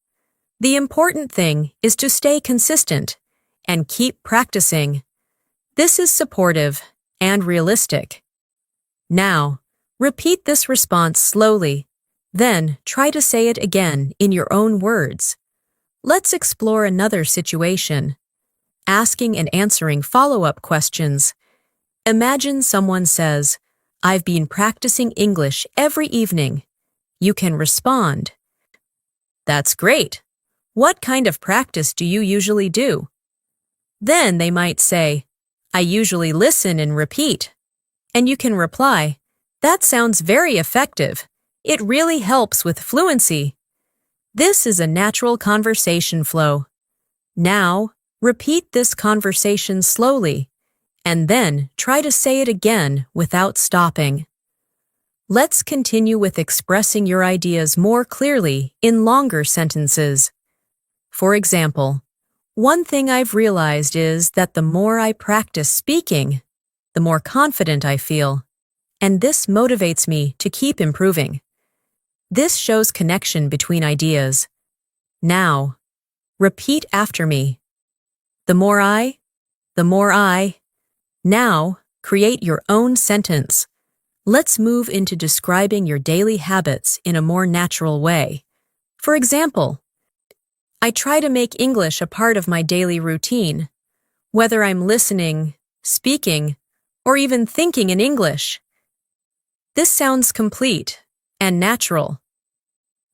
The important thing is to stay consistent and keep practicing." This is supportive and realistic. Now, repeat this response slowly, then try to say it again in your own words. Let's explore another situation. Asking and answering follow-up questions. Imagine someone says, "I've been practicing English every evening." You can respond, "That's great. What kind of practice do you usually do?" Then they might say, "I usually listen and repeat." And you can reply, "That sounds very effective. It really helps with fluency." This is a natural conversation flow. Now, repeat this conversation slowly, and then try to say it again without stopping. Let's continue with expressing your ideas more clearly in longer sentences. For example, one thing I've realized is that the more I practice speaking, the more confident I feel, and this motivates me to keep improving. This shows connection between ideas. Now, repeat after me. The more I. Now, create your own sentence. Let's move into describing your daily habits in a more natural way. For example, I try to make English a part of my daily routine, whether I'm listening, speaking, or even thinking in English. This sounds complete and natural.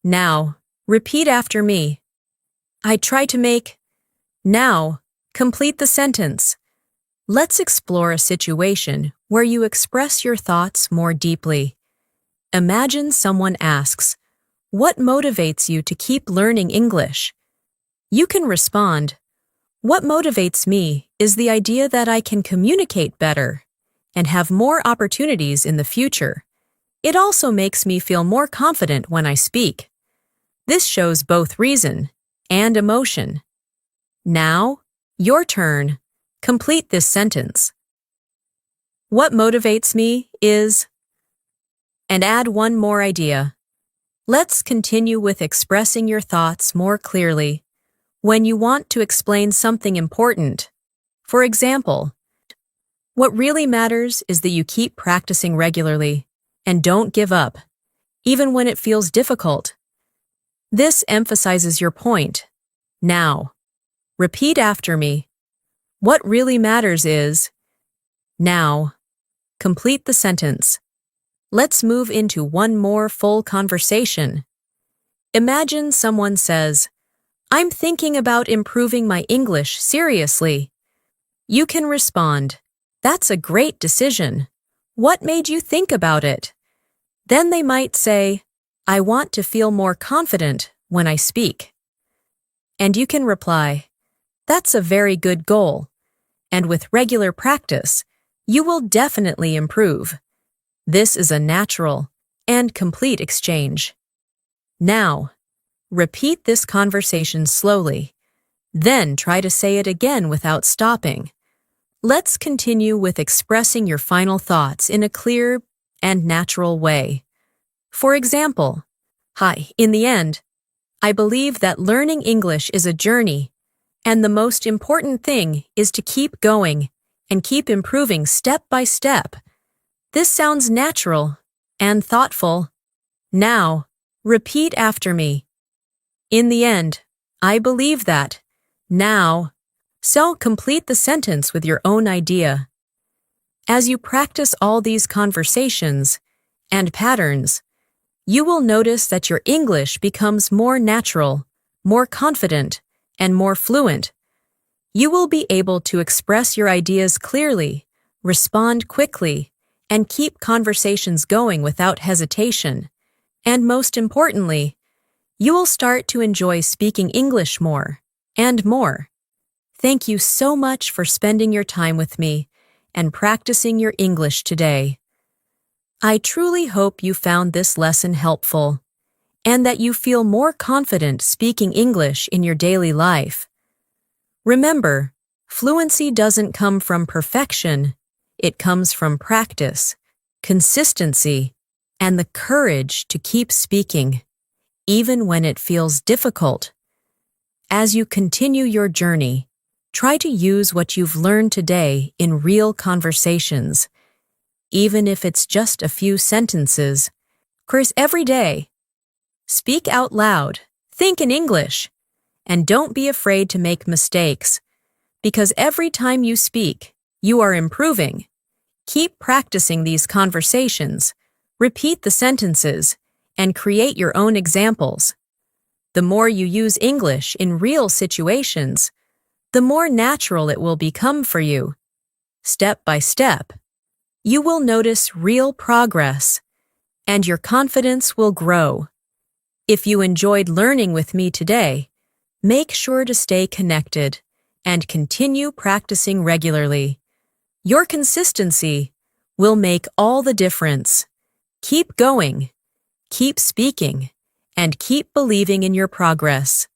Now, repeat after me. I try to make. Now, complete the sentence. Let's explore a situation where you express your thoughts more deeply. Imagine someone asks, "What motivates you to keep learning English?" You can respond, "What motivates me is the idea that I can communicate better and have more opportunities in the future. It also makes me feel more confident when I speak." This shows both reason and emotion. Now, your turn. Complete this sentence. What motivates me is. And add one more idea. Let's continue with expressing your thoughts more clearly. When you want to explain something important, for example, what really matters is that you keep practicing regularly and don't give up, even when it feels difficult. This emphasizes your point. Now, repeat after me. What really matters is, now, complete the sentence. Let's move into one more full conversation. Imagine someone says, I'm thinking about improving my English seriously. You can respond, that's a great decision. What made you think about it? Then they might say, I want to feel more confident when I speak. And you can reply, that's a very good goal. And with regular practice, you will definitely improve. This is a natural and complete exchange. Now, repeat this conversation slowly. Then try to say it again without stopping. Let's continue with expressing your final thoughts in a clear and natural way. For example, hi, in the end, I believe that learning English is a journey, and the most important thing is to keep going and keep improving step by step. This sounds natural and thoughtful. Now, repeat after me. In the end, I believe that. Now, so complete the sentence with your own idea. As you practice all these conversations and patterns, you will notice that your English becomes more natural, more confident, and more fluent. You will be able to express your ideas clearly, respond quickly, and keep conversations going without hesitation. And most importantly, you will start to enjoy speaking English more and more. Thank you so much for spending your time with me and practicing your English today. I truly hope you found this lesson helpful and that you feel more confident speaking English in your daily life. Remember, fluency doesn't come from perfection. It comes from practice, consistency, and the courage to keep speaking, even when it feels difficult. As you continue your journey, try to use what you've learned today in real conversations, even if it's just a few sentences. Chris, every day. Speak out loud, think in English, and don't be afraid to make mistakes, because every time you speak, you are improving. Keep practicing these conversations, repeat the sentences, and create your own examples. The more you use English in real situations, the more natural it will become for you. Step by step, you will notice real progress, and your confidence will grow. If you enjoyed learning with me today, make sure to stay connected and continue practicing regularly. Your consistency will make all the difference. Keep going, keep speaking, and keep believing in your progress.